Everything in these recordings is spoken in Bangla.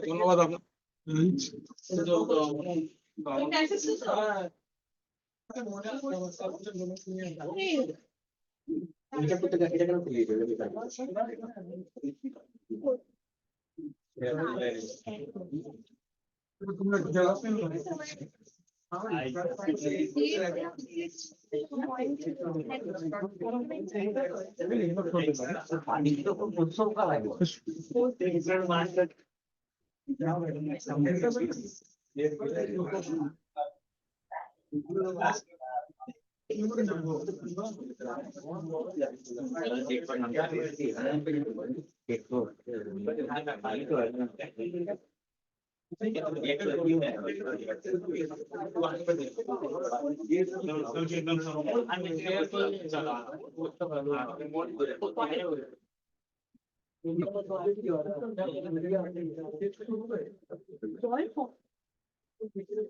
ধন্যবাদ আপনার।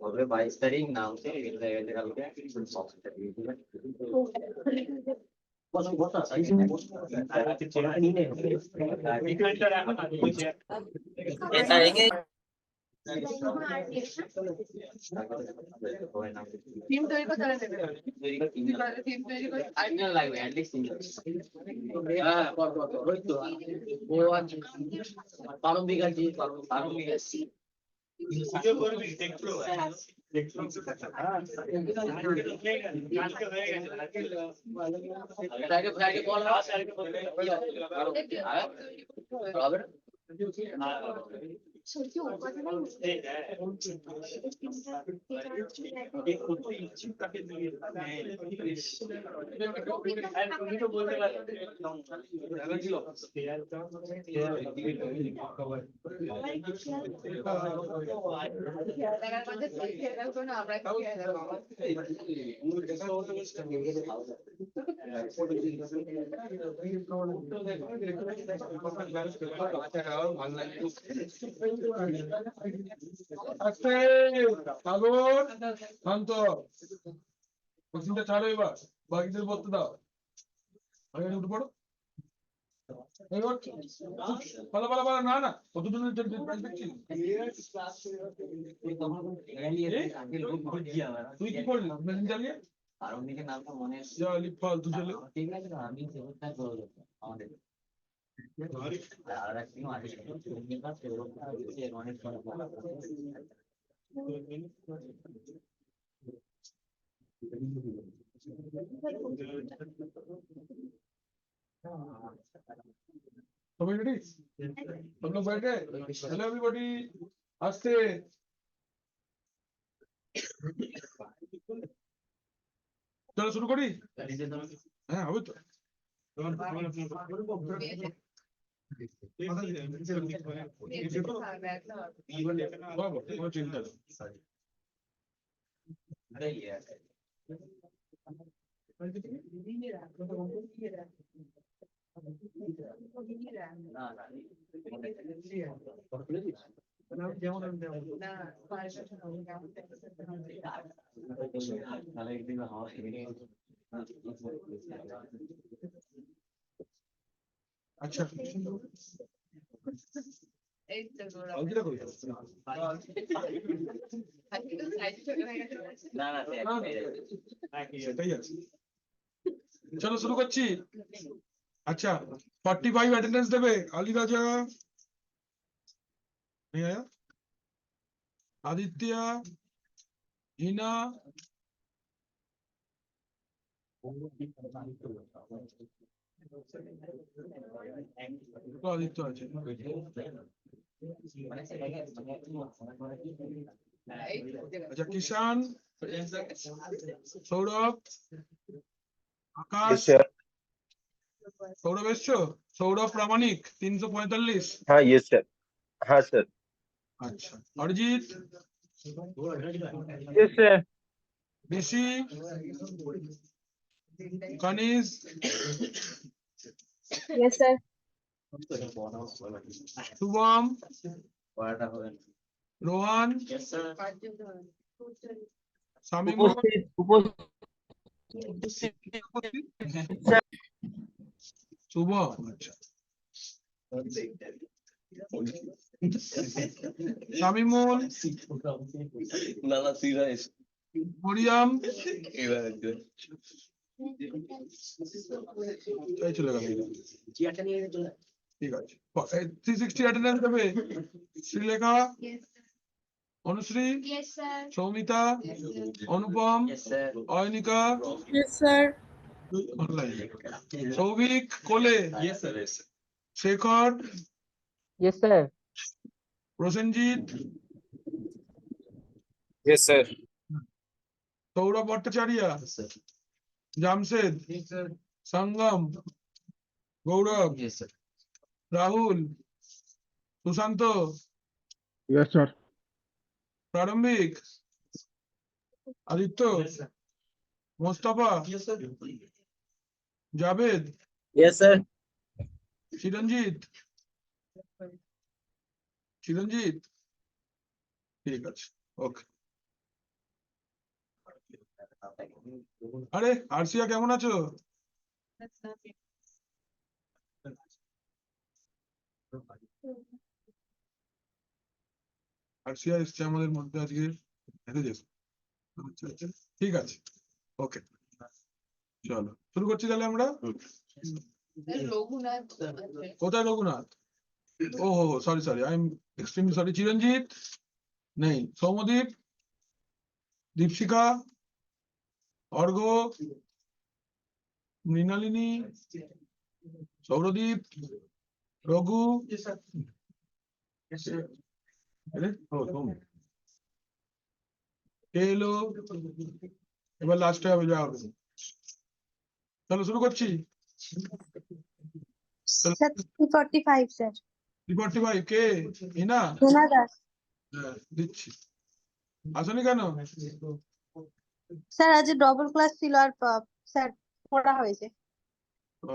হবে 22 তারিখ নাম से থিম তৈরি করতে লাগবে পারমিক আছে পারমিক আছে শান্ত কোচিংটা ছাড়ো এবার বাকিদের বলতে দাও উঠে পড়ো পালা পালা পালা না না কতদিনের জন্য দেখছি তুই কি করলি মেশিন চালিয়ে পারমিকের নামটা মনে আছে ফালতু ছেলে ঠিক আছে না আমি সেটা করে দেবো আমাদের আর একদিন আছে তুমি কাজ করো অনেক सभी रेडी सब लोग बैठे हेलो एवरीबॉडी आस्ते चलो शुरू करी हाँ अभी तो बाबा चिंता अच्छा चलो शुरू करছি अच्छा 45 अटेंडेंस देवे अली राजा नहीं आया आदित्य हिना तो आदित्य আছে अच्छा किसान सौरभ आकाश सौरभ एसছো सौरभ प्रामाणिक 345 हाँ यस सर हाँ सर अच्छा Arijit yes sir BC Kaniz Yes, sir. Shubham পড়াটা হবে रोहन शामिम शुभम अच्छा শামিমুল, নানা সিরিয়াস মরিয়াম, এবার এই চলে গেল ঠিক আছে 360 অ্যাটেন্ডেন্স দেবে Srilekha, Yes, sir. Anushree, Yes, sir. Soumita, Yes, sir. Anupam, Yes, sir. Ayanika, Yes, sir. Online, Souvik Kole, Yes, sir. Shekhar, Yes, sir. Prosenjit, Yes, sir. Sourav Bhattacharya, Jamshed, সঙ্গম, গৌরব, Yes, sir. Rahul, Sushant, Yes, sir. প্রারম্ভিক, আদিত্য, মোস্তফা, জাভেদ, Yes, sir. চিরঞ্জিত, চিরঞ্জিত, ঠিক আছে ওকে। আরে আরসিয়া কেমন আছো? আরসিয়া এসছে আমাদের মধ্যে আজকে, দেখেছিস? আচ্ছা আচ্ছা ঠিক আছে ওকে চলো শুরু করছি তাহলে আমরা। রঘুনাথ কোথায় রঘুনাথ? ও হো sorry sorry I am extremely sorry. Chiranjit নেই, সৌমদীপ, দীপশিখা, অর্ঘ, মৃণালিনী, সৌরদীপ, রঘু, আরে, ও, সৌম। কে এলো? এবার লাস্টে হবে যা হবে। চলো শুরু করছি। 345, sir. 345 কে? হিনা? Hina Das. হ্যাঁ দিচ্ছি। আসনি কেন? স্যার আজ ডবল ক্লাস ছিল আর স্যার পড়া হয়েছে। ও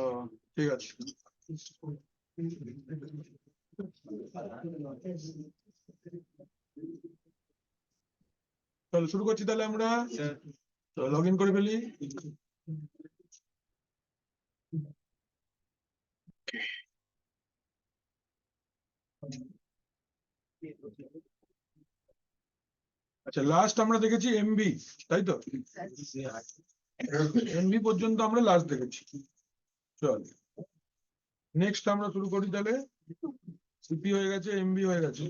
ঠিক আছে। চলো শুরু করছি তাহলে আমরা। লগ ইন করে ফেলি। আচ্ছা লাস্ট আমরা দেখেছি এমবি, তাই তো? এমবি পর্যন্ত আমরা লাস্ট দেখেছি। চল নেক্সট আমরা শুরু করি তাহলে। সিপি হয়ে গেছে, এমবি হয়ে গেছে।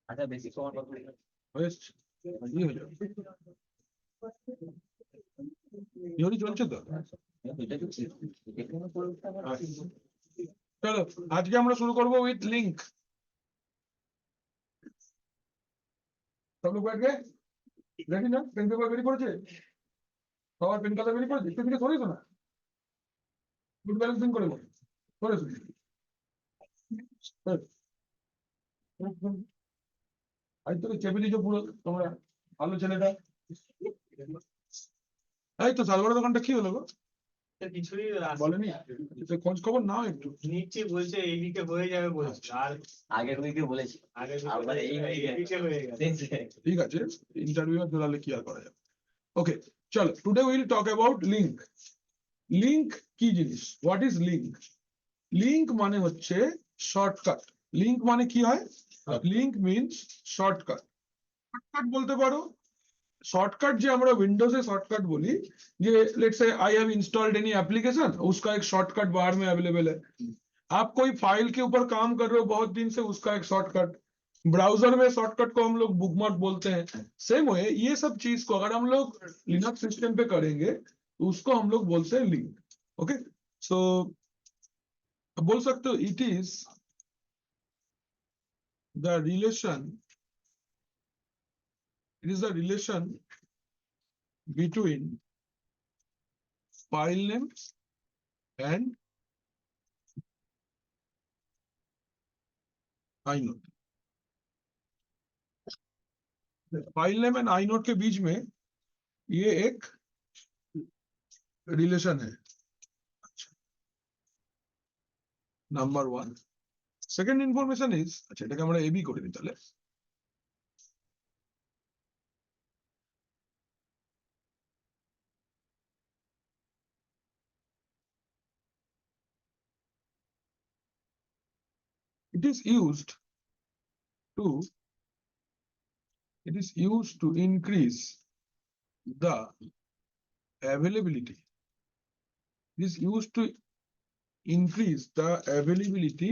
আচ্ছা বেশি সময় কত? হয়ে এসছে। কি হয়ে যাবে? ইহরি চলছে তো? এটা কি ঠিক? এখানে পড়তে আমার আচ্ছা। চলো আজকে আমরা শুরু করবো উইথ লিঙ্ক। সব লোক আজকে রেডি না? পেন পেপার বেরিয়ে পড়েছে? সবার পেন কালার বেরিয়ে পড়েছে? একটু দিকে সরিস না, গুড ব্যালেন্সিং করে বল সরে আজ তোকে চেপে দিচ্ছ পুরো তোমরা, ভালো ছেলেটা। এই তো সালগড়া দোকানটা কি হলো গো? কিছুই বলেনি? তো খোঁজ খবর নাও একটু। নিচে বলছে এইদিকে হয়ে যাবে বলছে, আর আগের উইকে বলেছি। আগে আবার এই হয়ে গেছে। এইদিকে হয়ে গেছে। ঠিক আছে ইন্টারভিউ দৌড়ালে কি আর করা যাবে। ওকে চলো today will talk about link. Link কি জিনিস? What is link? লিঙ্ক মানে হচ্ছে শর্টকাট। লিঙ্ক মানে কি হয়? Link means shortcut. শর্টকাট বলতে পারো, शॉर्टकट जो हमारा विंडोज से शॉर्टकट बोली, ये let's say I have installed any application, उसका एक शॉर्टकट बाहर में अवेलेबल है। आप कोई फाइल के ऊपर काम कर रहे हो बहुत दिन से, उसका एक शॉर्टकट। ब्राउजर में शॉर्टकट को हम लोग बुकमार्क बोलते हैं। सेम वे ये सब चीज को अगर हम लोग लिनक्स सिस्टम पे करेंगे तो उसको हम लोग बोलते हैं लिंक। ओके सो बोल सकते हो it is the relation, it is a relation between file name and inode। File name and inode के बीच में ये एक रिलेशन है। Number one. Second information is, अच्छा এটাকে আমরা এবি করে নিই তাহলে। it is used to increase the availability. It is used to increase the availability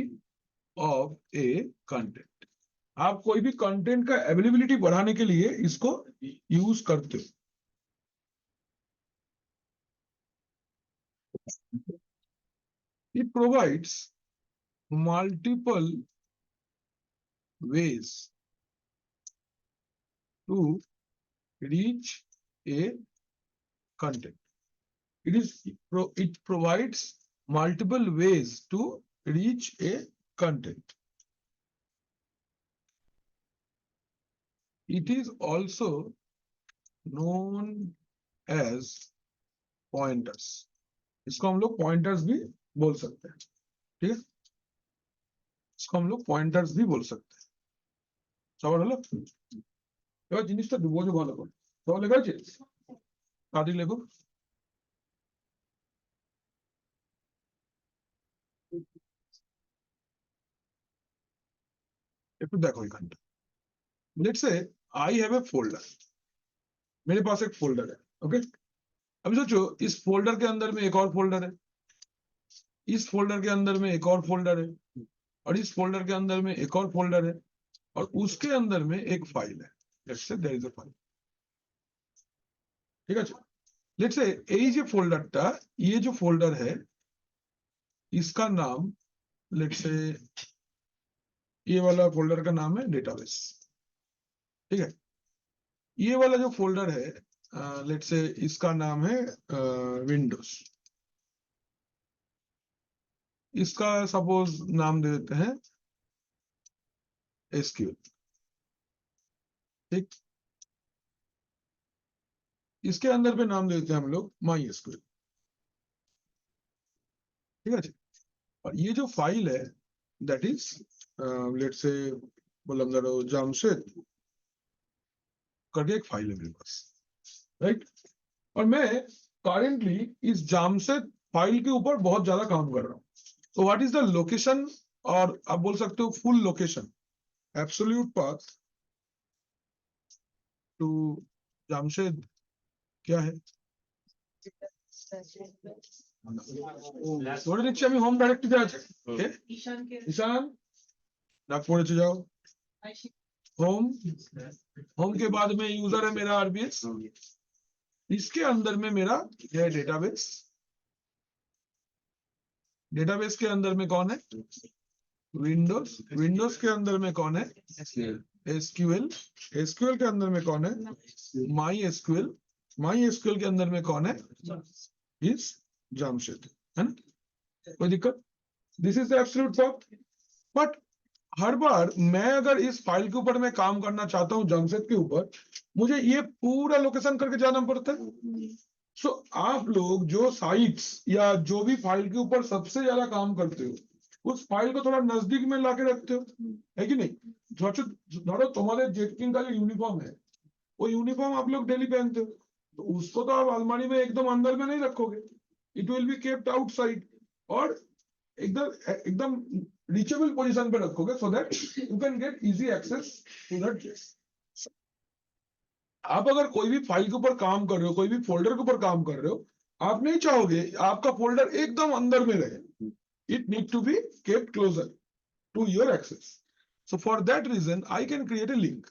of a content. आप कोई भी कंटेंट का अवेलेबिलिटी बढ़ाने के लिए इसको यूज करते हो. It provides multiple ways to reach a content. It provides multiple ways to reach a content. It is also known as pointers. इसको हम लोग pointers भी बोल सकते हैं. ठीक है, इसको हम लोग pointers भी बोल सकते हैं. সবার হলো? এবার জিনিসটা বোঝো ভালো করে. সবাই লেখা আছে? কাটি লেখো. একটু দেখো এখানটা. Let's say I have a folder. मेरे पास एक फोल्डर है. ओके, अभी सोचो इस फोल्डर के अंदर में एक और फोल्डर है, इस फोल्डर के अंदर में एक और फोल्डर है, और इस फोल्डर के अंदर में एक और फोल्डर है, और उसके अंदर में एक फाइल है. Let's say there is a file. ठीक है, लेट्स से ये जो फोल्डरটা, ये जो फोल्डर है इसका नाम, लेट्स से ये वाला फोल्डर का नाम है डेटाबेस. ठीक है, ये वाला जो फोल्डर है, लेट्स से इसका नाम है विंडोज. इसका सपोज नाम दे देते हैं एसक्यूएल. ठीक, इसके अंदर पे नाम देते हैं हम लोग माई एसक्यूएल. ठीक है, और ये जो फाइल है दैट इज लेट्स से बोलम धरो जामशेद करके एक फाइल है मेरे पास, राइट. और मैं करेंटली इस जामशेद फाइल के ऊपर बहुत ज्यादा काम कर रहा हूँ. तो व्हाट इज द लोकेशन, और आप बोल सकते हो full location, absolute path to Jamshed क्या है? ধরে নিচ্ছি আমি হোম ডাইরেক্টরিতে আছে. ওকে, ईशान डाक পড়েছে যাও. होम, होम के बाद में यूजर है मेरा आरबीएस. इसके अंदर में मेरा है डेटाबेस. डेटाबेस के अंदर में कौन है? विंडोज. विंडोज के अंदर में कौन है? एसक्यूएल. एसक्यूएल के अंदर में कौन है? My SQL. माई एसक्यूएल के अंदर में कौन है? इस जामशेद. है ना, कोई दिक्कत? This is the absolute fact. But हर बार मैं अगर इस फाइल के ऊपर मैं काम करना चाहता हूं जामशेद के ऊपर, मुझे ये पूरा लोकेशन करके जाना पड़ता है. सो आप लोग जो साइट्स या जो भी फाइल के ऊपर सबसे ज्यादा काम करते हो, उस फाइल को थोड़ा नजदीक में लाके रखते हो, है कि नहीं? धरो तुम्हारे जेटकिंग का जो यूनिफॉर्म है, वो यूनिफॉर्म आप लोग डेली पहनते हो, तो उसको तो आप अलमारी में एकदम अंदर में नहीं रखोगे. It will be kept outside, और एकदम रीचेबल पोजीशन पे रखोगे, so that you can get easy access to that place. आप अगर कोई भी फाइल के ऊपर काम कर रहे हो, कोई भी फोल्डर के ऊपर काम कर रहे हो, आप नहीं चाहोगे आपका फोल्डर एकदम अंदर में रहे. It need to be kept closer to your access. So for that reason I can create a link.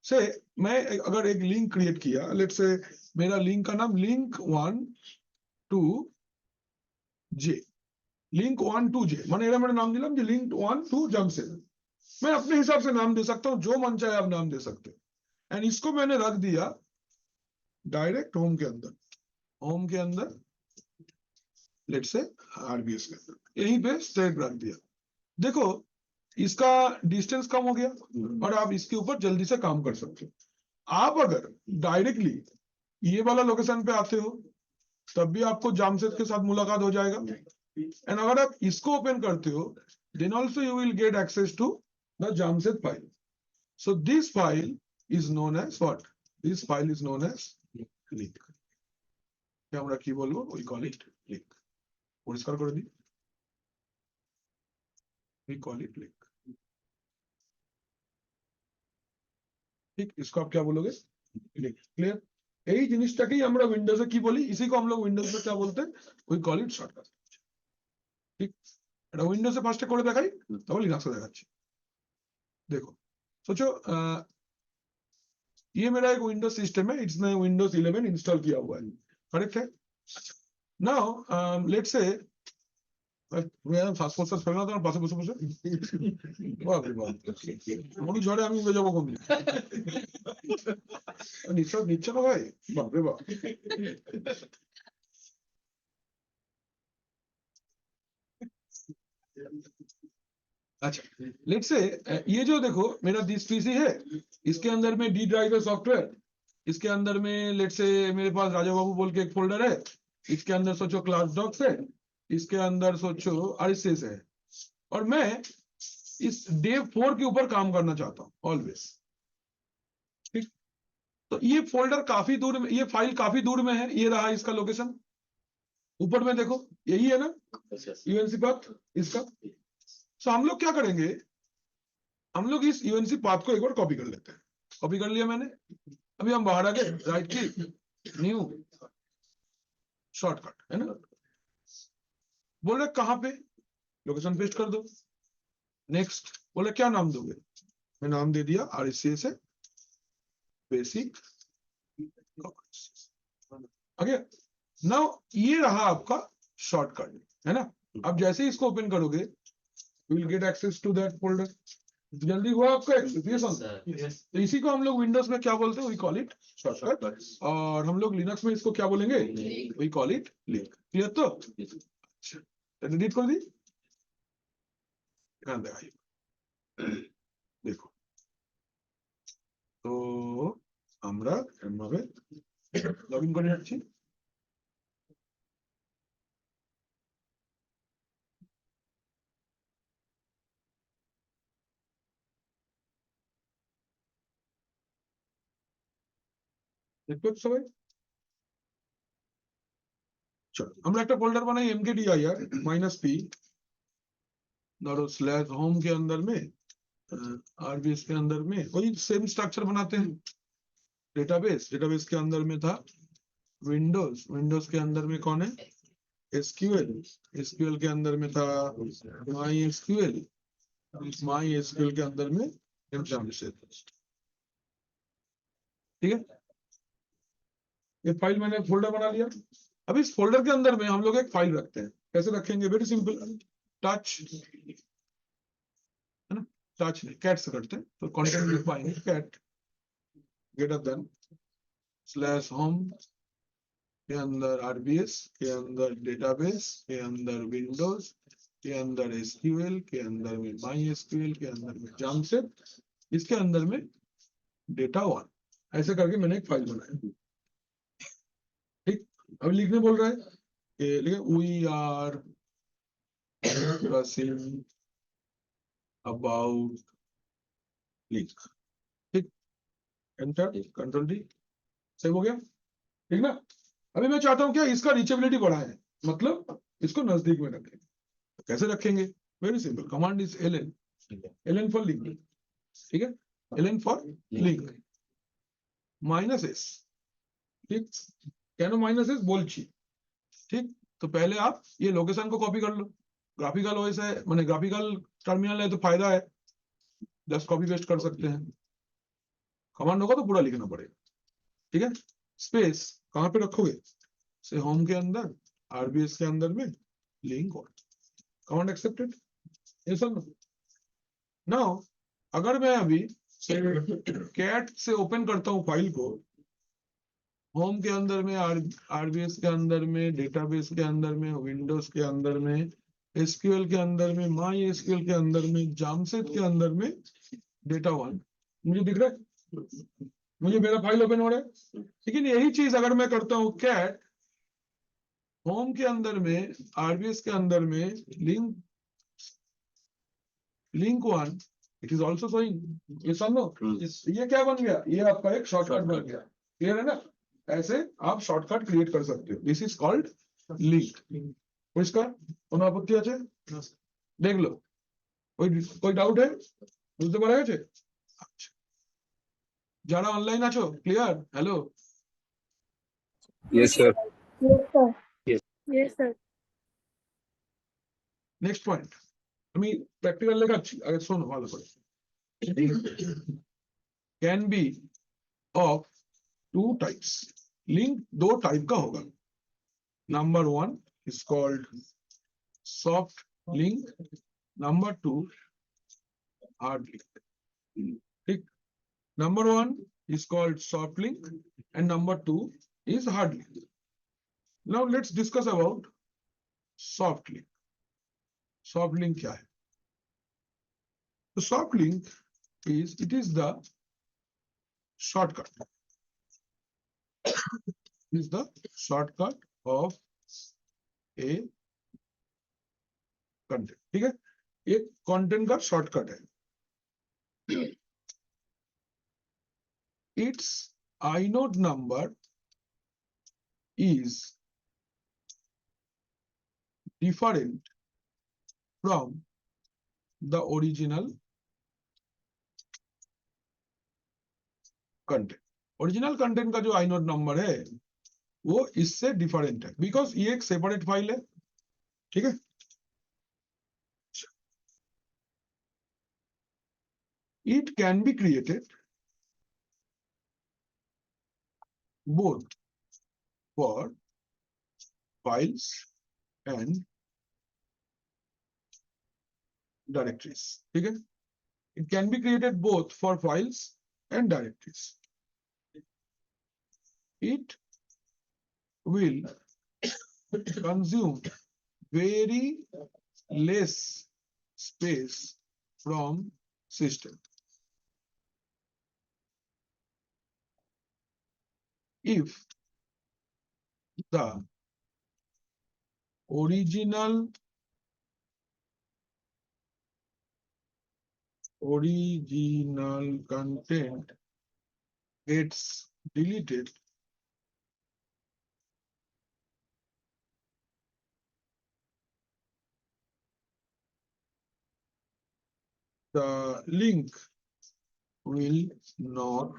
से मैं अगर एक लिंक क्रिएट किया, लेट्स से मेरा लिंक का नाम link 1 to J, link 1 to J, मैंने एरा मेरा नाम दिलाम लिंक 1 to जामशेद. मैं अपने हिसाब से नाम दे सकता हूं, जो मन चाहे आप नाम दे सकते हो. एंड इसको मैंने रख दिया डायरेक्ट होम के अंदर. होम के अंदर लेट्स से आरबीएस के अंदर यहीं पे स्ट्रेट रख दिया. देखो इसका डिस्टेंस कम हो गया, और आप इसके ऊपर जल्दी से काम कर सकते हो. आप अगर डायरेक्टली ये वाला लोकेशन पे आते हो, तब भी आपको जामशेद के साथ मुलाकात हो जाएगा. एंड अगर आप इसको ओपन करते हो, then also you will get access to the Jamshed file. So this file is known as what? This file is known as link. क्या আমরা কি বলবো? We call it link. পরিষ্কার করে দিই. We call it link. ठीक, इसको आप क्या बोलोगे, लिंक। क्लियर? এই জিনিসটাকেই আমরা উইন্ডোজে কি বলি, इसी को हम लोग विंडोज में क्या बोलते हैं, we call it shortcut। ঠিক, এটা উইন্ডোজে ফার্স্টে করে দেখাই, তারপর লিনাক্সে দেখাচ্ছি। देखो सोचो ये मेरा एक विंडोज सिस्टम है, इसमें विंडोज 11 इंस्टॉल किया हुआ है, करेक्ट है? नाउ लेट्स से मैं फास्ट फॉरवर्ड ফেলনা তোমার পাশে বসে বসে বাপ রে বাপ, মনে ঝড়ে আমি উড়ে যাবো কোন দিন, নিশ্চয় নিচ্ছে না ভাই, বাপ রে বাপ। अच्छा, लेट्स से ये जो देखो मेरा दिस पीसी है, इसके अंदर में डी ड्राइव है सॉफ्टवेयर, इसके अंदर में लेट्स से मेरे पास राजा बाबू बोल के एक फोल्डर है, इसके अंदर सोचो क्लास डॉक्स है, इसके अंदर सोचो आरएसएस है, और मैं इस डेव 4 के ऊपर काम करना चाहता हूँ ऑलवेज। ठीक, तो ये फोल्डर काफी दूर में, ये फाइल काफी दूर में है, ये रहा इसका लोकेशन, ऊपर में देखो यही है ना यूएनसी पाथ इसका। तो हम लोग क्या करेंगे, हम लोग इस यूएनसी पाथ को एक बार कॉपी कर लेते हैं। कॉपी कर लिया मैंने, अभी हम बाहर आ गए, राइट क्लिक, न्यू शॉर्टकट, है ना? बोल रहे कहां पे, लोकेशन पेस्ट कर दो, नेक्स्ट, बोले क्या नाम दोगे, मैं नाम दे दिया आरएसएस है बेसिक। आगे नाउ ये रहा आपका शॉर्टकट, है ना? अब जैसे ही इसको ओपन करोगे you will get access to that folder। जल्दी हुआ आपका एक्सेस, ये समझ। तो इसी को हम लोग विंडोज में क्या बोलते हैं, we call it shortcut, और हम लोग लिनक्स में इसको क्या बोलेंगे, we call it link। Clear? तो अच्छा, डिलीट कर दी, ध्यान देगा, देखो तो আমরা এভাবে লগইন করে যাচ্ছি। দেখতে পাচ্ছ সবাই? চলো আমরা একটা फोल्डर बनाई mkdir -p, धरो स्लैश होम के अंदर में आरबीएस के अंदर में वही सेम स्ट्रक्चर बनाते हैं। डेटाबेस, डेटाबेस के अंदर में था विंडोज, विंडोज के अंदर में कौन है, एसक्यूएल, एसक्यूएल के अंदर में था माई एसक्यूएल, माई एसक्यूएल के अंदर में जामशेद। ठीक है, ये फाइल मैंने फोल्डर बना लिया। अब इस फोल्डर के अंदर में हम लोग एक फाइल रखते हैं, कैसे रखेंगे, वेरी सिंपल, टच, है ना? टच नहीं, कैट से करते हैं, तो कंटेंट लिख पाएंगे cat greater than slash home के अंदर आरबीएस, के अंदर डेटाबेस, के अंदर विंडोज, के अंदर एसक्यूएल, के अंदर में माई एसक्यूएल, के अंदर में जामशेद, इसके अंदर में डेटा 1, ऐसे करके मैंने एक फाइल बनाई। ठीक, अब लिखने बोल रहा है कि we are discussing about link। ठीक, एंटर, कंट्रोल डी, सही हो गया? ठीक ना? अभी मैं चाहता हूं क्या, इसका रीचेबिलिटी बढ़ाएं, मतलब इसको नजदीक में रखें। कैसे रखेंगे, very simple, command is LN, LN for link. ठीक है, एलएन फॉर लिंक -s। ठीक, কেন -s বলছি। ठीक, तो पहले आप ये लोकेशन को कॉपी कर लो, ग्राफिकल ओएस है, माने ग्राफिकल टर्मिनल है तो फायदा है, जस्ट कॉपी पेस्ट कर सकते हैं। कमांड होगा तो पूरा लिखना पड़ेगा। ठीक है, स्पेस कहां पे रखोगे, से होम के अंदर, आरबीएस के अंदर में लिंक और कमांड एक्सेप्टेड, ये सब। नाउ अगर मैं अभी कैट से ओपन करता हूं फाइल को, होम के अंदर में, आरबीएस के अंदर में, डेटाबेस के अंदर में, विंडोज के अंदर में, एसक्यूएल के अंदर में, माई एसक्यूएल के अंदर में, जामशेद के अंदर में डेटा 1, मुझे दिख रहा है, मुझे मेरा फाइल ओपन हो रहा है। लेकिन यही चीज अगर मैं करता हूं कैट होम के अंदर में, आरबीएस के अंदर में, link 1, it is also showing. ये समझो, ये क्या बन गया, ये आपका एक शॉर्टकट बन गया। क्लियर है ना? ऐसे आप शॉर्टकट क्रिएट कर सकते हो, दिस इज कॉल्ड लिंक। পরিষ্কার, কোনো আপত্তি আছে? দেখলো, कोई डाउट है, বুঝতে পারা গেছে? আচ্ছা, যারা অনলাইন আছো clear? Hello, Yes, sir. Yes, sir. Yes. Yes, sir. Next point. আমি প্র্যাকটিক্যাল লেখাচ্ছি, আগে শোনো ভালো করে। Can be of two types, link दो टाइप का होगा। Number one is called soft link, number two hard link. ठीक, number one is called soft link and number two is hard link. Now let's discuss about soft link. Soft link क्या है? तो soft link it is the shortcut, is the shortcut of a content। ठीक है, एक कंटेंट का शॉर्टकट है। its inode number is different from the original content. Original content का जो आइनोड नंबर है वो इससे डिफरेंट है, बिकॉज ये एक सेपरेट फाइल है। ठीक है, it can be created both for files and directories. ठीक है, it can be created both for files and directories। It will consume very less space from system if the original content gets deleted, the link will not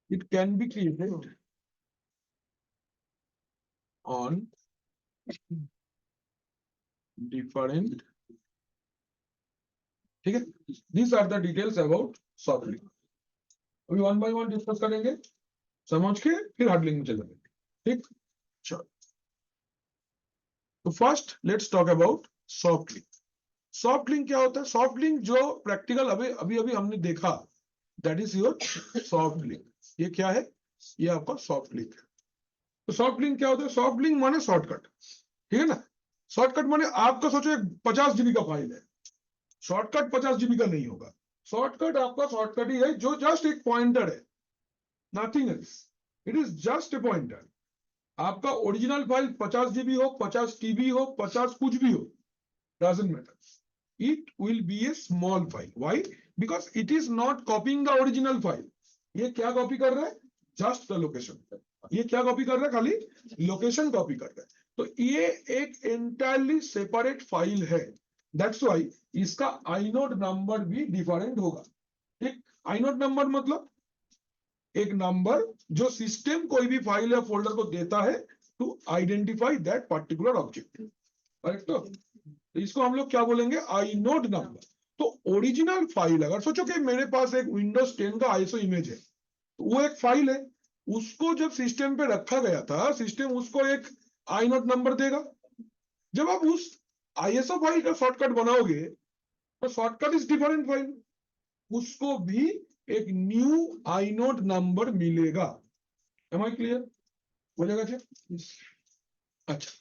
it can be created on different। ठीक है, these are the details about soft link। अभी वन बाय वन डिस्कस करेंगे, समझ के फिर हार्ड लिंक में चलेंगे। ठीक, चलो तो first let's talk about soft link. Soft link क्या होता है? सॉफ्ट लिंक जो प्रैक्टिकल अभी अभी हमने देखा, that is your soft link. ये क्या है? ये आपका सॉफ्ट लिंक है। तो सॉफ्ट लिंक क्या होता है? सॉफ्ट लिंक माने शॉर्टकट। ठीक है ना, शॉर्टकट माने आपका सोचो 50 GB का फाइल है, शॉर्टकट 50 GB का नहीं होगा। शॉर्टकट आपका शॉर्टकट ही है जो जस्ट एक पॉइंटर है, nothing else, it is just a pointer. आपका ओरिजिनल फाइल 50 GB हो, 50 TB हो, 50 कुछ भी हो, doesn't matter, it will B A small file. Why? Because it is not copying the original file. ये क्या कॉपी कर रहा है? Just the location. ये क्या कॉपी कर रहा है? खाली लोकेशन कॉपी कर रहा है। तो ये एक एंटायरली सेपरेट फाइल है, दैट्स व्हाई इसका आइनोड नंबर भी डिफरेंट होगा। ठीक, आइनोड नंबर मतलब एक नंबर जो सिस्टम कोई भी फाइल या फोल्डर को देता है to identify that particular object. Correct? तो इसको हम लोग क्या बोलेंगे? Inode number. तो ओरिजिनल फाइल, अगर सोचो कि मेरे पास एक विंडोज 10 का आईएसओ इमेज है, तो वो एक फाइल है, उसको जब सिस्टम पे रखा गया था, सिस्टम उसको एक आइनोड नंबर देगा। जब आप उस आईएसओ फाइल का शॉर्टकट बनाओगे तो शॉर्टकट इज डिफरेंट फाइल, उसको भी एक न्यू आइनोड नंबर मिलेगा। Am I clear? बोलेगा अच्छा,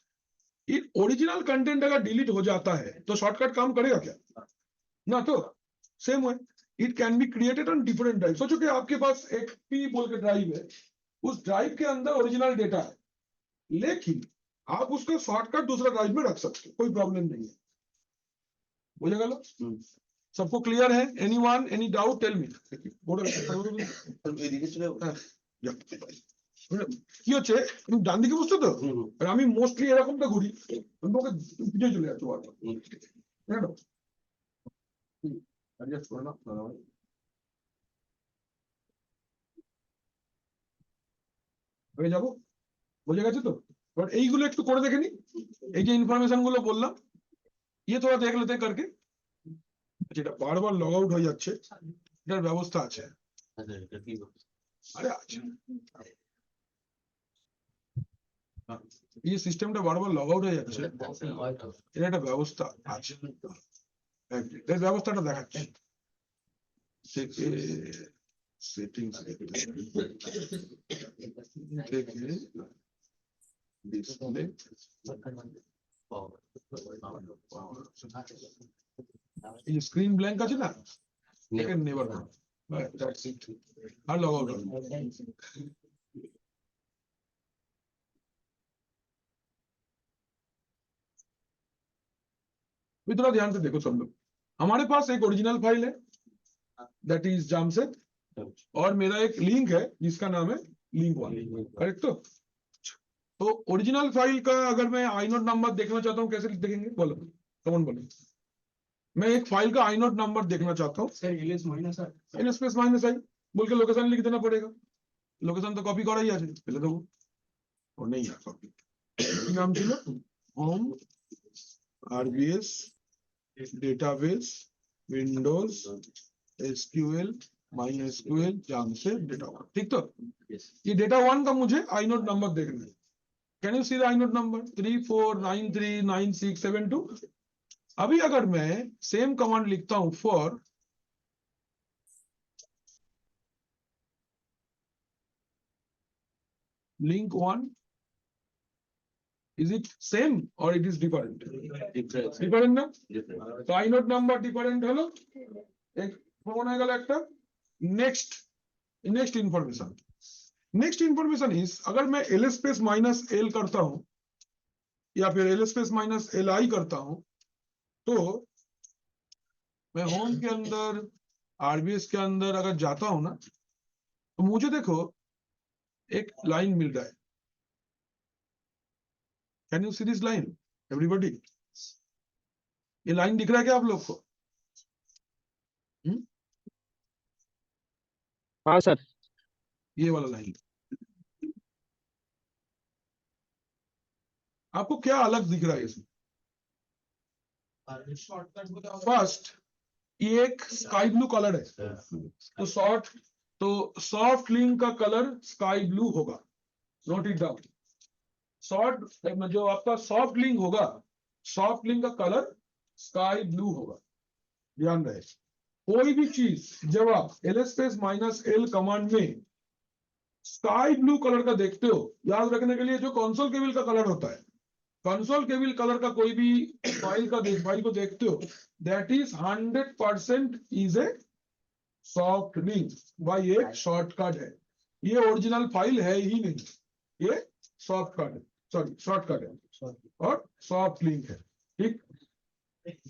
ये ओरिजिनल कंटेंट अगर डिलीट हो जाता है तो शॉर्टकट काम करेगा क्या? ना। तो सेम है, it can be created on different drive. सोचो कि आपके पास एक पी बोल के ड्राइव है, उस ड्राइव के अंदर ओरिजिनल डेटा है, लेकिन आप उसका शॉर्टकट दूसरा ड्राइव में रख सकते हो, कोई प्रॉब्लम नहीं है। बोलेगा लो, सबको क्लियर है? Anyone, any doubt? Tell me. এদিকে চলে যাবো। কি হচ্ছে তুমি ডান দিকে বুঝছো তো আর আমি মোস্টলি এরকমটা ঘুরি আমি ওকে পিছিয়ে চলে যাচ্ছ বারবার জানো অ্যাডজাস্ট করে নাও দাদা ভাই। হয়ে যাবো বুঝে গেছে তো এবার এইগুলো একটু করে দেখে নি এই যে ইনফরমেশন গুলো বললাম ইয়ে তোরা দেখ লেতে করকে যেটা বারবার লগ আউট হয়ে যাচ্ছে এটার ব্যবস্থা আছে আরে আছে এই সিস্টেমটা বারবার লগ আউট হয়ে যাচ্ছে এর একটা ব্যবস্থা আছে এর ব্যবস্থাটা দেখাচ্ছি থেকে সেটিংস থেকে ডিসপ্লে এই স্ক্রিন ব্ল্যাঙ্ক আছে না একে নেভার আর লগ আউট भी थोड़ा ध्यान से देखो सब लोग हमारे पास एक ओरिजिनल फाइल है दैट इज जामसेट और मेरा एक लिंक है जिसका नाम है लिंक वन करेक्ट तो ओरिजिनल फाइल का अगर मैं आईनोड नंबर देखना चाहता हूँ कैसे देखेंगे बोलो कौन बोलो मैं एक फाइल का आईनोड नंबर देखना चाहता हूँ एल स्पेस माइनस आई बोल के लोकेशन लिख देना पड़ेगा लोकेशन तो कॉपी करा ही আছে पहले तो और नहीं है कॉपी नाम ছিল home RBS database windows SQL MySQL Jamshed data one ठीक तो ये डेटा वन का मुझे आईनोड नंबर देखना है can you see the inode number 34939672 अभी अगर मैं सेम कमांड लिखता हूं for link one is it same or it is different different না তো আইনোড নাম্বার ডিফারেন্ট হলো এক প্রমাণ হয়ে গেল একটা नेक्स्ट इंफॉर्मेशन इज अगर मैं एल स्पेस माइनस एल करता हूं या फिर L space minus L I करता हूं तो मैं होम के अंदर आरबीएस के अंदर अगर जाता हूं ना तो मुझे देखो एक लाइन मिल रहा है can you see this line everybody ये लाइन दिख रहा है क्या आप लोग को हाँ सर ये वाला लाइन आपको क्या अलग दिख रहा है इसमें फर्स्ट ये एक स्काई ब्लू कलर है तो सॉफ्ट लिंक का कलर स्काई ब्लू होगा नोट इट डाउन शॉर्ट जो आपका सॉफ्ट लिंक होगा सॉफ्ट लिंक का कलर स्काई ब्लू होगा ध्यान रहे कोई भी चीज जब आप L space minus L command में स्काई ब्लू कलर का देखते हो याद रखने के लिए जो कंसोल केबल का कलर होता है कंसोल केबल कलर का कोई भी फाइल को देखते हो that is 100% is a soft link भाई एक शॉर्टकट है ये ओरिजिनल फाइल है ही नहीं ये शॉर्टकट है सॉरी शॉर्टकट है और सॉफ्ट लिंक है ठीक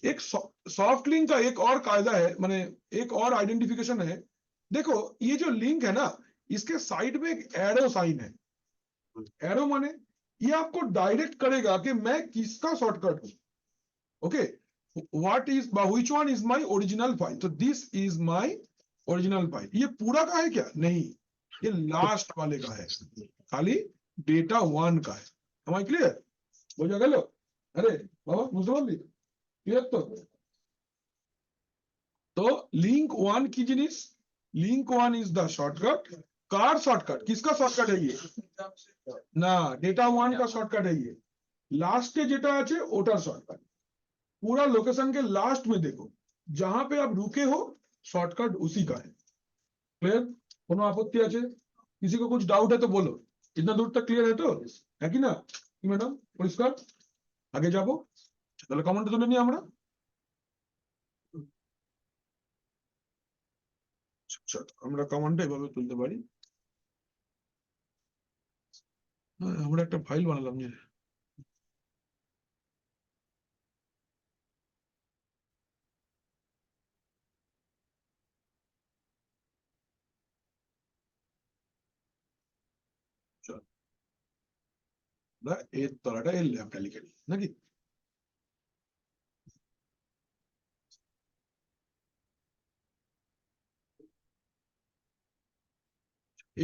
एक सॉफ्ट लिंक का एक और कायदा है माने एक और आइडेंटिफिकेशन है देखो ये जो लिंक है ना इसके साइड में एक एरो साइन है एरो माने ये आपको डायरेक्ट करेगा कि मैं किसका शॉर्टकट हूं okay what is which one is my original file तो this is my original file ये पूरा का है क्या नहीं ये लास्ट वाले का है खाली डेटा वन का है am I clear বোঝা গেল আরে বাবা বুঝতে পারলি ক্লিয়ার তো লিংক ওয়ান কি জিনিস link one is the shortcut car shortcut किसका शॉर्टकट है ये ना डेटा वन का शॉर्टकट है ये लास्ट के जेटा আছে ওটার शॉर्टकट पूरा लोकेशन के लास्ट में देखो जहां पे आप रुके हो शॉर्टकट उसी का है क्लियर কোনো আপত্তি আছে किसी को कुछ डाउट है तो बोलो इतना दूर तक क्लियर है तो है कि ना ম্যাডাম পরিষ্কার আগে যাব তাহলে কমেন্ট তুলে নি আমরা আচ্ছা আমরা কমেন্টটা এভাবে তুলতে পারি আমরা একটা ফাইল বানালাম যে আমরা এর তলাটা এর ল্যাবটা লিখে নিই নাকি?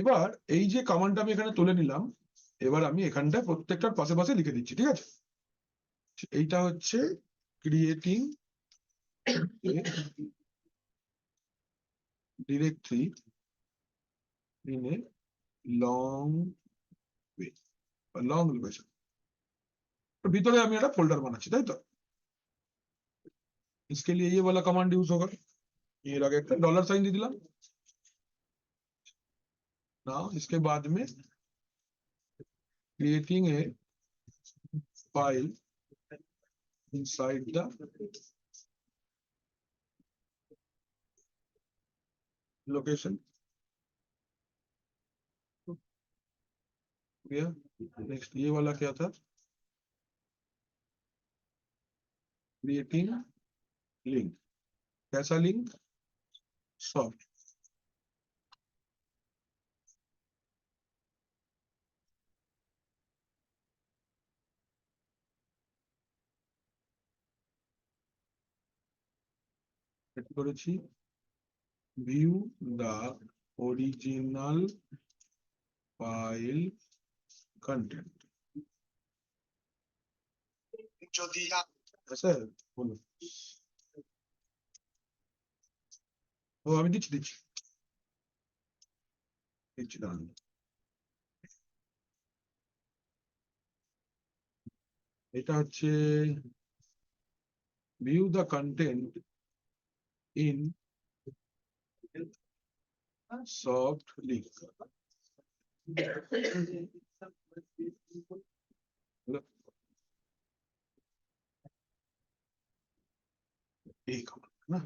এবার এই যে কমান্ডটা আমি এখানে তুলে নিলাম, এবার আমি এখানটায় প্রত্যেকটার পাশে পাশে লিখে দিচ্ছি, ঠিক আছে? এইটা হচ্ছে creating directory in a long way বা লং লোকেশন। ভিতরে আমি একটা फोल्डर বানাচ্ছি, তাই তো? इसके लिए ये वाला कमांड यूज होगा, ये लगे একটা डॉलर साइन দিয়ে দিলাম। नाउ इसके बाद में creating a file inside the location, yeah. Next ये वाला क्या था? Creating link. कैसा लिंक? सॉफ्ट। করেছি view the original file content। যদি ऐसा है बोलो। ও আমি দিচ্ছি দিচ্ছি দিচ্ছি দাঁড়ান। এটা হচ্ছে view the content in soft link। এই command না?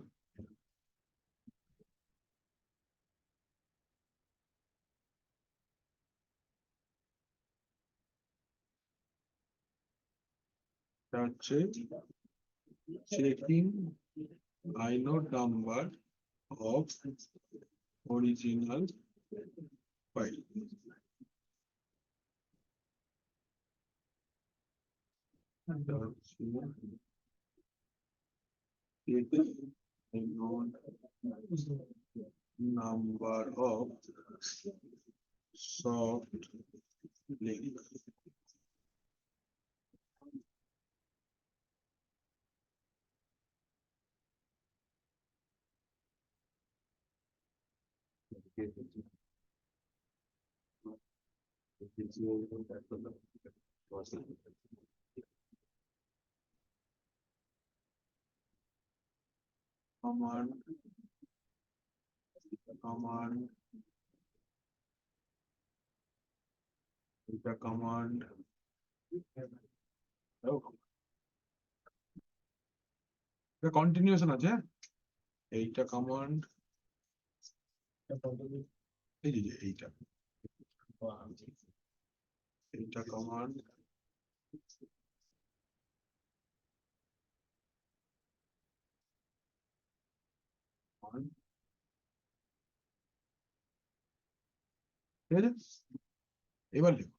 এটা হচ্ছে checking inode number of original file। এটা হচ্ছে checking inode number of soft link। command এটা command এটা কন্টিনিউশন আছে, হ্যাঁ? এইটা command এই যে এইটা এইটা command ঠিক আছে। এবার লিখো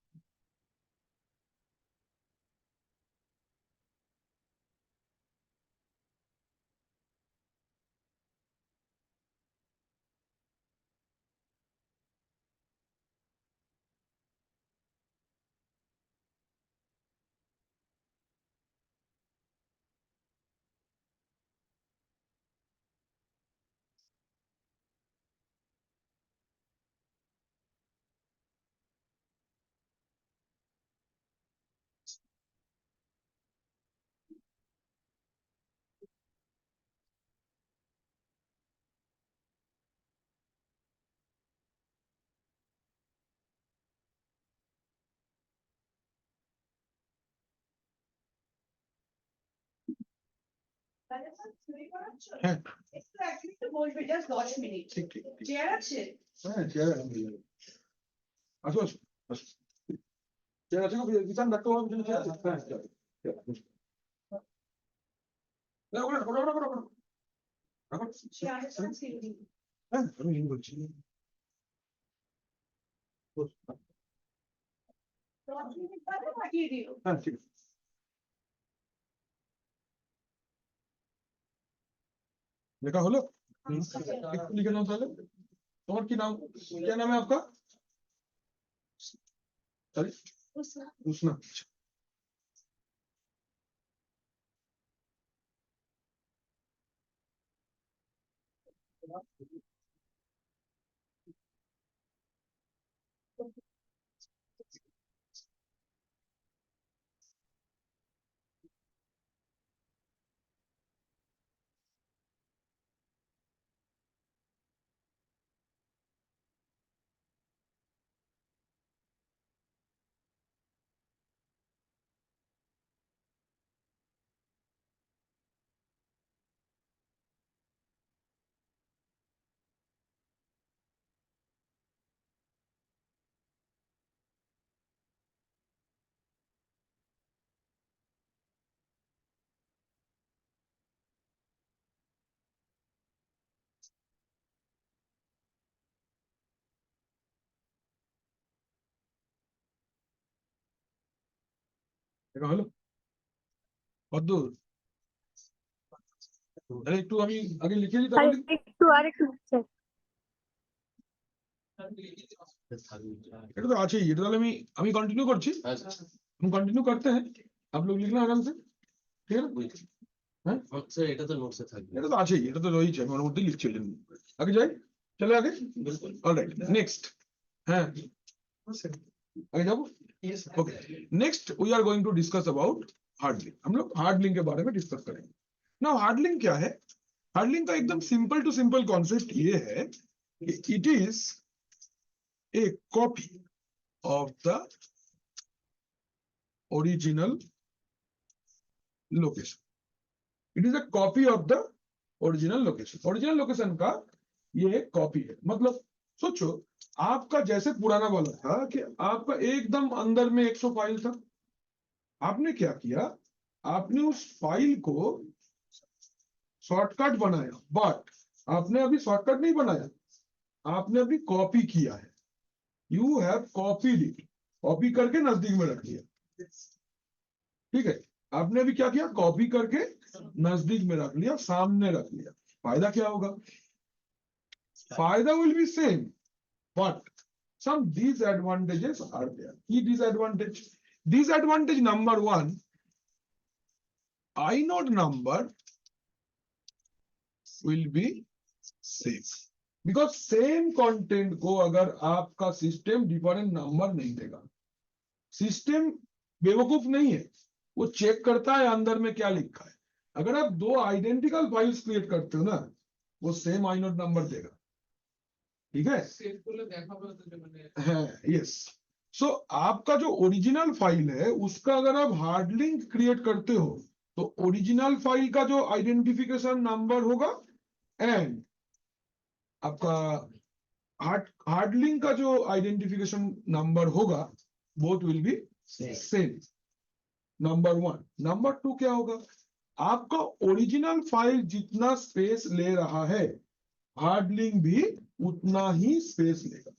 হ্যাঁ ঠিক ঠিক ঠিক। হ্যাঁ চেয়ার আসো আসো আসো। চেয়ার আছে না? বিছান রাখতে হবে পিছনে চেয়ার আছে? হ্যাঁ চেয়ার আছে। চেয়ার আছে, বসো। রাখো, রাখো, রাখো, রাখো, রাখো। রাখো। হ্যাঁ আমি ইন বলছি। বসো। হ্যাঁ ঠিক আছে। লেখা হলো একটু লিখে নাও তাহলে। তোমার কি নাম, क्या नाम है आपका? अरे उष्णा। লেখা হলো কতদূর? তাহলে একটু আমি আগে লিখে দিই তাহলে। একটু আরেকটু স্যার। এটা तो আছে ही, এটা তাহলে আমি कंटिन्यू করছি। हम कंटिन्यू करते हैं, आप लोग लिखना आराम से, ठीक है ना? হ্যাঁ স্যার এটা তো নোটসে থাকবে। এটা তো আছেই, এটা তো রয়েছে, আমি ওর মধ্যেই লিখছিলাম। আগে যাই, চলে আগে। Alright, next. হ্যাঁ आगे जाओ। Okay, next we are going to discuss about hard link. हम लोग हार्ड लिंक के बारे में डिस्कस करेंगे। नाउ हार्ड लिंक क्या है? हार्ड लिंक का एकदम सिंपल टू सिंपल कॉन्सेप्ट ये है कि it is a copy of the original location. It is a copy of the original location. Original location का ये एक कॉपी है। मतलब सोचो, आपका जैसे पुराना वाला था कि आपका एकदम अंदर में 100 फाइल था। आपने क्या किया, आपने उस फाइल को शॉर्टकट बनाया, बट आपने अभी शॉर्टकट नहीं बनाया, आपने अभी कॉपी किया है। You have copied it, copy करके नजदीक में रख दिया। ठीक है, आपने अभी क्या किया, कॉपी करके नजदीक में रख लिया, सामने रख लिया। फायदा क्या होगा? फायदा will be same, but some disadvantages are there. Key disadvantage. Disadvantage number one, inode number will be same, because same content को अगर आपका सिस्टम डिफरेंट नंबर नहीं देगा, सिस्टम बेवकूफ नहीं है, वो चेक करता है अंदर में क्या लिखा है। अगर आप दो आइडेंटिकल फाइल्स क्रिएट करते हो ना, वो सेम आइनोड नंबर देगा। ठीक है, यस। सो आपका जो ओरिजिनल फाइल है उसका अगर आप हार्ड लिंक क्रिएट करते हो तो ओरिजिनल फाइल का जो आइडेंटिफिकेशन नंबर होगा एंड आपका हार्ड लिंक का जो आइडेंटिफिकेशन नंबर होगा, both will be same. Number one. Number two क्या होगा, आपका ओरिजिनल फाइल जितना स्पेस ले रहा है, हार्ड लिंक भी उतना ही स्पेस लेगा।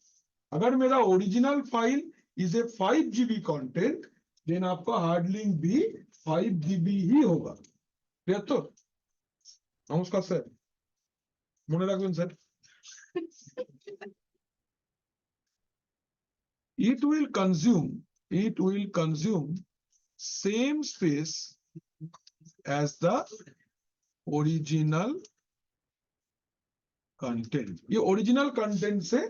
अगर मेरा original file is a 5 GB content, then आपका हार्ड लिंक भी 5 GB ही होगा। तो नमस्कार सर, মনে রাখবেন sir. it will consume same space as the original content. ये ओरिजिनल कंटेंट से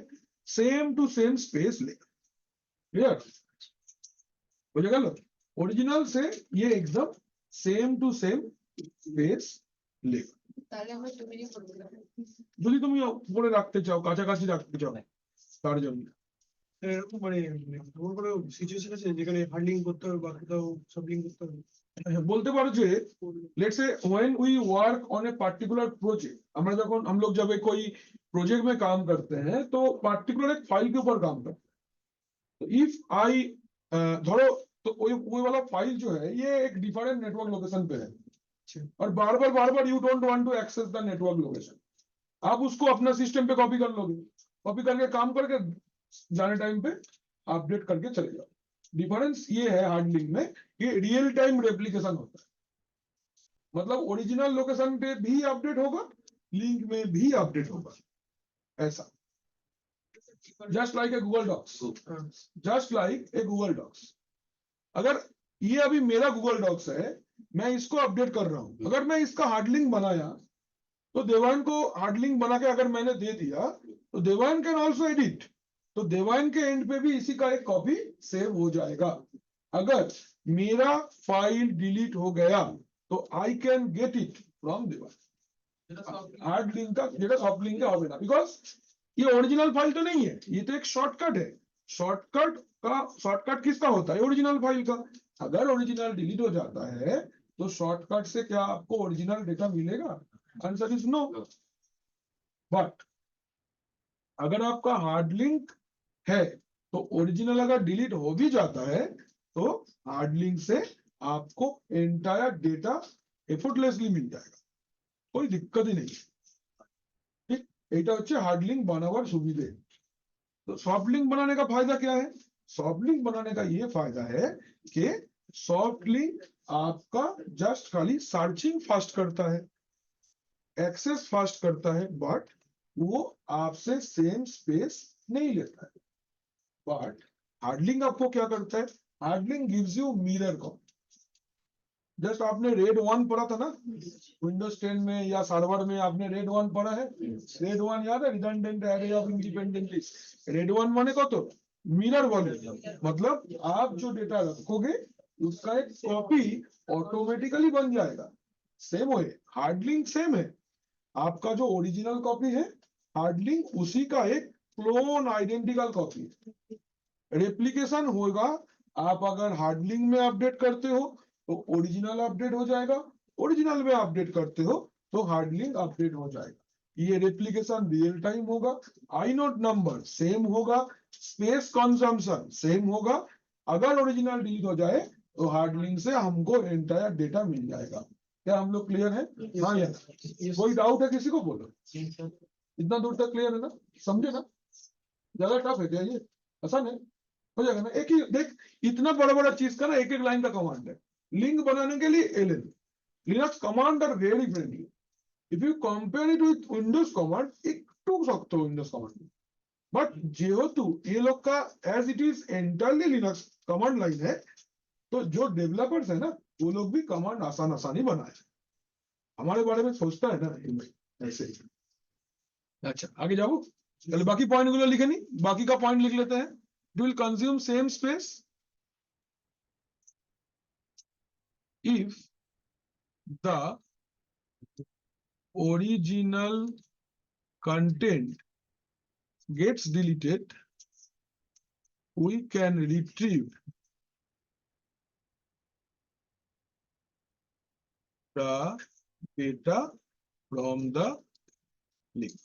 सेम टू सेम स्पेस लेगा। क्लियर हो जाएगा? ओरिजिनल से ये एकदम सेम टू सेम स्पेस लेगा। তাহলে আমরা তুমি করব না। যদি তুমি উপরে রাখতে চাও, কাছাকাছি রাখতে চাও, তার জন্য এরকম মানে এমন কোনো সিচুয়েশন আছে যেখানে হার্ড লিঙ্ক করতে হবে বা কোথাও সব লিঙ্ক করতে হবে? बोलते पारो जे let's say when we work on a particular project, আমরা যখন हम लोग जब कोई प्रोजेक्ट में काम करते हैं तो पार्टिकुलर एक फाइल के ऊपर काम करते हैं। तो इफ आई धरो तो वो वाला फाइल जो है ये एक डिफरेंट नेटवर्क लोकेशन पे है और बार बार you don't want to access the network location, आप उसको अपना सिस्टम पे कॉपी कर लोगे, कॉपी करके काम करके जाने टाइम पे अपडेट करके चले जाओ। डिफरेंस ये है हार्ड लिंक में कि रियल टाइम रेप्लिकेशन होता है, मतलब ओरिजिनल लोकेशन पे भी अपडेट होगा, लिंक में भी अपडेट होगा, ऐसा। Just like a Google Docs, just like a Google Docs. अगर ये अभी मेरा गूगल डॉक्स है, मैं इसको अपडेट कर रहा हूं, अगर मैं इसका हार्ड लिंक बनाया तो देवान को हार्ड लिंक बना के अगर मैंने दे दिया तो देवान कैन ऑल्सो एडिट, तो देवान के एंड पे भी इसी का एक कॉपी सेव हो जाएगा। अगर मेरा फाइल डिलीट हो गया तो I can get it from देवान। हार्ड लिंक का जेटा सॉफ्ट लिंक का হবে না, बिकॉज ये ओरिजिनल फाइल तो नहीं है, ये तो एक शॉर्टकट है। शॉर्टकट किसका होता है? ओरिजिनल फाइल का। अगर ओरिजिनल डिलीट हो जाता है तो शॉर्टकट से क्या आपको ओरिजिनल डेटा मिलेगा? Answer is no. बट अगर आपका हार्ड लिंक है तो ओरिजिनल अगर डिलीट हो भी जाता है तो हार्ड लिंक से आपको एंटायर डेटा एफर्टलेसली मिल जाएगा, कोई दिक्कत ही नहीं। ठीक, এটা হচ্ছে हार्ड लिंक বানাবার সুবিধে। तो सॉफ्ट लिंक बनाने का फायदा क्या है? सॉफ्ट लिंक बनाने का ये फायदा है कि सॉफ्ट लिंक आपका जस्ट खाली सर्चिंग फास्ट करता है, एक्सेस फास्ट करता है, बट वो आपसे सेम स्पेस नहीं लेता है। बट हार्ड लिंक आपको क्या करता है? Hard link gives you mirror copy. Just आपने रेड 1 पढ़ा था ना विंडोज 10 में या सर्वर में, आपने रेड 1 पढ़ा है। रेड 1 याद है? Redundant array of independent list. Red 1 माने कत? मिरर वॉल्यूम, मतलब आप जो डेटा रखोगे उसका एक कॉपी ऑटोमेटिकली बन जाएगा। सेम है, हार्ड लिंक सेम है, आपका जो ओरिजिनल कॉपी है हार्ड लिंक उसी का एक क्लोन आइडेंटिकल कॉपी है। रेप्लिकेशन होगा, आप अगर हार्ड लिंक में अपडेट करते हो तो ओरिजिनल अपडेट हो जाएगा, ओरिजिनल में अपडेट करते हो तो हार्ड लिंक अपडेट हो जाएगा। ये रेप्लिकेशन रियल टाइम होगा, आइनोड नंबर सेम होगा, स्पेस कंजम्पशन सेम होगा। अगर ओरिजिनल डिलीट हो जाए तो हार्ड लिंक से हमको एंटायर डेटा मिल जाएगा। क्या हम लोग क्लियर है? हाँ या कोई डाउट है किसी को? बोलो। इतना दूर तक क्लियर है ना? समझे ना? ज्यादा टफ है क्या ये? आसान है, हो जाएगा ना? एक ही देख, इतना बड़ा बड़ा चीज का ना एक एक लाइन का कमांड है। लिंक बनाने के लिए LN, Linux command are very friendly. If you compare it with Windows command, একটু শক্ত विंडोज कमांड, बट जेहेतु ये लोग का as it is entirely Linux command line है, तो जो डेवलपर्स है ना वो लोग भी कमांड आसान आसानी बनाए। हमारे बारे में सोचता है ना ये भाई ऐसे ही। अच्छा आगे जाओ, चलो बाकी पॉइंट गुलो लिखे नहीं, बाकी का पॉइंट लिख लेते हैं। It will consume same space if the original content gets deleted, we can retrieve the data from the link।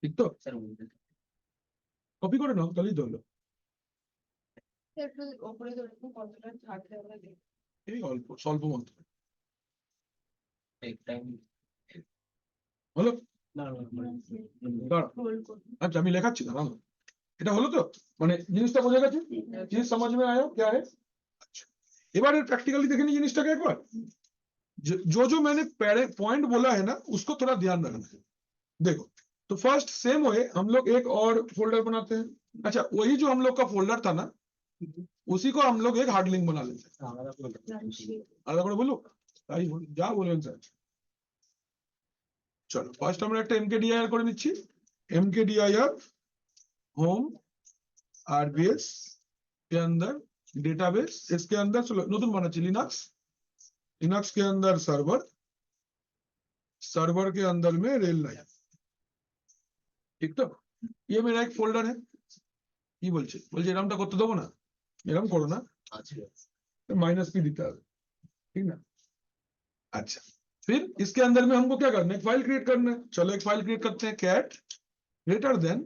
ठीक तो স্যার কপি করে নাও তাহলেই তো হলো। একটু ওপরে ধরে কতটা ছাড়তে হবে দেখি। এই অল্প স্বল্প মাত্রা টেক টাইম হলো। না দাঁড়াও, আচ্ছা আমি লেখাচ্ছি না, এটা হলো তো, মানে জিনিসটা বোঝা গেছে? चीज समझ में आया क्या है? अच्छा এবারে प्रैक्टिकली देखें जिनिसटाকে একবার। जो जो मैंने पॉइंट बोला है ना उसको थोड़ा ध्यान रखना है। देखो तो फर्स्ट सेम वे हम लोग एक और फोल्डर बनाते हैं। अच्छा वही जो हम लोग का फोल्डर था ना उसी को हम लोग एक हार्ड लिंक बना लेते हैं। আলাদা করে বলো, তাই যা বলবেন স্যার। চলো ফার্স্ট আমরা একটা mkdir করে নিচ্ছি। mkdir होम आरबीएस के अंदर डेटाबेस, इसके अंदर चलो नতুন বানাচ্ছি लिनक्स, लिनक्स के अंदर सर्वर, सर्वर के अंदर में रेल लाइन। ठीक तो ये मेरा एक फोल्डर है। কি বলছে? বলছে এরকমটা করতে দেবো না, এরকম করো না, माइनस की दिखता है, ठीक ना? अच्छा फिर इसके अंदर में हमको क्या करना है? एक फाइल क्रिएट करना है। चलो एक फाइल क्रिएट करते हैं, कैट ग्रेटर देन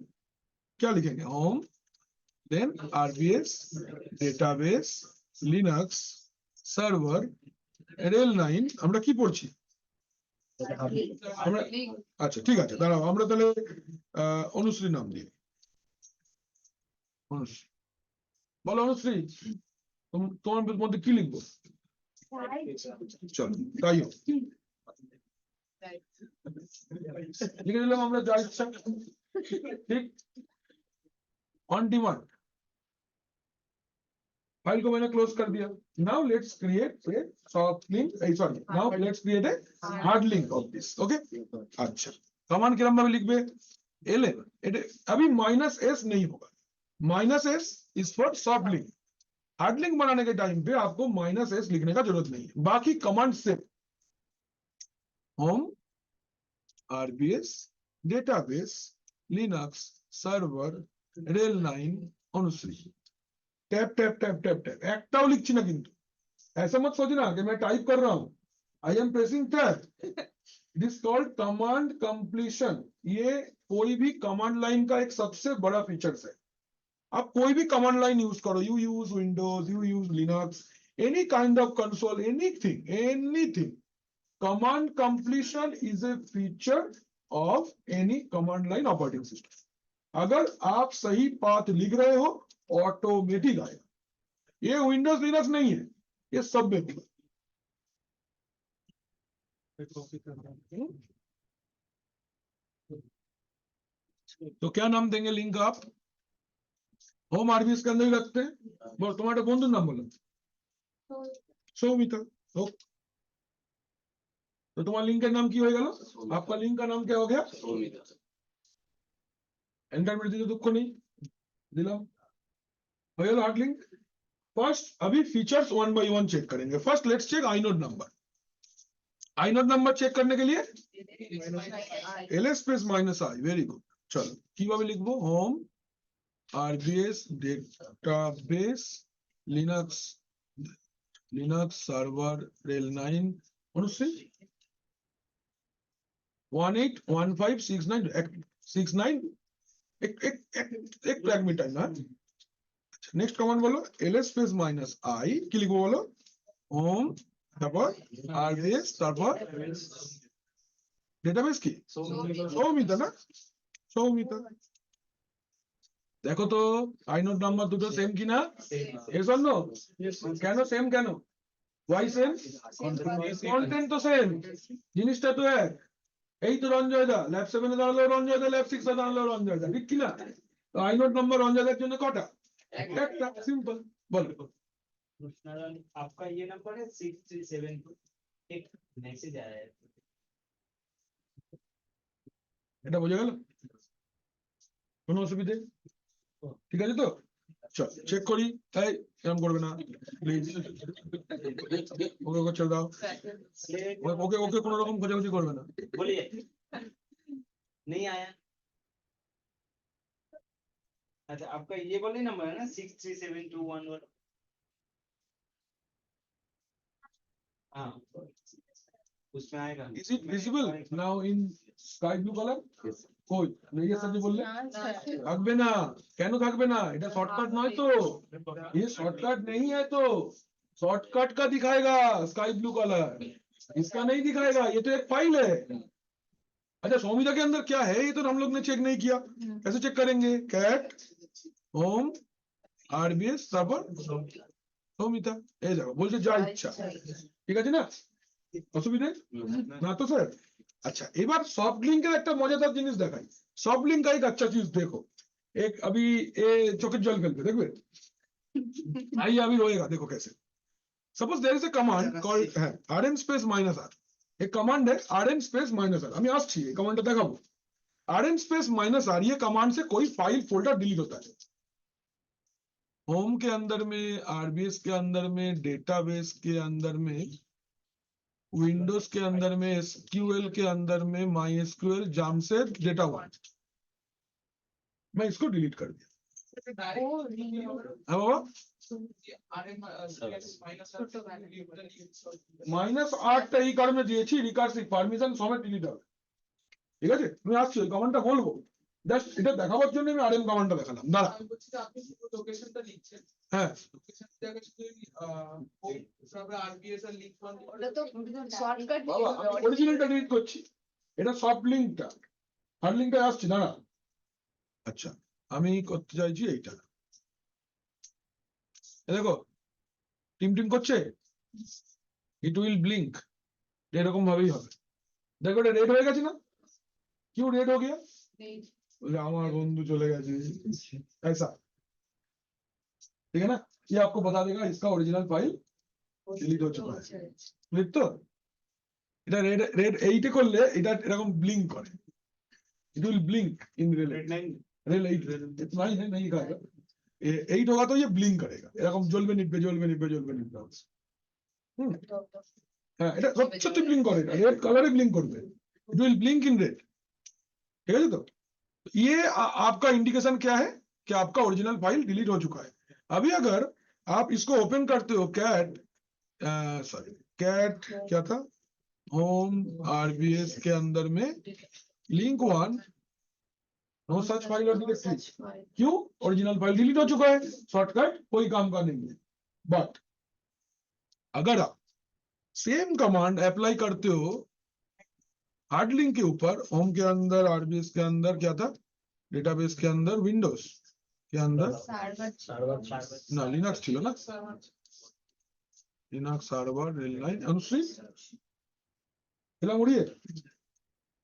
क्या लिखेंगे? Home then RBS database Linux server রেল লাইন। আমরা কি পড়ছি? আমরা আচ্ছা ঠিক আছে দাঁড়াও, আমরা তাহলে অনুশ্রী নাম দিই। অনুশ্রী বলো অনুশ্রী তোমার মধ্যে কি লিখবো? চলো তাই হোক, লিখে দিলাম আমরা যা ইচ্ছা, ঠিক। ऑन डिमांड फाइल को मैंने क्लोज कर दिया। Now let's create a soft link, sorry now let's create a hard link of this. Okay अच्छा, कमांड किरम भाবে লিখবে এলএন, এটা अभी -s नहीं होगा, -s is for soft link. Hard link बनाने के टाइम पे आपको -s लिखने का जरूरत नहीं है, बाकी कमांड से home RBS database Linux server रेल 9 Anushree tap tap tap tap tap एकटाও लिखছি না কিন্তু, ऐसा मत सोचना कि मैं टाइप कर रहा हूं, I am pressing tab. This called command completion. ये कोई भी कमांड लाइन का एक सबसे बड़ा फीचर्स है। आप कोई भी कमांड लाइन यूज करो, you use Windows, you use Linux, any kind of console, anything, command completion is a feature of any command line operating system. अगर आप सही पाथ लिख रहे हो ऑटोमेटिक आएगा। ये विंडोज लिनक्स नहीं है, ये सब में होगा। तो क्या नाम देंगे लिंक का आप? होम आरबीएस के अंदर ही रखते हैं। बोलो तुम्हारे बंधु नाम बोलो, सौमिता। तो तुम्हारा लिंक का नाम की हो गया? आपका लिंक का नाम क्या हो गया? एंटर में दीजिए, दुख को नहीं दिला हो गया हार्ड लिंक। फर्स्ट अभी फीचर्स 1 by 1 चेक करेंगे। First let's check inode number. Inode number check करने के लिए LS space -i, very good. चलो কিভাবে লিখবো? Home RBS database Linux server रेल 9 अनुश्री 181569 एक मिनट टाइम ना। नेक्स्ट कमांड बोलो एलएस स्पेस -i কি লিখবো বলো? হোম তারপর आरबीएस তারপর डेटाबेस কি সৌমিতা না? সৌমিতা দেখো তো আইনোড নাম্বার দুটো সেম কিনা? Yes or no? কেন সেম? কেন ওয়াই সেম? কন্টেন্ট তো সেম, জিনিসটা তো এক। এই তো রঞ্জয় দা ল্যাব 7 এ দাঁড়ালো, রঞ্জয় দা ল্যাব 6 এ দাঁড়ালো, রঞ্জয় দা, ঠিক কিনা? তো আইনোড নাম্বার রঞ্জয় দার জন্য কটা? একটা, সিম্পল। বলো आपका ये नंबर है 6372, एक मैसेज आया है। এটা বোঝা গেল? কোনো অসুবিধে? ঠিক আছে তো? চল চেক করি। তাই এরকম করবে না প্লিজ, ওকে ওকে ছেড়ে দাও, ওকে ওকে কোনো রকম খোঁজাখুঁজি করবে না। बोलिए नहीं आया। अच्छा आपका ये वाला नंबर है ना 637211? हाँ उसमें आएगा। Is it visible now in sky blue color? কই नहीं है सर बोलले থাকবে না। কেন থাকবে না? এটা শর্টকাট নয় তো, ये शॉर्टकट नहीं है तो शॉर्टकट का दिखाएगा स्काई ब्लू कलर, इसका नहीं दिखाएगा। ये तो एक फाइल है। अच्छा सौमिता के अंदर क्या है ये तो हम लोग ने चेक नहीं किया, कैसे चेक करेंगे? कैट होम आरबीएस তারপর সৌমিতা, এই দেখো বলছে যা ইচ্ছা, ঠিক আছে না? অসুবিধে না তো স্যার? अच्छा এবার सॉफ्ट लिंक এর একটা মজাদার জিনিস দেখাই। सॉफ्ट लिंक का एक अच्छा चीज देखो, एक अभी ये चोखेर जल फेलবে देखबे, आइए अभी रोएगा, देखो कैसे। Suppose there is a command called rm space -r, एक कमांड है rm स्पेस -r। আমি আসছি এই কমান্ডটা দেখাবো। rm स्पेस -r ये कमांड से कोई फाइल फोल्डर डिलीट होता है। होम के अंदर में, आरबीएस के अंदर में, डेटाबेस के अंदर में, विंडोज के अंदर में, एसक्यूएल के अंदर में, माई एसक्यूएल जामसेद डेटा 1, मैं इसको डिलीट कर दिया। हाँ बाबा -8টা এই কারণে দিয়েছি, রিকার্সিভ পারমিশন সমেত ডিলিট হবে। ঠিক আছে আমি আসছি ওই কমান্ডটা বলবো, জাস্ট এটা দেখাবার জন্য আমি আরএম কমান্ডটা দেখালাম। দাঁড়া আমি বলছি যে আপনি পুরো লোকেশনটা লিখছেন, হ্যাঁ লোকেশন জায়গায় শুধু তারপরে আরবিএস আর লিংক ওয়ান ওটা তো শর্টকাট বাবা আমি অরিজিনালটা ডিলিট করছি, এটা সফট লিংকটা, হার্ড লিংকটা আসছে। দাঁড়া আচ্ছা আমি করতে চাইছি এইটা, এ দেখো টিম টিম করছে, ইট উইল ব্লিঙ্ক, এরকম ভাবেই হবে। দেখো এটা রেড হয়ে গেছে না, কিউ রেড हो गया, বলে আমার বন্ধু চলে গেছে ऐसा, ठीक है ना। ये आपको बता देगा इसका ओरिजिनल फाइल डिलीट हो चुका है, ঠিক তো। এটা রেড রেড এইটে করলে এটা এরকম ব্লিঙ্ক করে, it will blink in red red line red light इतना ही है नहीं करेगा, एट होगा तो ये ब्लिंक करेगा এরকম জ্বলবে নিভবে জ্বলবে নিভবে জ্বলবে নিভবে। হ্যাঁ এটা সত্যি ব্লিঙ্ক করে, রেড কালারে ব্লিঙ্ক করবে, it will blink in red, ठीक है तो। ये आपका इंडिकेशन क्या है कि आपका ओरिजिनल फाइल डिलीट हो चुका है। अभी अगर आप इसको ओपन करते हो कैट सॉरी कैट क्या था होम आरबीएस के अंदर में link one no such file और डायरेक्टरी, क्यों ओरिजिनल फाइल डिलीट हो चुका है, शॉर्टकट कोई काम का नहीं है। बट अगर आप सेम कमांड अप्लाई करते हो हार्ड लिंक के ऊपर, होम के अंदर आरबीएस के अंदर क्या था, डेटाबेस के अंदर विंडोज के अंदर ना लिनक्स ছিল না, लिनक्स সার্ভার রেল লাইন অনুশ্রী খেলাম উড়িয়ে।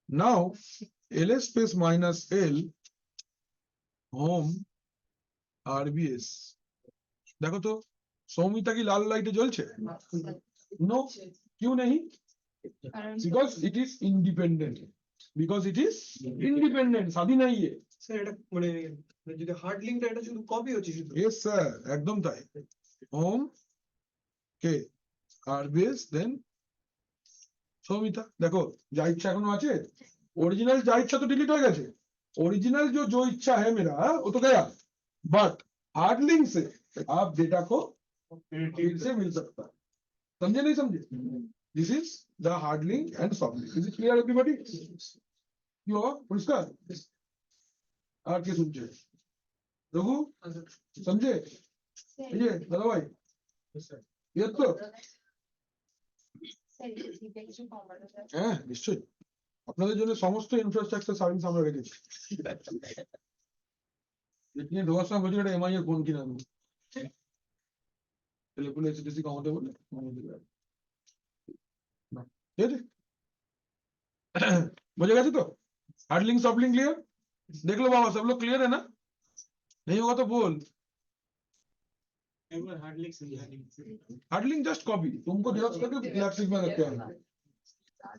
নাও ls space minus L home RBS, দেখো তো সৌমিতা কি লাল লাইটে জ্বলছে, নো क्यों नहीं, because it is independent, because it is independent, স্বাধীন है ये। স্যার এটা মানে যদি হার্ড লিঙ্কটা এটা শুধু কপি হচ্ছে শুধু। यस सर একদম তাই, হোম কে আরবিএস দেন সৌমিতা, দেখো যা इच्छा এখনো আছে, ओरिजिनल যা इच्छा तो डिलीट हो गए, ओरिजिनल जो जो इच्छा है मेरा वो तो गया, बट हार्ड लिंक से आप डेटा को फिर से मिल सकता है, समझे नहीं समझे, this is the hard link and soft link, is it clear everybody, क्यों होगा पुरस्कार আর কে শুনছে, রঘু समझे, ये दादा भाई ये तो হ্যাঁ নিশ্চয়ই আপনাদের জন্য সমস্ত ইনফ্রাস্ট্রাকচার সার্ভিস আমরা রেখেছি। এখানে ঢোকার সময় বলছি একটা এমআই এর ফোন কিনে আনবো, টেলিফোন এসিডিসি কমাতে বলে ঠিক আছে। বুঝে গেছে তো, hard link soft link clear, देख लो बाबा सब लोग क्लियर है ना, नहीं होगा तो बोल। एक बार हार्ड लिंक समझा दी। हार्ड लिंक जस्ट कॉपी, तुमको जेरॉक्स करके फ्लैक्सिक में रखते हैं,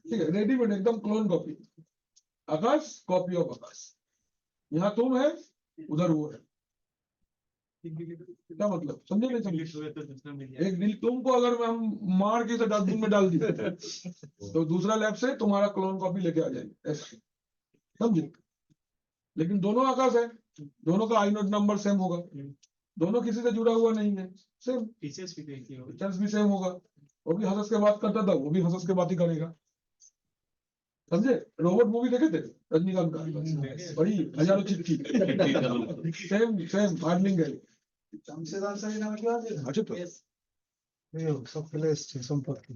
ठीक है रेडीमेड एकदम clone copy, Akash copy of Akash, यहाँ तुम है उधर वो है, क्या मतलब समझे नहीं समझे, हुए तो दूसरा मिल एक दिल तुमको अगर हम मार के इसे डस्टबिन में डाल दिए तो दूसरा लैब से तुम्हारा क्लोन कॉपी लेके आ जाएंगे ऐसे, समझे। लेकिन दोनों आकाश है, दोनों का आईनोड नंबर सेम होगा, दोनों किसी से जुड़ा हुआ नहीं है, सेम फीचर्स भी देखिए होगा। फीचर्स भी सेम होगा, वो भी हंस के बात करता था, वो भी हंस के बात ही करेगा, समझे। रोबोट मूवी देखे थे रजनीकांत का, बड़ी हजारों चिट्ठी, सेम सेम हार्ड लिंक है। জামশেদ আনসারি নামে কেউ আছে? আছে তো, সব ফেলে এসছে সম্পর্কে।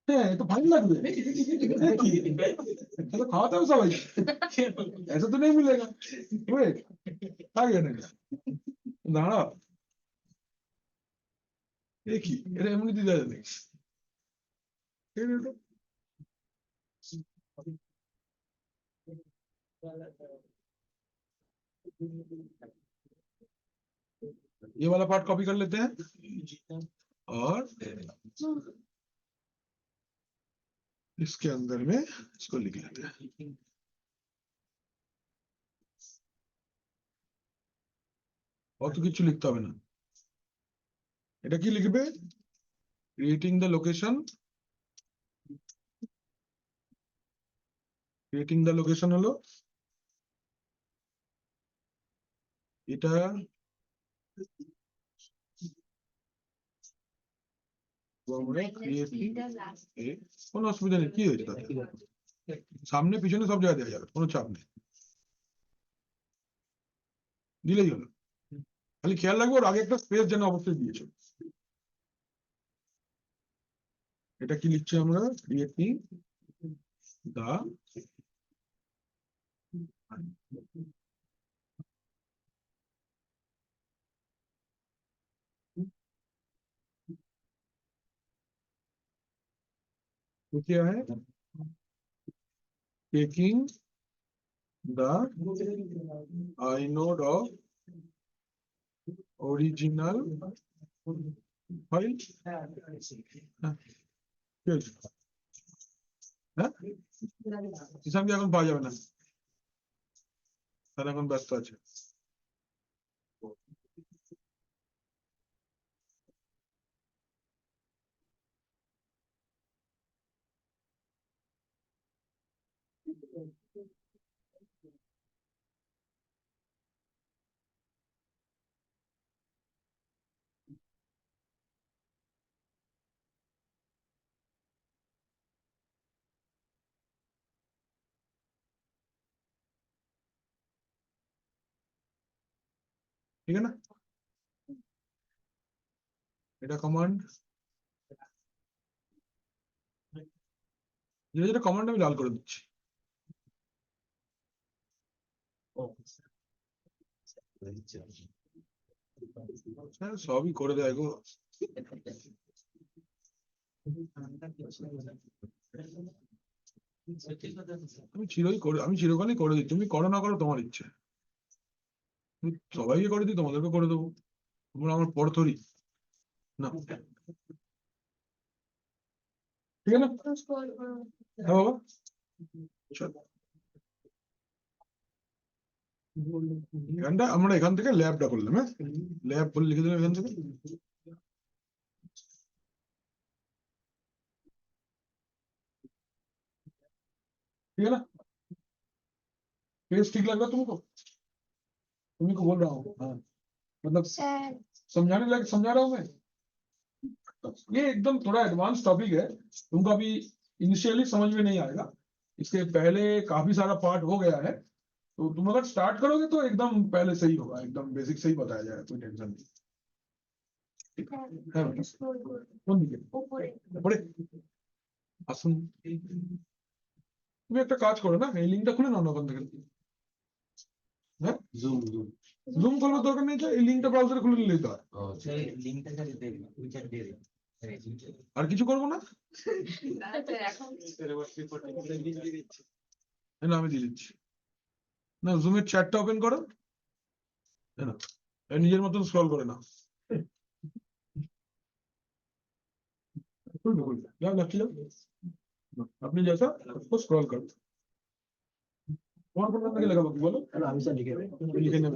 হ্যাঁ এ তো ভালো লাগবে, এ তো খাওয়াতে হবে সবাই, ऐसा तो नहीं मिलेगा, वेट आ गया ना দাঁড়া দেখি এটা এমনি দিয়ে যাবে, ये वाला पार्ट कॉपी कर लेते हैं और इसके अंदर में इसको लिख लेते हैं, और तो কিছু লিখতে হবে না, এটা কি লিখবে, creating the location, creating the location হলো এটা আমরা ক্রিয়েটিং, কোনো অসুবিধা নেই, কি হয়েছে তাতে, সামনে পিছনে সব জায়গায় দেওয়া যাবে, কোনো চাপ নেই, দিলেই হলো, খালি খেয়াল রাখবো ওর আগে একটা স্পেস যেন অবশ্যই দিয়েছো। এটা কি লিখছি আমরা, ক্রিয়েটিং দা तो क्या है taking the inode of original file হ্যাঁ হিসাব কি এখন পাওয়া যাবে না তাহলে এখন ব্যস্ত আছে ঠিক আছে না এটা কমান্ড যেটা কমান্ড আমি লাল করে দিচ্ছি হ্যাঁ সবই করে দেয় গো আমি চিরকালই করে দিই তুমি করো না করো তোমার ইচ্ছে আমি সবাইকে করে দিই তোমাদেরকে করে দেবো তোমরা আমার পড়থরি না ঠিক আছে না হ্যাঁ বাবা চলো। এখানটা আমরা এখান থেকে ল্যাবটা করলাম হ্যাঁ ল্যাব বলে লিখে দিলাম এখান থেকে ठीक है ना पेज ठीक लग रहा तुमको तुम्ही को बोल रहा हूँ हाँ मतलब স্যার समझा रहा हूँ मैं ये एकदम थोड़ा एडवांस टॉपिक है तुमको अभी इनिशियली समझ में नहीं आएगा इसके पहले काफी सारा पार्ट हो गया है तो तुम अगर स्टार्ट करोगे तो एकदम पहले सही होगा एकदम बेसिक सही बताया जाएगा कोई टेंशन नहीं হ্যাঁ বেটা, কোন দিকে উপরে আসুন তুমি একটা কাজ করো না এই লিঙ্কটা খুলে নাও না ওখান থেকে হ্যাঁ জুম করবার দরকার নেই তো এই লিঙ্কটা ব্রাউজারে খুলে নিলেই তো হয়। আর কিছু করবো না এই নাও, আমি দিয়ে দিচ্ছি না জুমের চ্যাটটা ওপেন করো এই নাও, এই নিজের মতন স্ক্রল করে নাও खुल जाओ लक्ष्य जाओ अपने जैसा उसको स्क्रॉल करो कौन कौन करने लगा बाकी बोलो लिखे नहीं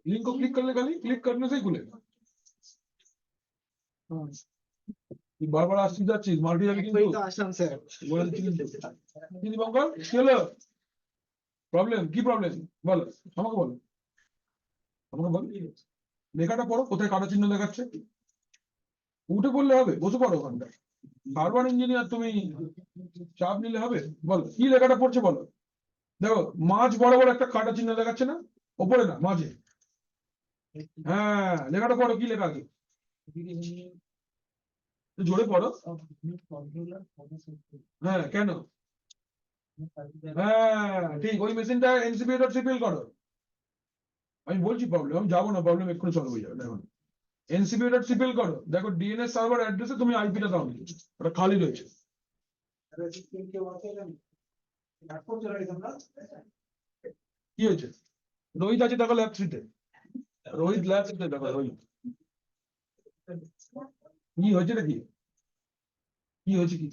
लिंक को क्लिक करने का नहीं क्लिक करने से ही खुलेगा ये बार बार আসছি যাচ্ছিস মাল্টি যাবে কিন্তু আসলাম স্যার বলে দিচ্ছি কিন্তু কি দিবঙ্কর কি হলো প্রবলেম কি প্রবলেম বলো আমাকে বলো আমাকে বল লেখাটা পড়ো কোথায় কাটা চিহ্ন দেখাচ্ছে উঠে পড়লে হবে বসে পড়ো ওখানটা সার্ভার ইঞ্জিনিয়ার তুমি চাপ নিলে হবে বল কি লেখাটা পড়ছে বলো দেখো মাঝ বড় বড় একটা কাটা চিহ্ন দেখাচ্ছে না ওপরে না মাঝে হ্যাঁ লেখাটা পড়ো কি লেখা আছে জোরে পড়ো হ্যাঁ কেন হ্যাঁ ঠিক ওই মেশিনটা ncp.cpl করো আমি বলছি প্রবলেম আমি যাবো না প্রবলেম এক্ষুনি সলভ হয়ে যাবে দেখো ncp.cpl করো দেখো ডিএনএস সার্ভার অ্যাড্রেসে তুমি আইপিটা দাও ওটা খালি রয়েছে কি হয়েছে রোহিত আছে দেখো ল্যাব থ্রিতে রোহিত ল্যাব থ্রিতে দেখো রোহিত কি হয়েছে নাকি কি হয়েছে কি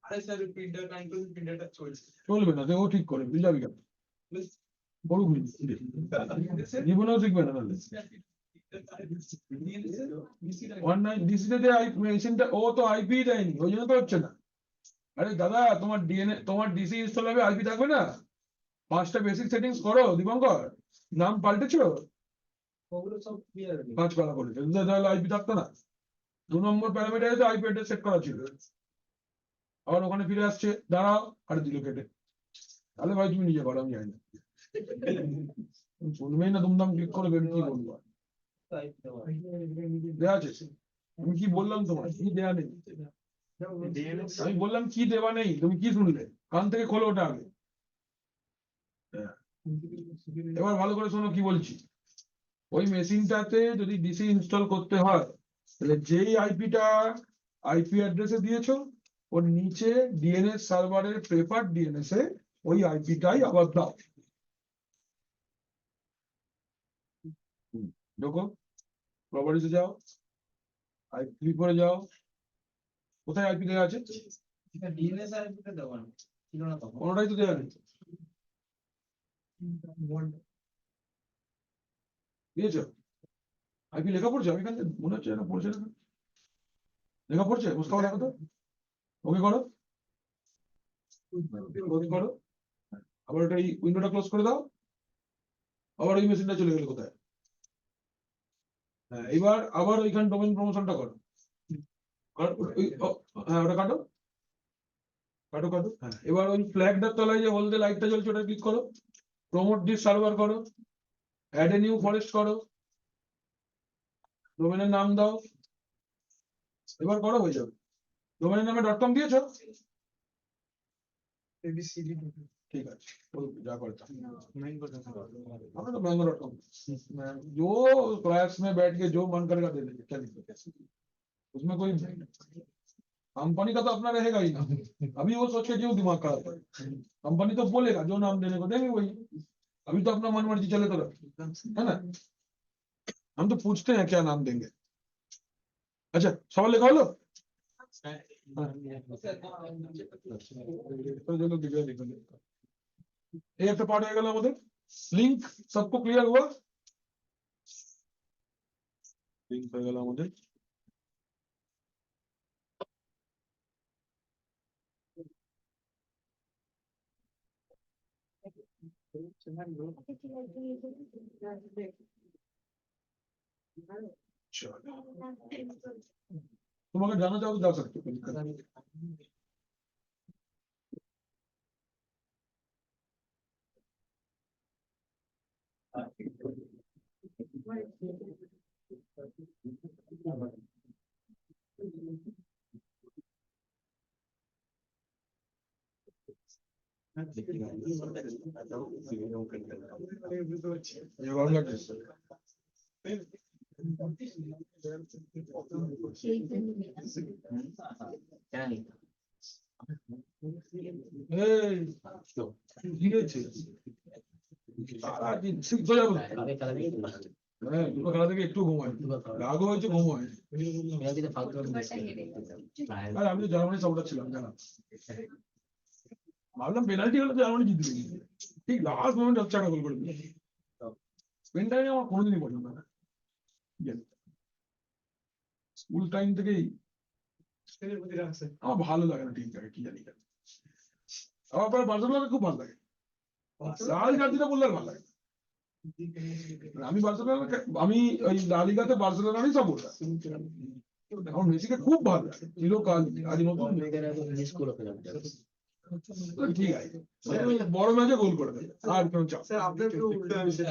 আরে স্যার প্রিন্টার কন্ট্রোল প্রিন্টারটা চলছে চলবে না ও ঠিক করে বুঝলি কেন বড়ুক জীবনেও শিখবে না তাহলে ডিসিতে মেশিনটা ও তো আইপি দেয়নি ওই জন্য তো হচ্ছে না আরে দাদা তোমার ডিএনএ তোমার ডিসি ইনস্টল হবে আইপি থাকবে না 5টা বেসিক সেটিংস করো দীপঙ্কর নাম পাল্টেছো ওগুলো সব ক্লিয়ার 5 করা করেছে তাহলে আইপি থাকতো না 2 নম্বর প্যারামিটারে তো আইপি অ্যাড্রেস সেট করা ছিল আবার ওখানে ফিরে আসছে দাঁড়াও আর দিল কেটে তাহলে ভাই তুমি নিজে করো আমি জানি না শুনবেই না দুমদাম ক্লিক করে কি বলবো দেয়া আছে আমি কি বললাম তোমার কি দেয়া নেই আমি বললাম কি দেওয়া নেই তুমি কি শুনলে কান থেকে খোলো ওটা আগে এবার ভালো করে শোনো কি বলছি ওই মেশিনটাতে যদি ডিসি ইনস্টল করতে হয় তাহলে যেই আইপিটা আইপি অ্যাড্রেসে দিয়েছো ওর নিচে ডিএনএস সার্ভারের প্রেফার ডিএনএস এ ওই আইপিটাই আবার দাও। দেখো প্রপার্টিতে যাও, আইপি করে যাও, কোথায় আইপি দেওয়া আছে? ডিএনএস আর একটা দেওয়া না ছিল না তখন। কোনোটাই তো দেওয়া নেই, দিয়েছো? আইপি লেখা পড়ছে? আমি এখানে মনে হচ্ছে না পড়ছে না, লেখা পড়ছে? মুস্তাফা দেখো তো, ওকে করো, ওকে করো, আবার ওটা এই উইন্ডোটা ক্লোজ করে দাও, আবার ওই মেশিনটা চলে গেল কোথায়? হ্যাঁ, এবার আবার ওইখানে ডোমেন প্রমোশনটা করো, হ্যাঁ ওটা কাটো কাটো কাটো। হ্যাঁ, এবার ওই ফ্ল্যাগটার তলায় যে হলদে লাইটটা জ্বলছে ওটা ক্লিক করো, প্রমোট দিস সার্ভার করো, অ্যাড এ নিউ ফরেস্ট করো, ডোমেনের নাম দাও, এবার করো, হয়ে যাবে। ডোমেনের নামে .com দিয়েছো? ABCD ठीक है, वो जा करता हमें तो bangalore.com जो क्लास में बैठ के जो मन करेगा दे देंगे, क्या दिक्कत है उसमें? कोई कंपनी का तो अपना रहेगा ही ना। अभी वो सोच के क्यों दिमाग खराब करे, कंपनी तो बोलेगा जो नाम देने को देंगे वही, अभी तो अपना मन मर्जी चले तो है ना। हम तो पूछते हैं क्या नाम देंगे। अच्छा सवाल लिखा लो, এই একটা পার্ট হয়ে গেল আমাদের। লিংক সবকো ক্লিয়ার হুয়া? লিংক হয়ে গেল আমাদের। चलो, तुम अगर जाना चाहो तो जा सकते हो, कोई दिक्कत नहीं। ये और लग এই কি হয়েছে? সারাদিন শিখতে যাবো, হ্যাঁ দুটো খেলা থেকে একটু ঘুমাই, রাগও হয়েছে ঘুম হয়। আর আমি তো জার্মানি সাপোর্টার ছিলাম জানা, ভাবলাম পেনাল্টি হলে তো জার্মানি জিতবে, ঠিক লাস্ট মোমেন্ট হচ্ছে একটা গোল করে দিল। স্পেন টাইমে আমার কোনোদিনই পছন্দ না, স্কুল টাইম থেকেই আমার ভালো লাগে না টিমটাকে, কি জানি কেন। আমার পরে বার্সেলোনা খুব ভালো লাগে, লাল জার্সিটা বললে আর ভালো লাগে। আমি বার্সেলোনা, আমি ওই লা লিগাতে বার্সেলোনারই সাপোর্টার, আমার মেসিকে খুব ভালো লাগে, চিরকাল। আজ নতুন ঠিক আছে, বড় ম্যাচে গোল করে দেবে আর কেউ চাপ স্যার আপনার পুরো উল্টো হয়েছে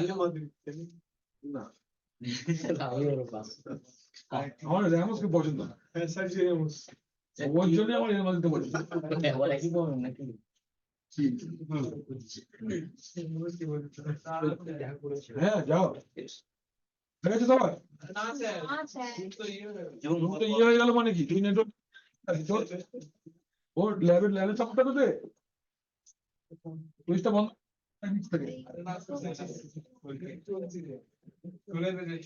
না। আমার র্যামোসকে পছন্দ না, হ্যাঁ স্যার জেমস ওর জন্য আমার রিয়াল মাদ্রিদকে পছন্দ। হ্যাঁ যাও, ঠিক আছে সবাই। না স্যার আচ্ছা তো ইয়ে জুম তো ইয়ে হয়ে গেল মানে কি, তুই নেটওয়ার্ক ওর ল্যাবের চাপটা দে, সুইচটা বন্ধ নিচ থেকে। না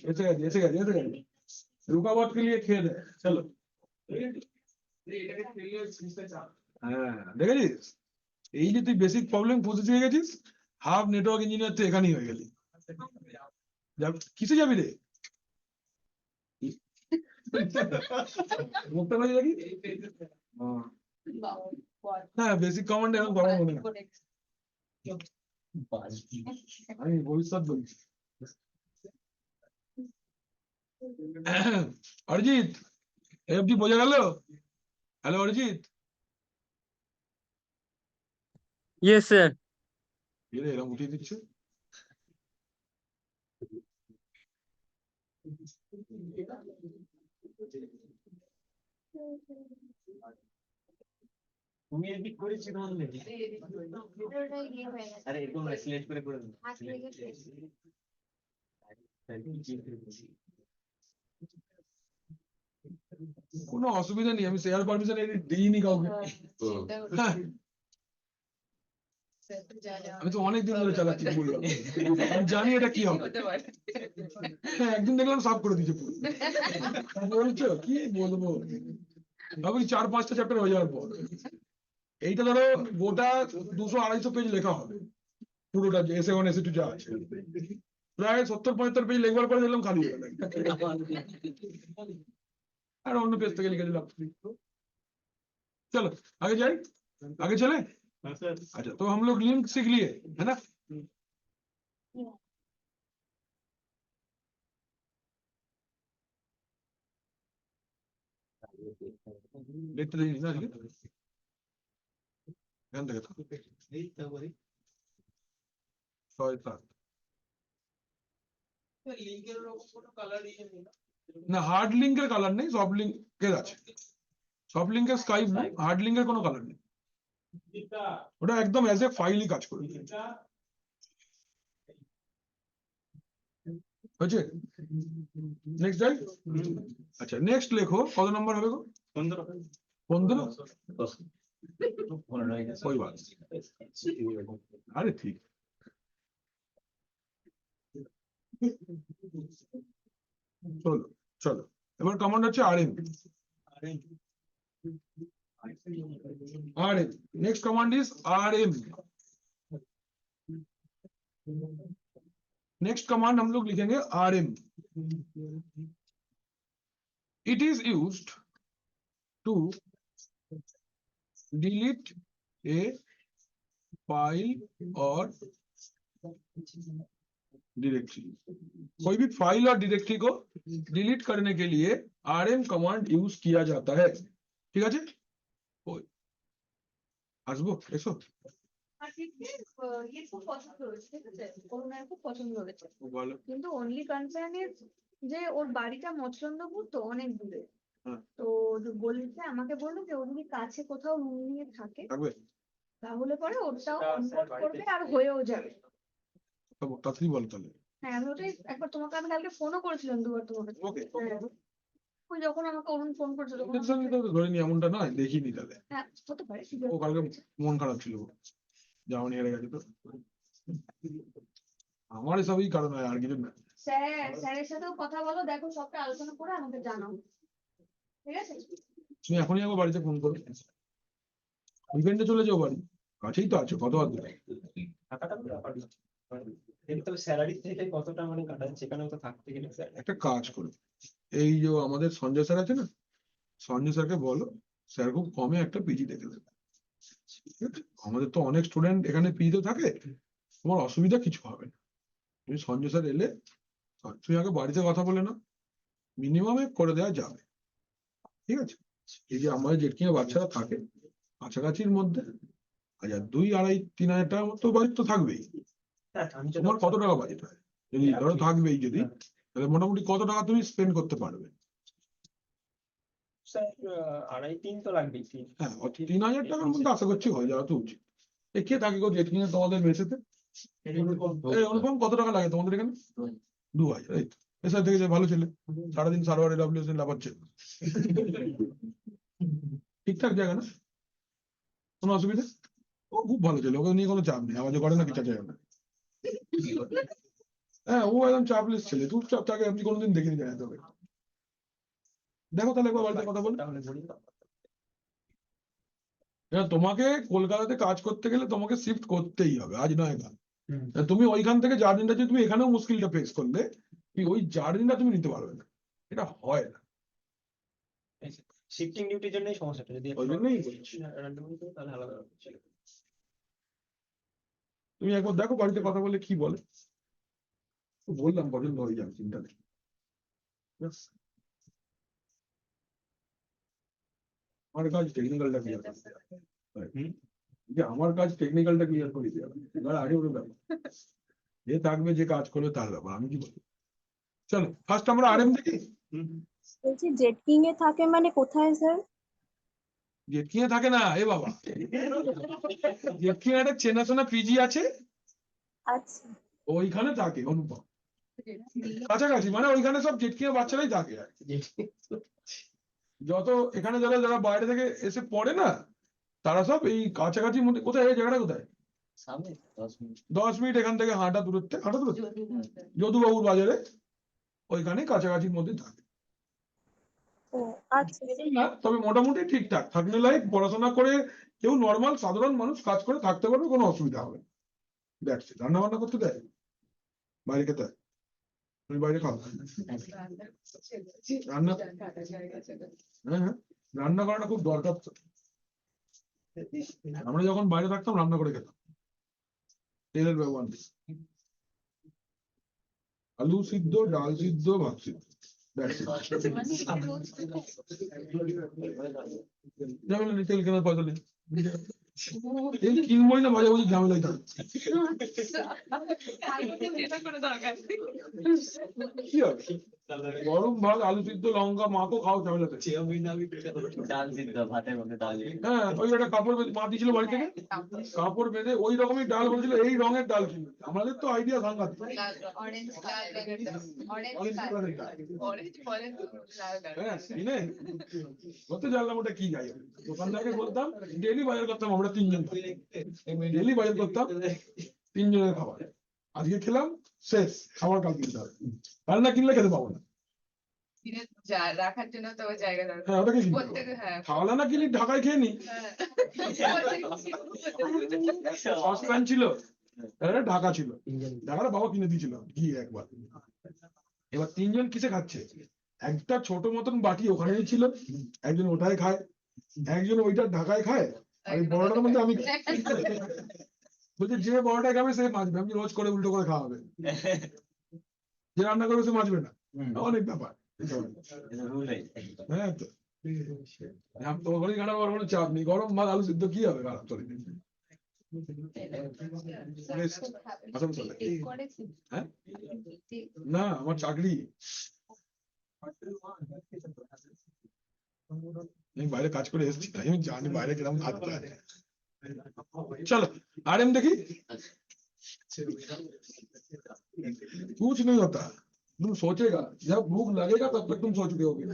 এসে গেছে এসে গেছে এসে গেছে, रुकावट के लिए खेद है, चलो। এটাকে খেললে সিস্টেম চাপ হ্যাঁ দেখেছিস, এই যে তুই বেসিক প্রবলেম বুঝে দিয়ে গেছিস, হাফ নেটওয়ার্ক ইঞ্জিনিয়ার তো এখানেই হয়ে গেলি। কিসে যাবি রে? মুখটা করে দেখি। হ্যাঁ বেসিক কমান্ড এখন গরম মনে না, আমি ভবিষ্যৎ বলছি। অরিজিৎ এফডি বোঝা গেল? Hello Arijit, Yes, sir. এরকম উঠিয়ে দিচ্ছে। তুমি এডিট করেছি তোমার নাকি? পুরোটাই ইয়ে হয়ে গেছে। আরে এরকম সিলেক্ট করে করে হাত লেগে গেছে। কোনো অসুবিধা নেই, আমি শেয়ার পারমিশন দিইনি কাউকে। হ্যাঁ, আমি তো অনেকদিন ধরে চালাচ্ছি ভুল। আমি জানি এটা কি হবে। হ্যাঁ, একদিন দেখলাম সাফ করে দিয়েছে পুরো। বলছো কি বলবো, ভাবি 4-5টা চ্যাপ্টার হয়ে যাওয়ার পর এইটা ধরো গোটা 200-250 পেজ লেখা হবে পুরোটা, যে এসে1 এসে2 যা আছে প্রায় 70-75 পেজ লেখবার পরে দেখলাম খালি হয়ে গেল। আর অন্য পেজ থেকে লিখে দিলাম। चलो आगे जाए, आगे चले। अच्छा, तो हम लोग लिंक सीख लिए है ना। देखते रहिए ना, ध्यान देगा तो। শয়তান। লিঙ্কের ওরকম কোনো কালার ইয়ে নেই না? না, হার্ড লিঙ্কের কালার নেই, সফট লিঙ্কের আছে। সফট লিঙ্কের স্কাই ব্লু, হার্ড লিঙ্কের কোনো কালার নেই, ওটা একদম অ্যাজ এ ফাইলই কাজ করবে। হয়েছে, নেক্সট যাই। আচ্ছা, নেক্সট লেখো, কত নম্বর হবে গো? 15। कोई बात नहीं। अरे ठीक। চলো চলো, এবার কমান্ড হচ্ছে rm। rm, next command is rm। next command हम लोग लिखेंगे rm। it is used to delete a file or directory। कोई भी फाइल और डायरेक्टरी को डिलीट करने के लिए rm कमांड यूज किया जाता है। ঠিক আছে, আসবো এসো। ইয়ে খুব পছন্দ হয়েছে, ঠিক আছে, করুণার খুব পছন্দ হয়েছে, বলো। কিন্তু অনলি কনসার্ন ইজ যে ওর বাড়িটা মচন্দপুর তো অনেক দূরে। হ্যাঁ। তো বলছে, আমাকে বললো যে ও যদি কাছে কোথাও রুম নিয়ে থাকে থাকবে, তাহলে পরে ওটাও অনবোর্ড করবে আর হয়েও যাবে। তাড়াতাড়ি বল তাহলে। হ্যাঁ, আমি ওটাই একবার তোমাকে, আমি কালকে ফোনও করেছিলাম 2বার তোমাকে। ওকে, হ্যাঁ, ওই যখন আমাকে অরুণ ফোন করেছিল তখন ইন্টেনশনলি তো ধরে নি এমনটা নয়, দেখিনি তাহলে। হ্যাঁ হতে পারে। ও কালকে মন খারাপ ছিল, যাওয়ানি হেরে গেছে তো। আমার এসবই কারণ হয়, আর কিছু না। স্যারের সাথেও কথা বলো, দেখো সবটা আলোচনা করে আমাকে জানাও, ঠিক আছে? তুমি এখনই আমার বাড়িতে ফোন করো, উইকেন্ডে চলে যাও বাড়ি, কাছেই তো আছো, কত দূরে। স্যালারি থেকে কতটা মানে কাটাচ্ছে সেখানেও তো থাকতে গেলে স্যার একটা কাজ করো, এই যে আমাদের সঞ্জয় স্যার আছে না, সঞ্জয় স্যারকে বলো স্যার খুব কমে একটা পিজি দেখে দেবে। ঠিক আছে? আমাদের তো অনেক স্টুডেন্ট এখানে পিজিতে থাকে, তোমার অসুবিধা কিছু হবে না। তুমি সঞ্জয় স্যার এলে তুমি আগে বাড়িতে কথা বলে না, মিনিমামে করে দেওয়া যাবে। ঠিক আছে, এই যে আমাদের জেটকিং এ বাচ্চারা থাকে কাছাকাছির মধ্যে 1000, 2,500-3,000 টাকার মতো বাজেট তো থাকবেই। তোমার কত টাকা বাজেট হয় যদি ধরো থাকবেই, যদি তাহলে মোটামুটি কত টাকা তুমি স্পেন্ড করতে পারবে? স্যার 2.5-3 তো লাগবেই। হ্যাঁ, 3,000 টাকার মধ্যে আশা করছি হয়ে যাওয়া তো উচিত। এ কে থাকে গো জেটকিং এ তোমাদের মেসেতে? এই অনুপম, কত টাকা লাগে তোমাদের এখানে? 2,000, এই তো। এসআই থেকে যে ভালো ছেলে, সারাদিন সার্ভার এডব্লিউএস লাফাচ্ছে, ঠিকঠাক জায়গা না, কোনো অসুবিধা? ও খুব ভালো ছেলে, ওকে নিয়ে কোনো চাপ নেই, আওয়াজ করে না, কিছু চাই না। হ্যাঁ, ও একদম চাপলেস ছেলে, চুপচাপ থাকে, আপনি কোনোদিন দেখিনি জানেন তবে। দেখো তাহলে একবার বাড়িতে কথা বলো। হ্যাঁ, তোমাকে কলকাতাতে কাজ করতে গেলে তোমাকে শিফট করতেই হবে, আজ নয় কাল। তুমি ওইখান থেকে জার্নিটা যে তুমি এখানেও মুশকিলটা ফেস করলে, ওই জার্নিটা তুমি নিতে পারবে না, এটা হয় না। শিফটিং ডিউটির জন্যই সমস্যাটা, যদি ওই জন্যই বলছি। তাহলে আলাদা ছিল। তুমি একবার দেখো বাড়িতে কথা বলে কি বলে, বললাম পছন্দ হয়ে যাবে, চিন্তা নেই। আমার কাজ টেকনিক্যালটা ক্লিয়ার করতে হবে, যে আমার কাজ টেকনিক্যালটা ক্লিয়ার করে দিতে হবে, এবার আগে ওর ব্যাপার, যে থাকবে যে কাজ করবে তার ব্যাপার, আমি কি বলি। চলো ফার্স্ট আমরা আরএম দেখি। বলছি জেটকিং এ থাকে মানে কোথায় স্যার? জেটকিং এ থাকে না এ বাবা, জেটকিং একটা চেনাশোনা পিজি আছে, আচ্ছা। ওইখানে থাকে অনুপম। কাছাকাছি মানে ওইখানে সব জেটকিয়া বাচ্চারাই থাকে আর কি। যত এখানে যারা যারা বাইরে থেকে এসে পড়ে না তারা সব এই কাছাকাছি মধ্যে কোথায় এই জায়গাটা কোথায় সামনে 10 মিনিট 10 মিনিট এখান থেকে হাঁটা দূরত্বে যদুবাবুর বাজারে ওইখানে কাছাকাছির মধ্যে থাকে ও আচ্ছা না তবে মোটামুটি ঠিকঠাক থাকলে লাইক পড়াশোনা করে কেউ নর্মাল সাধারণ মানুষ কাজ করে থাকতে পারবে কোনো অসুবিধা হবে না। That's it. রান্না বান্না করতে দেয় বাইরে খেতে হয়? তুমি বাইরে খাও রান্না হ্যাঁ হ্যাঁ রান্না করাটা খুব দরকার তো। আমরা যখন বাইরে থাকতাম রান্না করে খেতাম তেলের ব্যবহার নেই। আলু সিদ্ধ ডাল সিদ্ধ ভাত সিদ্ধ That's it. ঝামেলা নেই তেল কেনার পয়সা নেই তেল কিনবোই না মাঝে মাঝে ঝামেলাই থাকে কি হবে গরম ভাত আলু সিদ্ধ লঙ্কা মাখো খাও ঝামেলা থাকে। ডাল সিদ্ধ ভাতের মধ্যে ডাল হ্যাঁ ওই একটা কাপড় বেঁধে মা দিয়েছিল বাড়ি থেকে কাপড় বেঁধে ওই রকমই ডাল বলেছিল এই রঙের ডাল কিনবে আমাদের তো আইডিয়া সাংঘাতিক হ্যাঁ কিনে কত জানলাম ওটা কি যাই দোকানদারকে বলতাম ডেলি বাজার করতাম আমরা তিনজন ডেলি বাজার করতাম তিনজনের খাবার আজকে খেলাম শেষ খাবার কাল কিনতে হবে কাল না কিনলে খেতে পাবো না রাখার জন্য তো জায়গা দরকার হ্যাঁ ওটাকে কিনতে হবে। প্রত্যেকে হ্যাঁ খাওয়ালা না কিনি ঢাকায় খেয়ে নি সসপ্যান ছিল একটা ঢাকা ছিল ঢাকাটা বাবা কিনে দিয়েছিল গিয়ে একবার এবার তিনজন কিসে খাচ্ছে একটা ছোট মতন বাটি ওখানেই ছিল একজন ওটাই খায় একজন ওইটা ঢাকায় খায় আর এই বড়টার মধ্যে আমি খাই। বলছে যে বড়টা খাবে সে মাছবে আমি রোজ করে উল্টো করে খাওয়াবে যে রান্না করবে সে মাছবে না অনেক ব্যাপার হ্যাঁ তো আমি তো ওখানে খারাপ হওয়ার কোনো চাপ নেই গরম ভাত আলু সিদ্ধ কি হবে খারাপ চলে আসানসোলে হ্যাঁ না আমার চাকরি আমি বাইরে কাজ করে এসেছি তাই আমি জানি বাইরে কিরকম থাকতে হয় चलो आरएम देखी कुछ नहीं होता तुम सोचेगा जब भूख लगेगा तब तक तुम सोच रहे होगे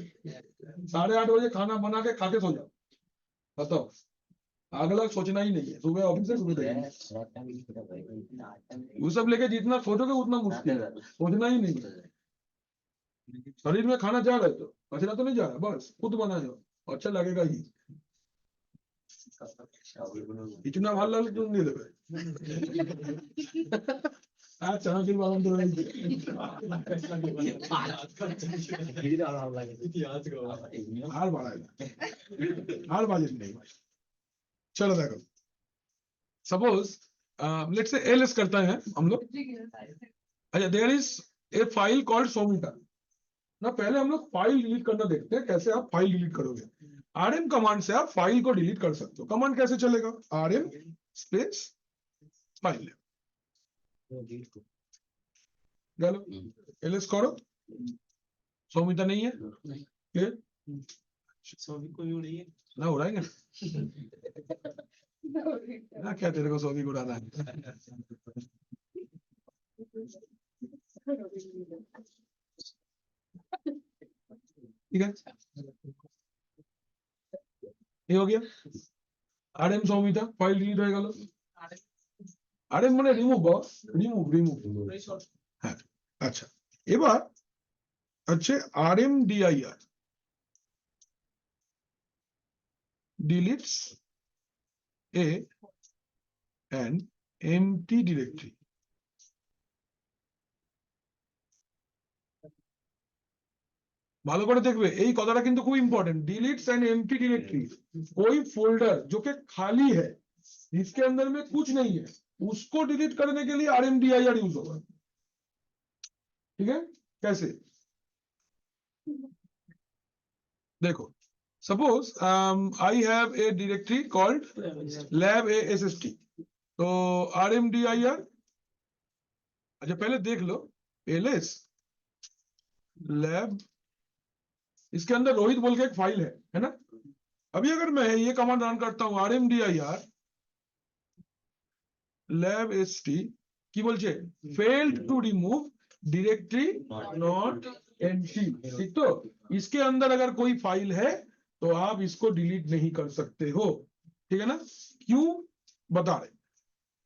8:30 बजे खाना बना के खा के सो जाओ बताओ अगला सोचना ही नहीं है सुबह ऑफिस से सुबह जाएंगे वो सब लेके जितना सोचोगे उतना मुश्किल है सोचना ही नहीं है शरीर में खाना जा रहा है तो कचरा तो नहीं जा रहा बस खुद बना जाओ अच्छा लगेगा ही इतना ভালো লাগলে তুমি নিয়ে দেবে আচ্ছা আমাকে বাবা ধরে আর বাড়ায় না আর বাজেট নেই चलो देखो सपोज लेट्स से एलएस करता है हम लोग अच्छा there is a file called Somita ना पहले हम लोग फाइल डिलीट करना देखते हैं कैसे आप फाइल डिलीट करोगे आरएम कमांड से आप फाइल को डिलीट कर सकते हो कमांड कैसे चलेगा आरएम स्पेस फाइल गलो एलएस करो सौमिता नहीं है क्लियर सभी को उड़ाइए ना उड़ाएंगे ना क्या तेरे को सौदी को उड़ाना है ठीक है ये हो गया आरएम सौमिता फाइल डिलीट हो गया आरएम মানে রিমুভ বস রিমুভ হ্যাঁ আচ্ছা এবার হচ্ছে RM DIR deletes a an empty directory ভালো করে देखवे এই কথাটা কিন্তু খুব important deletes an empty directory कोई फोल्डर जो कि खाली है इसके अंदर में कुछ नहीं है उसको डिलीट करने के लिए RMDIR यूज होगा ठीक है कैसे देखो suppose I have a directory called lab ASST तो RMDIR अच्छा पहले देख लो ls lab इसके अंदर रोहित बोल के एक फाइल है ना अभी अगर मैं ये कमांड रन करता हूं RMDIR lab st की बोलছে failed to remove directory not empty, ठीक तो इसके अंदर अगर कोई फाइल है तो आप इसको डिलीट नहीं कर सकते हो, ठीक है ना? क्यों बता रहे।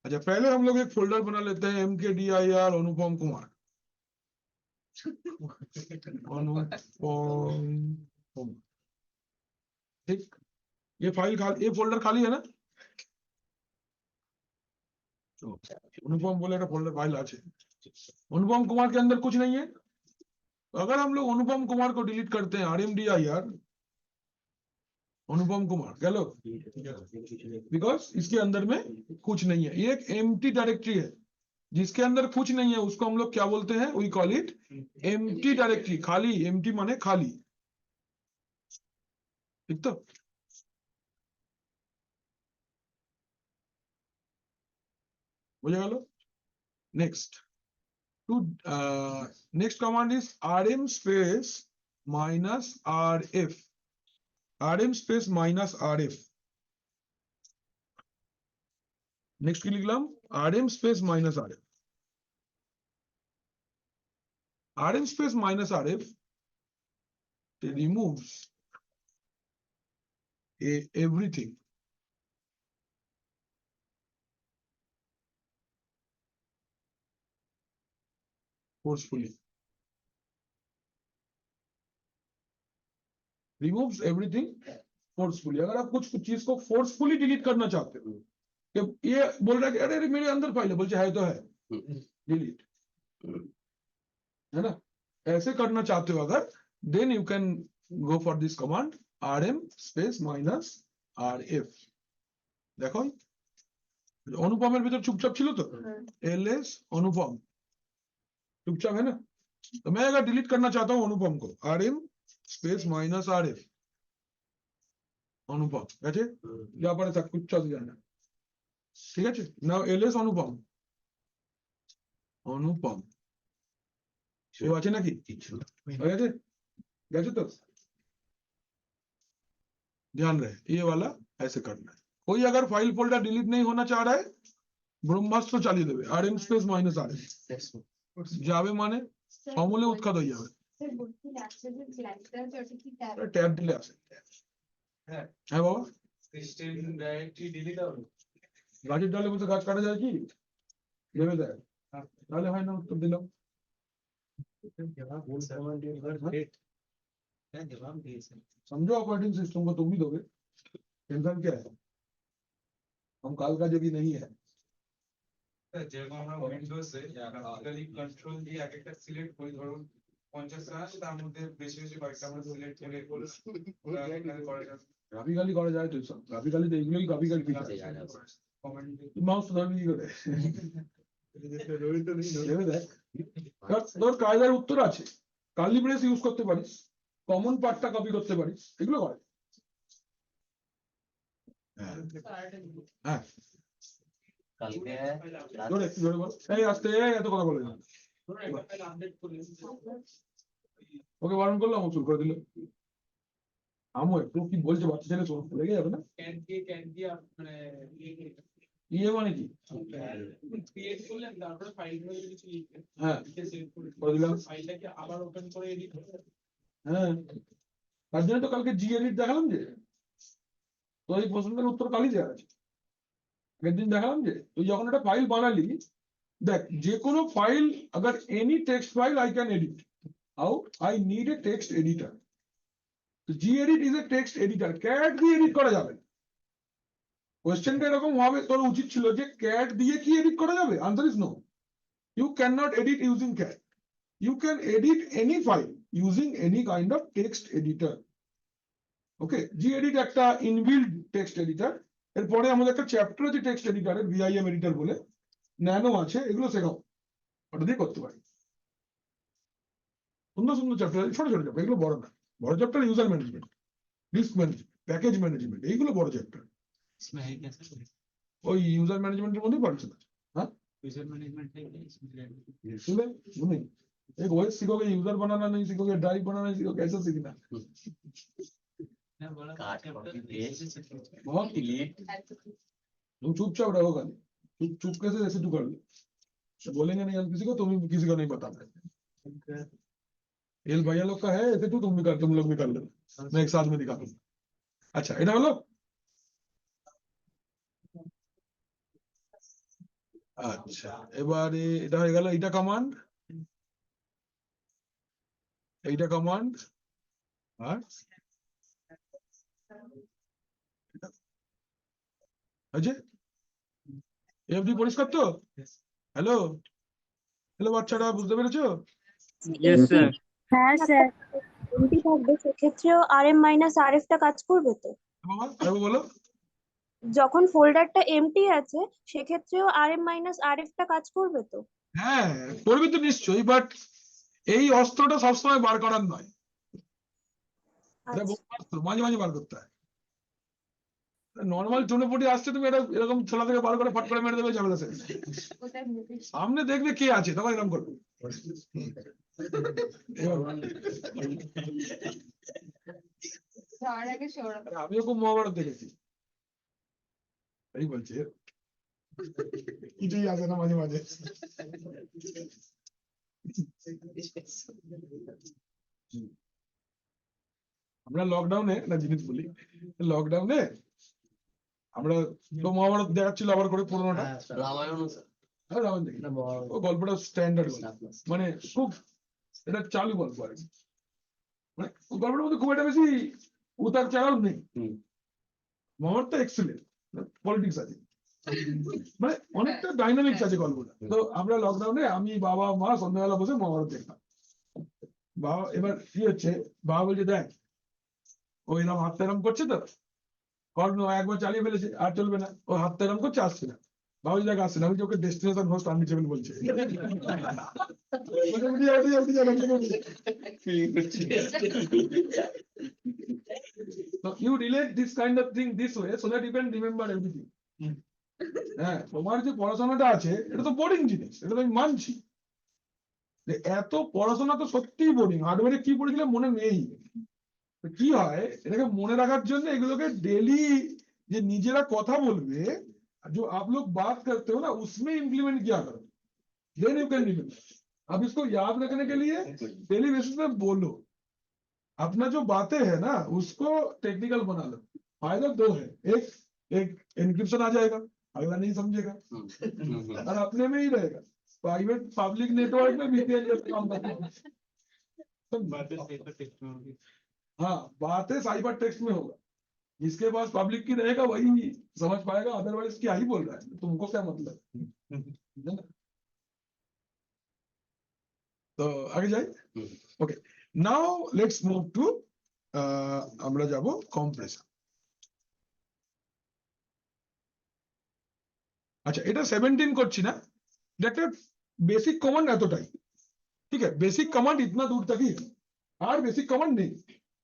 अच्छा पहले हम लोग एक फोल्डर बना लेते हैं MKDIR अनुपम कुमार, अनुपम कुमार, ठीक। ये फाइल खाली, ये फोल्डर खाली है ना? अनुपम बोले फोल्डर फाइल আছে, अनुपम कुमार के अंदर कुछ नहीं है। तो अगर हम लोग अनुपम कुमार को डिलीट करते हैं RMDIR अनुपम कुमार क्या लो, बिकॉज इसके अंदर में कुछ नहीं है, ये एक एम्प्टी डायरेक्टरी है, जिसके अंदर कुछ नहीं है उसको हम लोग क्या बोलते हैं, we call it empty directory. खाली, एम्प्टी माने खाली, ठीक तो। हो जाएगा लो। Next to next command is RM space minus RF, RM space minus RF। Next কি লিখলাম, RM space minus RF, RM space minus RF removes everything forcefully, removes everything forcefully। अगर आप कुछ चीज को फोर्सफुली डिलीट करना चाहते हो, कि ये बोल रहा है कि अरे मेरे अंदर फाइल है, बोलते है तो है, डिलीट, है ना? ऐसे करना चाहते हो अगर, then you can go for this command RM space minus RF। देखो অনুপমের ভিতর চুপচাপ ছিল তো, LS अनुपम चुपचाप है ना? तो मैं अगर डिलीट करना चाहता हूं अनुपम को, RM स्पेस माइनस RF अनुपम, আছে যা পারে তা চুপচাপ জানা, ঠিক আছে? নাও LS অনুপম, অনুপম কেউ আছে নাকি? হয়ে গেছে, গেছে तो ध्यान रहे ये वाला ऐसे करना है। कोई अगर फाइल फोल्डर डिलीट नहीं होना चाह रहा है, ব্রহ্মাস্ত্র চালিয়ে দেবে, RM স্পেস মাইনাস RF যাবে মানে সমূলে উৎখাত হয়ে যাবে। স্যার বলছি আছে যে ফ্ল্যাগটা আছে ওটা কি ট্যাব? ট্যাব দিলে আসে। হ্যাঁ। হ্যাঁ বাবা, সিস্টেম ডাইরেক্টলি ডিলিট হবে। গাছের ডালে বসে গাছ কাটা যায় কি? ভেবে দেয়, তাহলে হয় না, উত্তর দিলাম। समझो ऑपरेटिंग सिस्टम को तुम भी दोगे, टेंशन क्या है, हम काल का जगी नहीं है। যেরকম আমরা উইন্ডোজে বেসিক্যালি কন্ট্রোল দিয়ে এক একটা সিলেক্ট করি, ধরুন 50 টা আছে, তার মধ্যে বেশি বেশি কয়েকটা আমরা সিলেক্ট করে ওরা এখানে করে যাবে। গ্রাফিক্যালি করা যায় তো, সব গ্রাফিক্যালি তো এগুলোই গ্রাফিক্যাল ফিচার। কমেন্ট মাউস ধরবি কি করে, ভেবে দেখ। তোর কায়দার উত্তর আছে, কার্লি ব্রেস ইউজ করতে পারিস, কমন পার্টটা কপি করতে পারিস, এগুলো করে। হ্যাঁ কালকে জোরে একটু জোরে বল, এই আস্তে এত কথা বলে না। ওকে বারণ করলাম, ও চুপ করে দিল। আমও একটু কি বলছে বাচ্চা ছেলে, লেগে যাবে না? ক্যান দিয়ে মানে ইয়ে মানে কি? ক্রিয়েট করলেন, তারপরে ফাইলগুলো কিছু লিখবেন, হ্যাঁ লিখে সেভ করে করে দিলাম। ফাইলটাকে আবার ওপেন করে এডিট করতে হ্যাঁ, তার জন্য তো কালকে GEdit দেখালাম যে, তো এই প্রশ্নটার উত্তর কালই দেওয়া আছে। আগের দিন দেখালাম যে তুই যখন একটা ফাইল বানালি, দেখ যে কোনো ফাইল, अगर any text file I can edit, how I need a text editor. तो GEdit is a text editor, cat দিয়ে এডিট করা যাবে। কোশ্চেনটা এরকম হবে, তোর উচিত ছিল যে ক্যাট দিয়ে কি এডিট করা যাবে? Answer is no, you can not edit using cat. You can edit any file using any kind of text editor. Okay, GEdit একটা ইনবিল্ড টেক্সট এডিটর। এরপরে আমাদের একটা চ্যাপ্টার আছে টেক্সট এডিটরের, VIM এডিটর বলে, ন্যানো আছে, এগুলো শেখাও, ওটা দিয়ে করতে পারি। সুন্দর সুন্দর চ্যাপ্টার, ছোট ছোট চ্যাপ্টার, এগুলো বড় না। বড় chapter user management, risk management, package management, এইগুলো বড় চ্যাপ্টার। इसमें है कैसे ওই ইউজার ম্যানেজমেন্টের মধ্যেই পারছে না। यूजर मैनेजमेंट है इसमें सुने सुने, एक OS सीखोगे, यूजर बनाना नहीं सीखोगे, ड्राइव बनाना नहीं सीखोगे, कैसे सीखना? ना बड़ा काट चैप्टर कॉपी पेस्ट बहुत डिलीट तुम चुपचाप रहो, खाली चुप चुप कैसे जैसे तू कर ले। बोलेंगे नहीं किसी को, तुम किसी को नहीं बताना। एल भैया लोग का है ऐसे, तुम लोग भी कर लेना, मैं एक साथ में दिखा दूंगा। अच्छा এটা হলো, আচ্ছা এবারে এটা হয়ে গেল, এটা কমান্ড, এইটা কমান্ড, আর আছে এফডি পরিষ্কার তো? হ্যালো হ্যালো বাচ্চারা, বুঝতে পেরেছো? Yes, sir. হ্যাঁ স্যার, এমপি থাকবে সেক্ষেত্রেও আরএম মাইনাস আরএফটা কাজ করবে তো? বাবা আরেকবার বলো। যখন ফোল্ডারটা এমটি আছে সেক্ষেত্রেও আরএম মাইনাস আরএফটা কাজ করবে তো? হ্যাঁ করবি তো নিশ্চয়ই, বাট এই অস্ত্রটা সবসময় বার করার নয়, এটা ব্রহ্মাস্ত্র, মাঝে মাঝে বার করতে হয়। নর্মাল চুনোপুটি আসছে, তুমি এটা এরকম ছোলা থেকে বার করে ফট করে মেরে দেবে, ঝামেলা শেষ। ওটাই ভেবেছি। সামনে দেখবে কে আছে, তখন এরকম করবে। যাওয়ার আগে সৌরভ। আমিও খুব মহাভারত দেখেছি, এই বলছে কিছুই আসে না মাঝে মাঝে। আমরা লকডাউনে একটা জিনিস বলি, লকডাউনে আমরা তো মহাভারত দেখাচ্ছিল আবার করে পুরোনোটা, রামায়ণ স্যার। হ্যাঁ রামায়ণ দেখি, ও গল্পটা স্ট্যান্ডার্ড মানে খুব এটা চালু গল্প আর কি। মানে গল্পের মধ্যে খুব একটা বেশি উতার চড়াও নেই, মহাভারতটা এক্সেলেন্ট, পলিটিক্স আছে, মানে অনেকটা ডাইনামিক্স আছে গল্পটা। তো আমরা লকডাউনে আমি বাবা মা সন্ধ্যাবেলা বসে মহাভারত দেখতাম। বাবা এবার কি হচ্ছে, বাবা বলছে দেখ ও এরকম হাতটা এরম করছে তো, কর্ণ একবার চালিয়ে ফেলেছে আর চলবে না, ও হাতটা এরম করছে আসছে না, বাবা দেখ আসছে না, আমি ওকে ডেস্টিনেশন হোস্ট আনরিচেবল বলছে। So you relate this kind of thing this way so that you can remember everything. হ্যাঁ তোমার যে পড়াশোনাটা আছে এটা তো বোরিং জিনিস, এটা তো আমি মানছি যে এত পড়াশোনা তো সত্যিই বোরিং, হার্ডওয়্যারে কি পড়েছিল মনে নেই। তো কি হয়, এটাকে মনে রাখার জন্য এগুলোকে ডেলি যে নিজেরা কথা বলবে, जो आप लोग बात करते हो ना उसमें इम्प्लीमेंट किया करो, देन यू कैन रिमेम्बर। अब इसको याद रखने के लिए डेली बेसिस पे बोलो, अपना जो बातें है ना उसको टेक्निकल बना लो। फायदा दो है, एक एनक्रिप्शन आ जाएगा, अगला नहीं समझेगा और अपने में ही रहेगा। प्राइवेट पब्लिक नेटवर्क में VPN जैसे काम करते हैं। हाँ बातें साइबर टेक्स्ट में होगा, जिसके पास पब्लिक की रहेगा वही समझ पाएगा, अदरवाइज क्या ही बोल रहा है, तुमको क्या मतलब। तो आगे जाए, okay now let's move to আমরা যাব কম্প্রেশন। আচ্ছা এটা 17 করছি না, এটা একটা বেসিক কমান্ড এতটাই, ঠিক আছে, বেসিক কমান্ড ইতনা দূর তকই है, আর বেসিক কমান্ড নেই।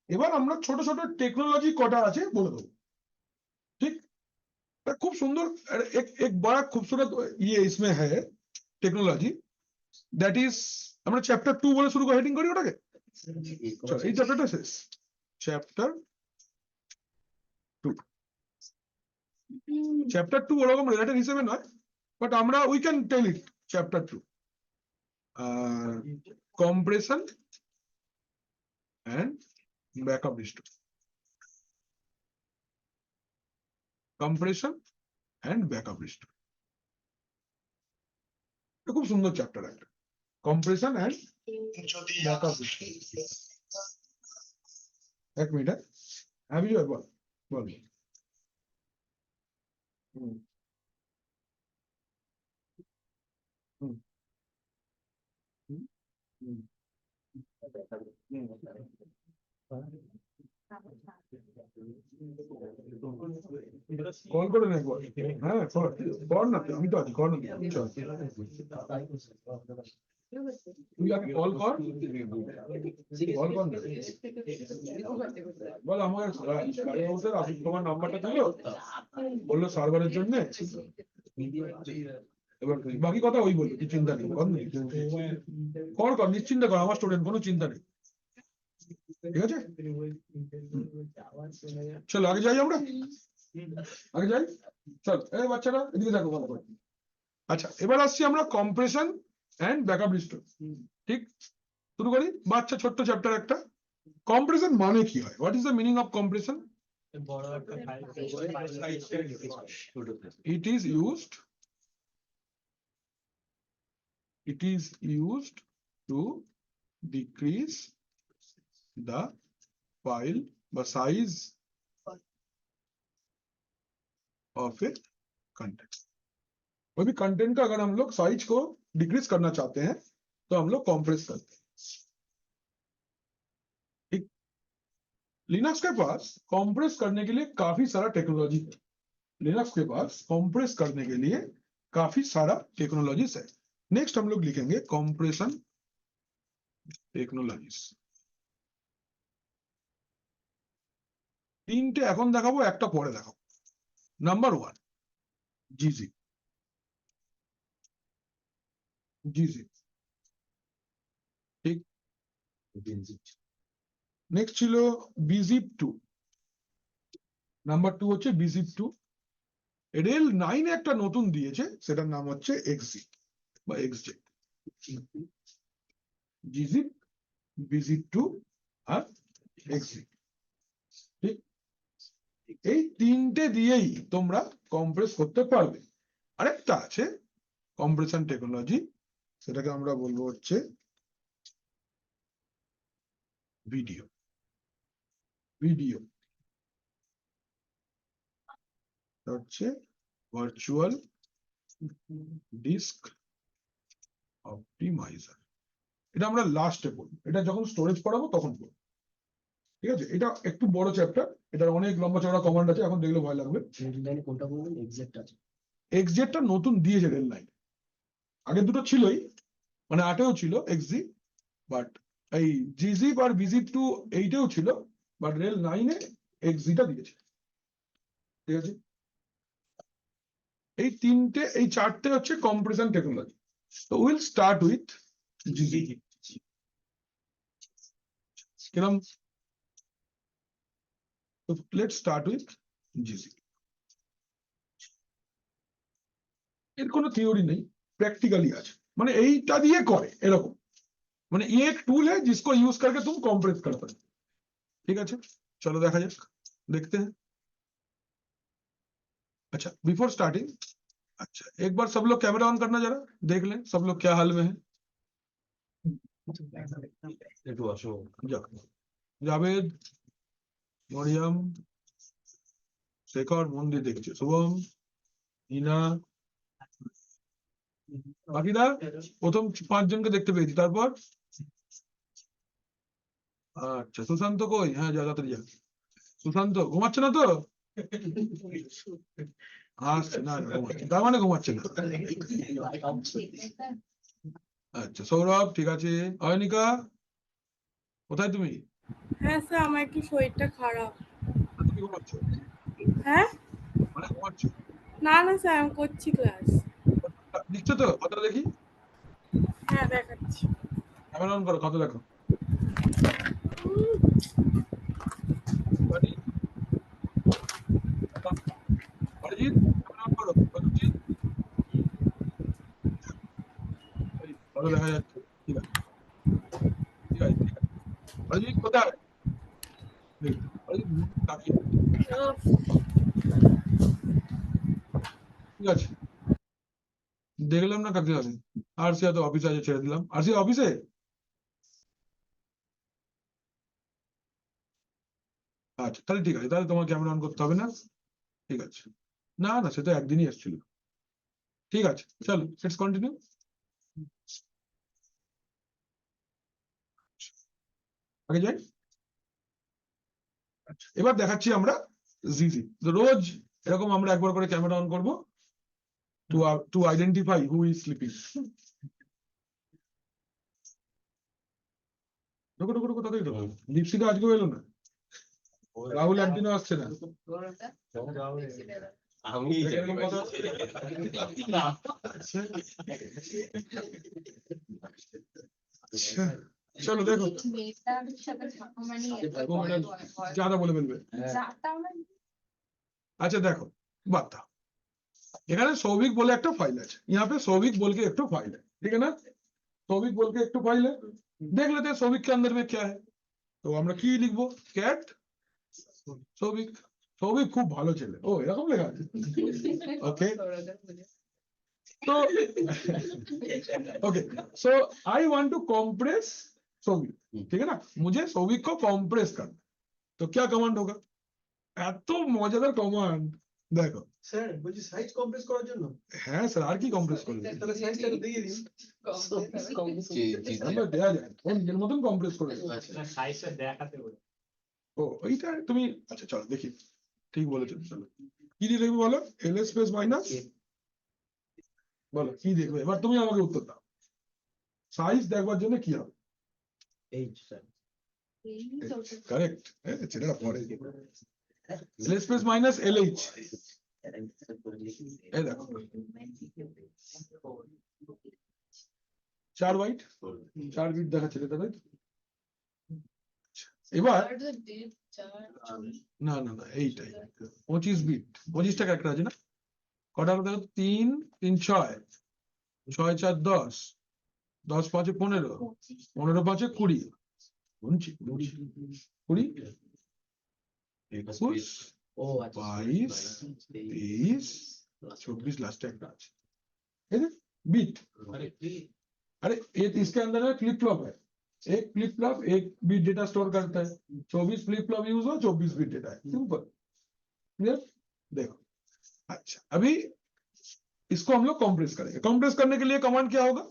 এবার আমরা ছোট ছোট টেকনোলজি কটা আছে বলে দেবো, ठीक। खूब सुंदर एक बड़ा खूबसूरत ये इसमें है टेक्नोलॉजी, दैट इज আমরা চ্যাপ্টার 2 বলে শুরু করে হেডিং করি ওটাকে। চলো এই চ্যাপ্টারটা শেষ, চ্যাপ্টার 2। চ্যাপ্টার 2 ওরকম রিলেটেড হিসেবে নয়, বাট আমরা we can tell it chapter 2 compression and backup restore, compression and backup restore, খুব সুন্দর চ্যাপ্টার একটা, কম্প্রেশন এন্ড ব্যাকআপ রিস্টোর। এক মিনিট, হ্যাঁ বিজয় বল বল। কল করে নে একবার, হ্যাঁ কর না, আমি তো আছি, কর না চল। তুই আগে কল কর, কল কর না। বল আমার আসিফ তোমার নাম্বারটা দিল, বললো সার্ভারের জন্য, এবার বাকি কথা ওই বললো, কি চিন্তা নেই, কর কর নিশ্চিন্তা কর, আমার স্টুডেন্ট, কোনো চিন্তা নেই, ঠিক আছে। চলো আগে যাই, আমরা আগে যাই, চল এই বাচ্চারা এদিকে দেখো ভালো করে। আচ্ছা, এবার আসছি আমরা কম্প্রেশন এন্ড ব্যাকআপ রিস্টোর। ঠিক, শুরু করি। বাচ্চা ছোট্ট চ্যাপ্টার একটা। কম্প্রেশন মানে কি হয়? What is the meaning of compression? বড় একটা file It is used to decrease the file or size of a content। कोई भी कंटेंट का अगर हम लोग साइज को डिक्रीज करना चाहते हैं तो हम लोग कॉम्प्रेस करते हैं। ठीक, लिनक्स के पास कॉम्प्रेस करने के लिए काफी सारा टेक्नोलॉजी है। लिनक्स के पास कॉम्प्रेस करने के लिए काफी सारा टेक्नोलॉजीज है। नेक्स्ट हम लोग लिखेंगे कॉम्प्रेशन टेक्नोलॉजीज। তিনটে এখন দেখাবো, একটা পরে দেখাবো। নাম্বার 1, জিজি। জিজি, ঠিক। নেক্সট ছিল বিজিপ 2। নাম্বার 2 হচ্ছে বিজিপ 2। রেল 9 একটা নতুন দিয়েছে, সেটার নাম হচ্ছে এক্সজি বা এক্সজে। জিজিপ, বিজিপ 2 আর এক্সজি। ঠিক, এই তিনটে দিয়েই তোমরা কম্প্রেস করতে পারবে। আরেকটা আছে কম্প্রেশন টেকনোলজি, সেটাকে আমরা বলবো হচ্ছে ভিডিও। ভিডিও হচ্ছে ভার্চুয়াল ডিস্ক অপটিমাইজার। এটা আমরা লাস্টে পড়বো, এটা যখন স্টোরেজ পড়াবো তখন পড়বো। ঠিক আছে, এটা একটু বড় চ্যাপ্টার, এটার অনেক লম্বা চওড়া কমান্ড আছে, এখন দেখলে ভয় লাগবে। কোনটা বলবেন? এক্সাক্ট আছে। এক্সজেটটা নতুন দিয়েছে রেল 9, আগে দুটো ছিলই, মানে 8-এও ছিল এক্সজি, বাট এই জিজিপ আর বিজিপ 2 8-এও ছিল, বাট রেল 9-এ এক্সজিটা দিয়েছে। ঠিক আছে, এই তিনটে, এই চারটে হচ্ছে কম্প্রেশন টেকনোলজি। তো উইল স্টার্ট উইথ জিজি। কিরম? লেটস স্টার্ট উইথ জিজি। এর কোনো থিওরি নেই, प्रैक्टिकली আছে, মানে এইটা দিয়ে করে এরকম, মানে ये एक टूल है जिसको यूज करके तुम कॉम्प्रेस कर सकते। ठीक है, चलो देखा जाए, देखते हैं। अच्छा, बिफोर स्टार्टिंग, अच्छा एक बार सब लोग कैमरा ऑन करना, जरा देख लें सब लोग क्या हाल में है। जावेद, मरियम, शेखर, मंदिर देखছে, শুভম, হিনা, বাকিরা প্রথম 5 জনকে দেখতে পেয়েছি। তারপর আচ্ছা, সুশান্ত কই? হ্যাঁ, যা তাড়াতাড়ি যা। সুশান্ত ঘুমাচ্ছে না তো? আসছে না, ঘুমাচ্ছে, তার মানে ঘুমাচ্ছে না। আচ্ছা, সৌরভ ঠিক আছে। অয়নিকা, কোথায় তুমি? হ্যাঁ স্যার, আমার একটু শরীরটা খারাপ। তুমি ঘুমাচ্ছ? হ্যাঁ? মানে ঘুমাচ্ছ? না না স্যার, আমি করছি ক্লাস। লিখছো তো? কত দেখি, হ্যাঁ দেখাচ্ছি। ক্যামেরা অন করো, কত দেখো। অরিজিৎ, ক্যামেরা অন করো, অরিজিৎ। এই, কত দেখা যাচ্ছে? ঠিক আছে, ঠিক আছে, ঠিক আছে। অরিজিৎ কোথায়? এই, অরিজিৎ তাকিয়ে আছে। ঠিক আছে, দেখলাম না কাকে হবে। আরসিয়া তো অফিসে আছে, ছেড়ে দিলাম। আরসিয়া অফিসে? আচ্ছা, তাহলে ঠিক আছে, তাহলে তোমার ক্যামেরা অন করতে হবে না। ঠিক আছে, না না, সে তো একদিনই এসেছিল। ঠিক আছে, চলো লেটস কন্টিনিউ। আগে যাই। আচ্ছা, এবার দেখাচ্ছি আমরা জিজি। রোজ এরকম আমরা একবার করে ক্যামেরা অন করবো to identify who is sleeping. ঢোকো ঢোকো ঢোকো, তাড়াতাড়ি ঢোকো। দীপশিকা আজকেও এলো না, রাহুল একদিনও আসছে না। আমি এরকম কথা। আচ্ছা, চলো দেখো, মেয়েটার সাথে ঠাকুর মানিয়ে যারা বলে ফেলবে। আচ্ছা দেখো, বার্তা এখানে सौविक बोले একটা फाइल আছে, यहाँ पे सौविक बोल के एक तो फाइल है, ठीक है ना? सौविक बोल के एक तो फाइल है, देख लेते हैं सौविक के अंदर में क्या है। তো আমরা কি লিখবো? ক্যাট সৌভিক। সৌভিক খুব ভালো ছেলে। ও এরকম লেখা আছে, ওকে। তো okay, so I want to compress Souvik, ठीक है ना? मुझे सौविक को कंप्रेस करना, तो क्या कमांड होगा? এত মজাদার কমান্ড দেখো। স্যার বলছি সাইজ কম্প্রেস করার জন্য। হ্যাঁ স্যার, আর কি কম্প্রেস করবে? তাহলে সাইজটা দিয়ে দিন। আমরা দেয়া যায়, ও নিজের মতন কম্প্রেস করে দেবে। সাইজটা দেখাতে বলে। ও এইটা তুমি, আচ্ছা চলো দেখি, ঠিক বলেছো। চলো কি দিয়ে দেখবে বলো? এলএস স্পেস মাইনাস, বলো কি দেখবে এবার? তুমি আমাকে উত্তর দাও। সাইজ দেখবার জন্য কি হবে? H sir. কারেক্ট, ছেলেটা পড়ে। এলএস স্পেস মাইনাস এলএইচ, এই দেখো 4 বাইট, 4 বিট দেখা ছেলেটা, তাই তো? এবার না না না, এইটাই 25 বিট, 25টা ক্যারেক্টার আছে না? কটা হলো দেখো? 3 3 6 6 4 10, 10 5 15, 15 5 20, গুনছি 20 21 ও আচ্ছা 22 23 24 लास्ट একটা আছে, है ना? बीट। अरे ये इसके अंदर है फ्लिप फ्लॉप है, एक फ्लिप फ्लॉप एक बीट डेटा स्टोर करता है, 24 फ्लिप फ्लॉप यूज हो 24 बीट डेटा है, सिंपल, क्लियर? देखो अच्छा, अभी इसको हम लोग कंप्रेस करेंगे। कंप्रेस करने के लिए कमांड क्या होगा?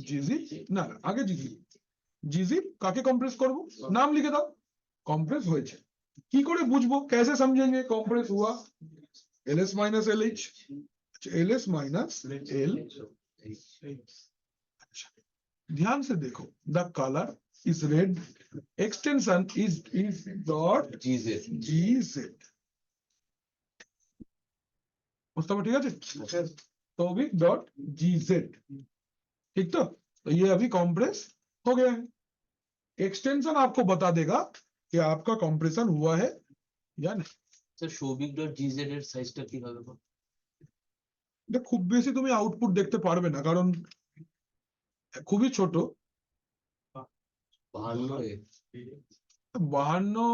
gzip, না না আগে gzip কাকে কম্প্রেস করব? নাম লিখে দাও, কম্প্রেস হয়েছে। কি করে বুঝবো? कैसे समझेंगे कंप्रेस हुआ? ls minus lh, ls minus l। ध्यान से देखो, the colour is red, extension is dot gz। Mustafa ठीक है? तो भी डॉट gz, ठीक तो ये अभी कंप्रेस हो गया है। एक्सटेंशन आपको बता देगा कि आपका कंप्रेशन हुआ है या नहीं। স্যার সৌভিক ডট জিজেড এর সাইজটা কি হবে? এটা খুব বেশি তুমি আউটপুট দেখতে পারবে না, কারণ খুবই ছোট। 52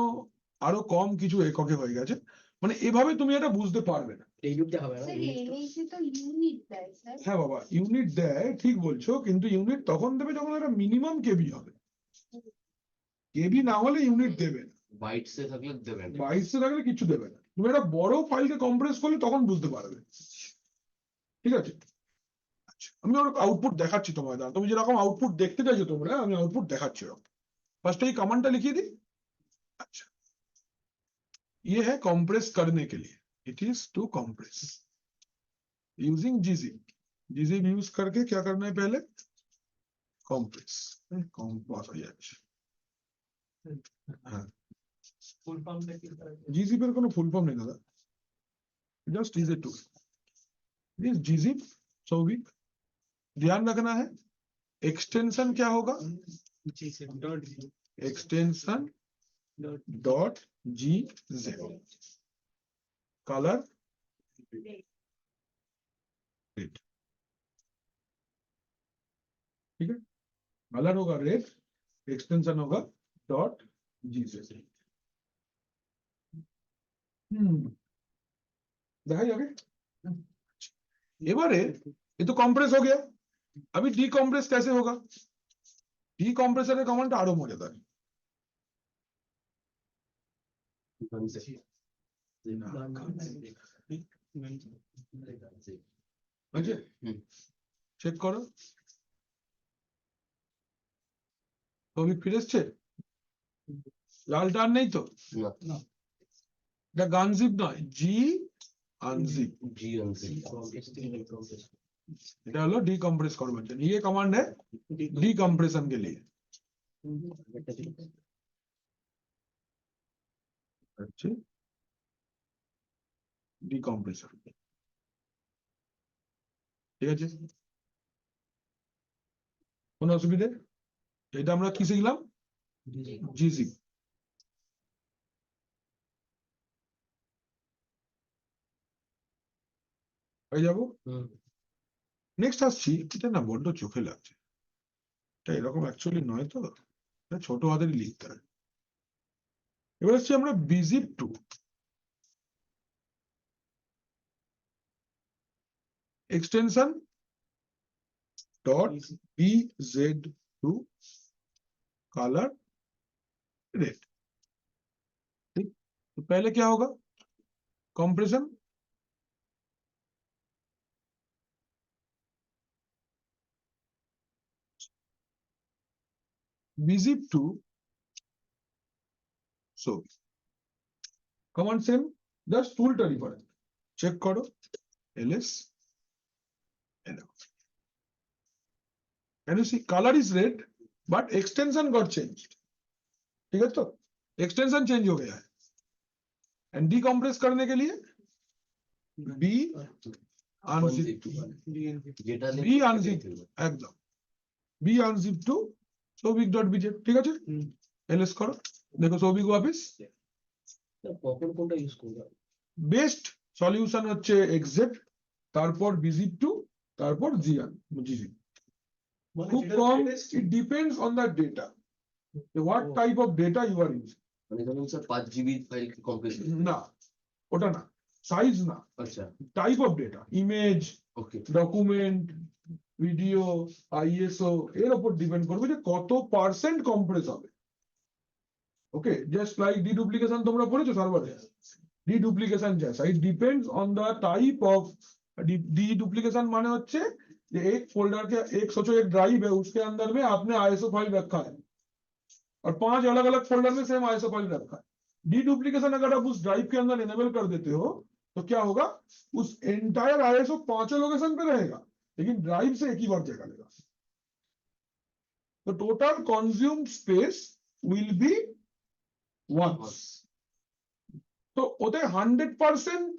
আরো কম কিছু এককে হয়ে গেছে, মানে এভাবে তুমি এটা বুঝতে পারবে না। এইটুকটা হবে না? স্যার এনএইচে তো ইউনিট দেয় স্যার। হ্যাঁ বাবা, ইউনিট দেয় ঠিক বলছো, কিন্তু ইউনিট তখন দেবে যখন এটা মিনিমাম কেবি হবে। কেবি না হলে ইউনিট দেবে না, বাইটসে থাকলে দেবেন। বাইশে থাকলে কিছু দেবে না। তুমি একটা বড় ফাইলকে কম্প্রেস করলে তখন বুঝতে পারবে, ঠিক আছে? আচ্ছা, আমি ওর আউটপুট দেখাচ্ছি তোমায়, দাঁড়াও। তুমি যেরকম আউটপুট দেখতে চাইছো তোমরা, আমি আউটপুট দেখাচ্ছি। ফার্স্ট এই কমান্ডটা লিখিয়ে দিই। अच्छा, ये है कंप्रेस करने के लिए, it is to compress using gzip। gzip use करके क्या करना है? पहले कंप्रेस, कंप्रेस हो जाए। हाँ, ফুল ফর্মটা কি? gzip এর কোনো ফুল ফর্ম নেই দাদা, just is a tool. This gzip Souvik, ध्यान रखना है एक्सटेंशन क्या होगा? Extension dot gz, colour red, ठीक है? कलर होगा रेड, एक्सटेंशन होगा डॉट gz। देखा जाके এবারে ये तो कंप्रेस हो गया, अभी डीकंप्रेस कैसे होगा? डीकंप्रेसर का कमांड आरो मजेदार है। চেক করো, সৌভিক ফিরে এসছে? লাল টান নেই তো? এটা গানজিপ নয়, জি আনজিপ। এটা হলো ডিকম্प्रेस করবার জন্য। ये कमांड है डिकम्प्रेशन के लिए। अच्छा, ডিকম্প্রেশন, ঠিক আছে? কোনো অসুবিধে? এটা আমরা কি শিখলাম? gzip। হয়ে যাবো। হুম। নেক্সট আসছি, এটা না বড্ড চোখে লাগছে, এটা এরকম অ্যাকচুয়ালি নয় তো, এটা ছোট হাতেরই লিখতে হয়। এবার আসছি আমরা bzip two. Extension dot BZ2 colour red. ठीक, तो पहले क्या होगा, compression, BZIP2 so command same, just টুলটা ডিফারেন্ট। চেক করো ls and you see color is red but extension got changed। ठीक है, तो एक्सटेंशन चेंज हो गया है एंड डीकंप्रेस करने के लिए बी अनजिप टू, যেটা बी अनजिप একদম B unzip two Souvik dot BZ. ঠিক আছে, এলএস করো, দেখো সৌভিক অফিস। কখন কোনটা ইউজ করবো? বেস্ট সলিউশন হচ্ছে এক্সেট, তারপর বিজিপ টু, তারপর জিআন জিজি। মানে খুব যেটা কম, latest it depends on the data, what type of data you are using. মানে ধরুন স্যার 5 GB ফাইল কমপ্লিট। না, ওটা না, সাইজ না, আচ্ছা, type of data, image, okay. Document, video, ISO, এর উপর ডিপেন্ড করবে যে কত পার্সেন্ট কম্প্রেস হবে। ওকে, জাস্ট লাইক ডিডুপ্লিকেশন তোমরা পড়েছো সার্ভারে, ডিডুপ্লিকেশন जैसा it depends on the type of deduplication. माने होच्छे कि एक फोल्डर के एक सोचो एक ड्राइव है, उसके अंदर में आपने आईएसओ फाइल रखा है और 5 अलग अलग फोल्डर में सेम आईएसओ फाइल रखा है। डिडुप्लीकेशन अगर आप उस ड्राइव के अंदर इनेबल कर देते हो तो क्या होगा, उस एंटायर आईएसओ 5 लोकेशन पे रहेगा लेकिन ड्राइव से एक ही बार जगह लेगा। तो total consume space will be 1। তো ওতে 100%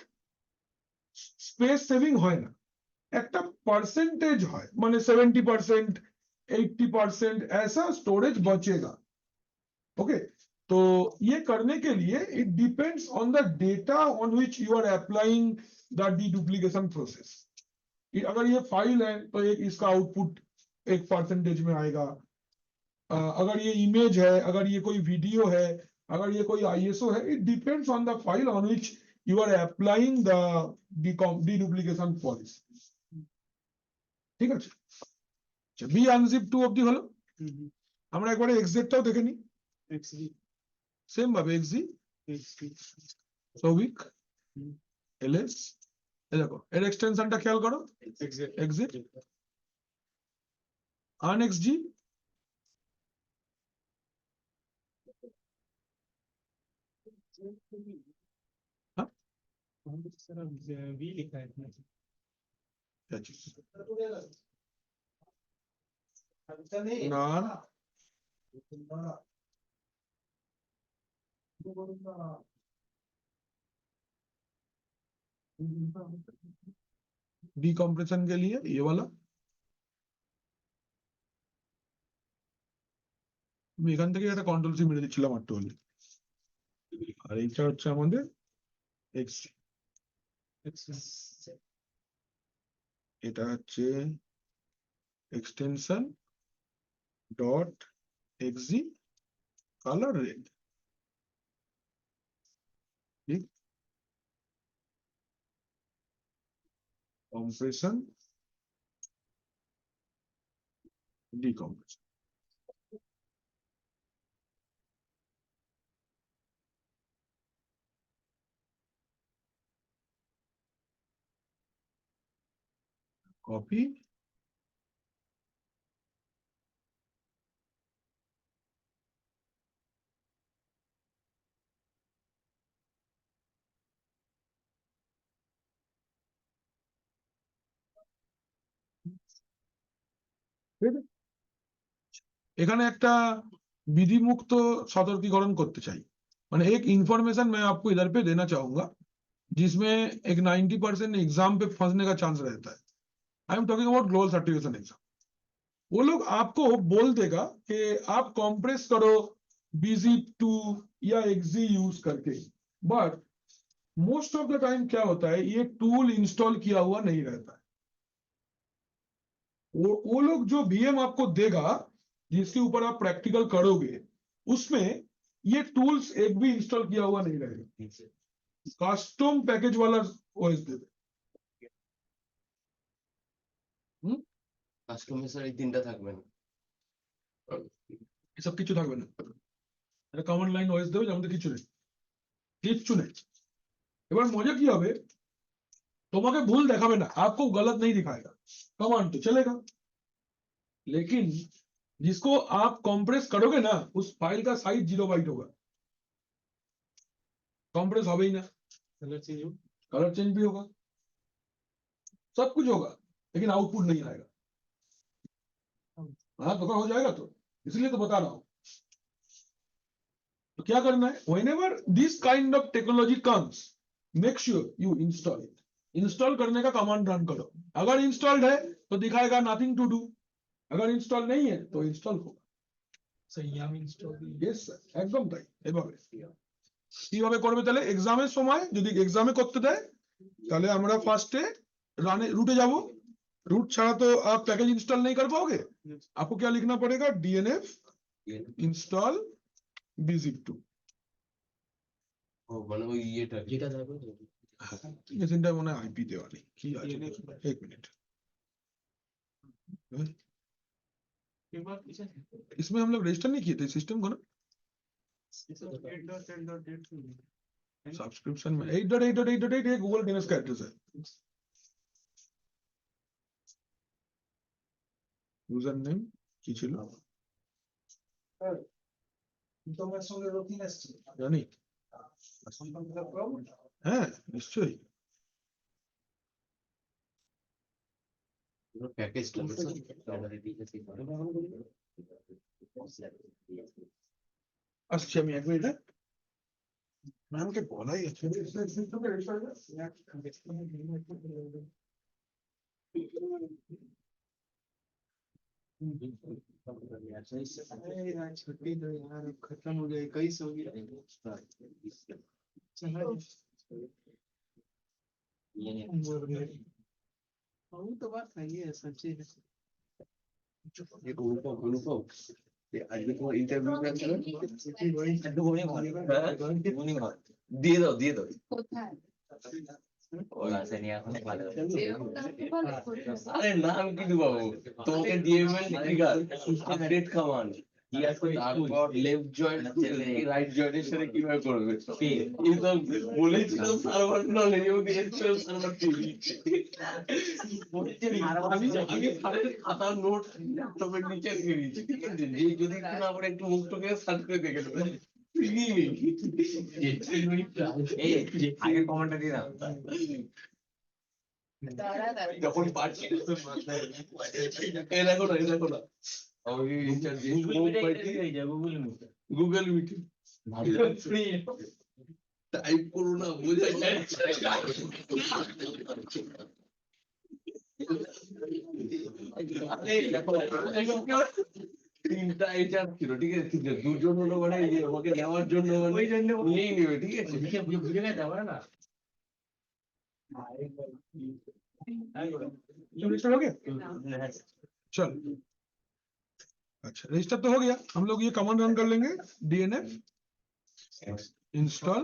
স্পেস সেভিং হয় না, একটা পার্সেন্টেজ হয়, মানে 70%, 80% ऐसा स्टोरेज बचेगा। ओके, तो ये करने के लिए it depends on the data on which you are applying the deduplication process. अगर ये फाइल है तो एक इसका आउटपुट एक परसेंटेज में आएगा, अगर ये इमेज है, अगर ये कोई वीडियो है, अगर ये कोई आईएसओ है, it depends on the file on which you are applying the deduplication policy. ঠিক আছে, বি আনজিপ টু অবধি হলো। আমরা একবারে এক্সিটটাও দেখে নিই, সেম ভাবে এক্সি সৌভিক এলএস, এই দেখো এর এক্সটেনশনটা খেয়াল করো, এক্সিট আনএক্সজি वी लिखा है इसमें। नान डिकम्प्रेशन के लिए ये वाला আমি এখান থেকে একটা কন্ট্রোল সি মেরে দিচ্ছিলাম আর টোল, আর এইটা হচ্ছে আমাদের এক্স, এটা হচ্ছে এক্সটেনশন ডট এক্সি কালার রেড। ঠিক, কম্প্রেশন ডিকম্প্রেশন। कॉपी এখানে একটা विधिमुक्त सतर्कीकरण करते चाहिए, माने एक इंफॉर्मेशन मैं आपको इधर पे देना चाहूंगा जिसमें एक 90% एग्जाम पे फंसने का चांस रहता है। I am talking about global certification exam. वो लोग आपको बोल देगा कि आप कंप्रेस करो BZIP2 या XZ यूज करके, but most of the time क्या होता है, ये टूल इंस्टॉल किया हुआ नहीं रहता है। वो लोग जो वीएम आपको देगा, जिसके ऊपर आप प्रैक्टिकल करोगे, उसमें ये टूल्स एक भी इंस्टॉल किया हुआ नहीं रहेगा, कस्टम पैकेज वाला ओएस देবে। কাস্টমার স্যার এই তিনটা থাকবে না। এসব কিছু থাকবে না, একটা কমন লাইন ওএস দেবে, যেমন কিছু নেই, কিচ্ছু নেই। এবার মজা কি হবে, তোমাকে ভুল দেখাবে না, आपको गलत नहीं दिखाएगा, कमांड तो चलेगा, लेकिन जिसको आप कंप्रेस करोगे ना, उस फाइल का साइज 0 बाइट होगा, कंप्रेस होगा ही ना, कलर चेंज भी होगा, सब कुछ होगा, लेकिन आउटपुट नहीं आएगा। हाँ धोखा हो जाएगा, तो इसलिए तो बता रहा हूं। तो क्या करना है, whenever this kind of technology comes, make sure you install it। Install करने का कमांड रन करो, अगर इंस्टॉल्ड है तो दिखाएगा नथिंग टू डू, अगर इंस्टॉल नहीं है तो इंस्टॉल होगा। यस স্যার, একদম তাই। এভাবে কিভাবে করবে, তাহলে এক্সামের সময় যদি এক্সামে করতে দেয়, তাহলে আমরা ফার্স্টে রানে রুটে যাব, रूट छाड़ा तो आप पैकेज इंस्टॉल नहीं कर पाओगे, आपको क्या लिखना पड़ेगा, DNF इंस्टॉल bzip2। ও মানে ওই ইয়েটা যেটা থাকবে ये सिंटा मने आईपी देवा नहीं की आज, एक मिनट, इसमें हम लोग रजिस्टर नहीं किए थे सिस्टम को ना, सब्सक्रिप्शन में 8.8.8.8 ये गूगल डीएनएस का एड्रेस है, यूजर नेम কি ছিল তোমার সঙ্গে রকিন আসছে জানি, সম্পর্কটা প্রবলেম। হ্যাঁ নিশ্চয়ই। প্যাকেজটা আসছি আমি, এক মিনিট, ম্যামকে বলাই আছে छुट्टी तो यार खत्म हो गई, कई सो गया। तो बात सही है, सच्ची है। অনুপম আজকে তোমার ইন্টারভিউ আছে না, দিয়ে দাও দিয়ে দাও। কোথায় আরে নাম কি দেবো, তোমাকে ডিএমএল ট্রিগার আপডেট কমান্ড, তারপর লেফট জয়েন্ট রাইট জয়েন্টের সাথে কিভাবে করবে, এই তো বলেছিল সার্ভার নলেজ এবং এসকিউএল সার্ভার তৈরি। আমি স্যারের খাতার নোট ল্যাপটপের নিচে রেখে দিয়েছি, ঠিক আছে, যে যদি একটু না পড়ে একটু মুখ টুকে সার্চ করে দেখে নেবে। আগের কমেন্টটা দিয়ে দাও। যখন পারছি এই দেখো না, এই দেখো না, গুগল মিটিং টাইপ করো না, বোঝা যাচ্ছে তিনটা এইচআর ছিল, ঠিক আছে, দুজন হলো মানে আমাকে নেওয়ার জন্য নিয়েই নেবে, ঠিক আছে, বুঝে গেছে আমার না रजिस्टर हो गया, चल अच्छा रजिस्टर तो हो गया, हम लोग ये कमांड रन कर लेंगे, DNF install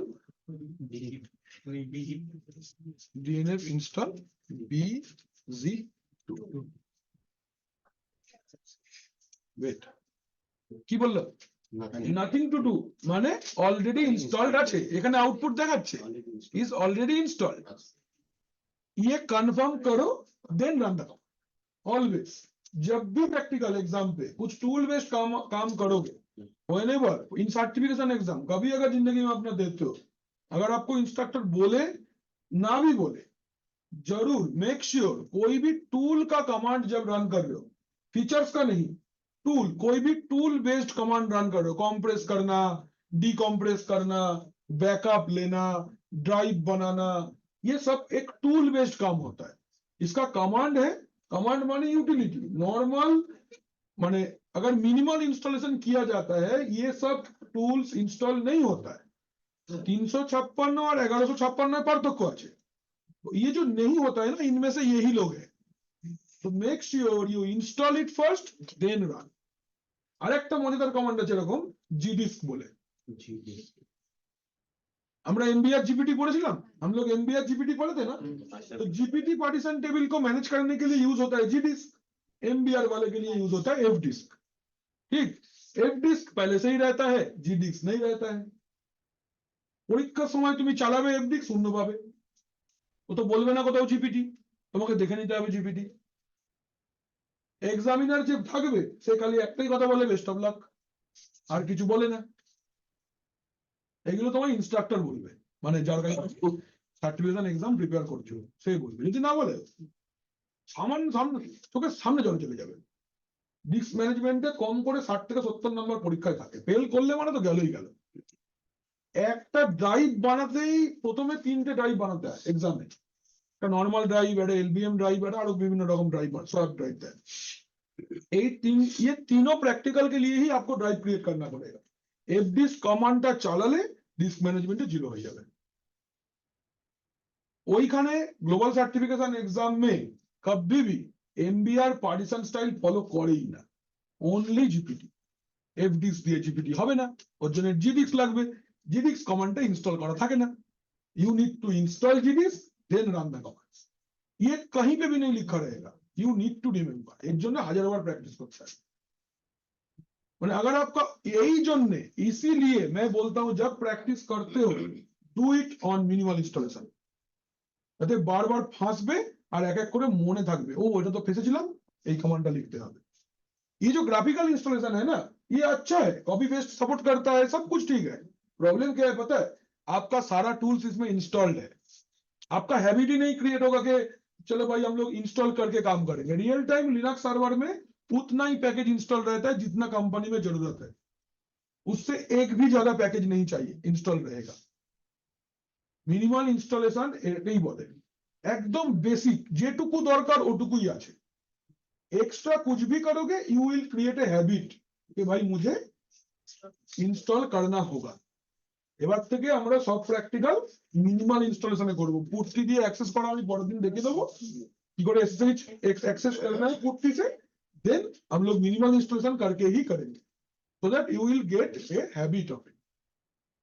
DNF install bz2 wait কি বললো, নাথিং টু ডু মানে অলরেডি ইনস্টলড আছে, এখানে আউটপুট দেখাচ্ছে ইজ অলরেডি ইনস্টলড, ये कंफर्म करो देन रन द ऑलवेज। जब भी प्रैक्टिकल एग्जाम पे कुछ टूल बेस्ड काम करोगे, व्हेनेवर इन सर्टिफिकेशन एग्जाम, कभी अगर जिंदगी में अपना देते हो, अगर आपको इंस्ट्रक्टर बोले ना भी बोले, जरूर मेक श्योर कोई भी टूल का कमांड जब रन कर रहे हो, फीचर्स का नहीं, टूल कोई भी टूल बेस्ड कमांड रन कर रहे हो, कॉम्प्रेस करना, डीकॉम्प्रेस करना, बैकअप लेना, ड्राइव बनाना, ये सब एक टूल बेस्ड काम होता है। इसका कमांड है, कमांड माने यूटिलिटी, नॉर्मल माने अगर मिनिमल इंस्टॉलेशन किया जाता है, ये सब टूल्स इंस्टॉल नहीं होता है। 356 और 1156 में पार्थक्य আছে। तो ये जो नहीं होता है ना, इनमें से यही लोग हैं। तो make sure you install it first then run. আরেকটা মজাদার কমান্ড আছে এরকম, gdisk বলে। আমরা एमबीआर जीपीटी पढ़ेছিলাম, हम लोग एमबीआर जीपीटी पढ़े थे ना। तो जीपीटी पार्टीशन टेबल को मैनेज करने के लिए यूज होता है gdisk, एमबीआर वाले के लिए यूज होता है fdisk। ठीक, fdisk पहले से ही रहता है, gdisk नहीं रहता है। পরীক্ষার সময় তুমি চালাবে fdisk, শূন্য পাবে। ও তো বলবে না কোথাও জিপিটি, তোমাকে দেখে নিতে হবে জিপিটি। এক্সামিনার যে থাকবে সে খালি একটাই কথা বলে, বেস্ট অফ লাক, আর কিছু বলে না। এগুলো তোমার ইনস্ট্রাক্টর বলবে, মানে যার কাছে সার্টিফিকেশন এক্সাম প্রিপেয়ার করছো সে বলবে। যদি না বলে সামনে চোখের সামনে জলে চলে যাবে। ডিস্ক ম্যানেজমেন্টে কম করে 60 থেকে 70 নম্বর পরীক্ষায় থাকে, ফেল করলে মানে তো গেলই গেল। একটা ড্রাইভ বানাতেই প্রথমে 3টে ড্রাইভ বানাতে হয় এক্সামে। একটা নর্মাল ড্রাইভ, একটা এলবিএম ড্রাইভ, একটা আরো বিভিন্ন রকम ड्राइव, सब ड्राइव है। ये तीनों प्रैक्टिकल के लिए ही आपको ड्राइव क्रिएट करना पड़ेगा। fdisk কমান্ডটা চালালে ডিস্ক ম্যানেজমেন্টে জিরো হয়ে যাবে। ওইখানে গ্লোবাল সার্টিফিকেশন एग्जाम में कभी भी एमबीआर पार्टीशन स्टाइल फॉलो করেই না, ओनली जीपीटी। fdisk দিয়ে जीपीटी হবে না, ওর জন্য gdisk লাগবে। gdisk কমান্ডটা ইনস্টল করা থাকে না। you need to install gdisk then run the commands। ये कहीं पे भी नहीं लिखा रहेगा, you need to remember। এর জন্য হাজার বার প্র্যাকটিস করতে হয়। মানে अगर आपका यही জন্য, इसीलिए मैं बोलता हूं जब प्रैक्टिस करते हो do it on minimal installation. যাতে বারবার ফাঁসবে আর এক এক করে মনে থাকবে, ও এটা তো ফেসেছিলাম, এই কমান্ডটা লিখতে হবে। ये जो ग्राफिकल इंस्टॉलेशन है ना, ये अच्छा है, कॉपी पेस्ट सपोर्ट करता है, सब कुछ ठीक है। प्रॉब्लम क्या है पता है, आपका सारा टूल्स इसमें इंस्टॉल्ड है। आपका हैबिट ही नहीं क्रिएट होगा कि चलो भाई हम लोग इंस्टॉल करके काम करेंगे। रियल टाइम लिनक्स सर्वर में उतना ही पैकेज इंस्टॉल रहता है जितना कंपनी में जरूरत है, उससे एक भी ज्यादा पैकेज नहीं चाहिए, इंस्टॉल रहेगा। मिनिमल इंस्टॉलेशन এটাই বলে, একদম বেসিক যেটুকু দরকার ওটুকুই আছে। एक्स्ट्रा कुछ भी करोगे you will create a habit कि भाई मुझे इंस्टॉल करना होगा। এবার থেকে আমরা সব প্র্যাকটিক্যাল মিনিমাল ইনস্টলেশনে করব। পুটটি দিয়ে অ্যাক্সেস করা আমি পরের দিন দেখিয়ে দেবো কি করে एसएसएच एक्सेस करना है पुट्टी से, देन हम लोग मिनिमल इंस्टॉलेशन करके ही करेंगे, सो that you will gate a habit of it.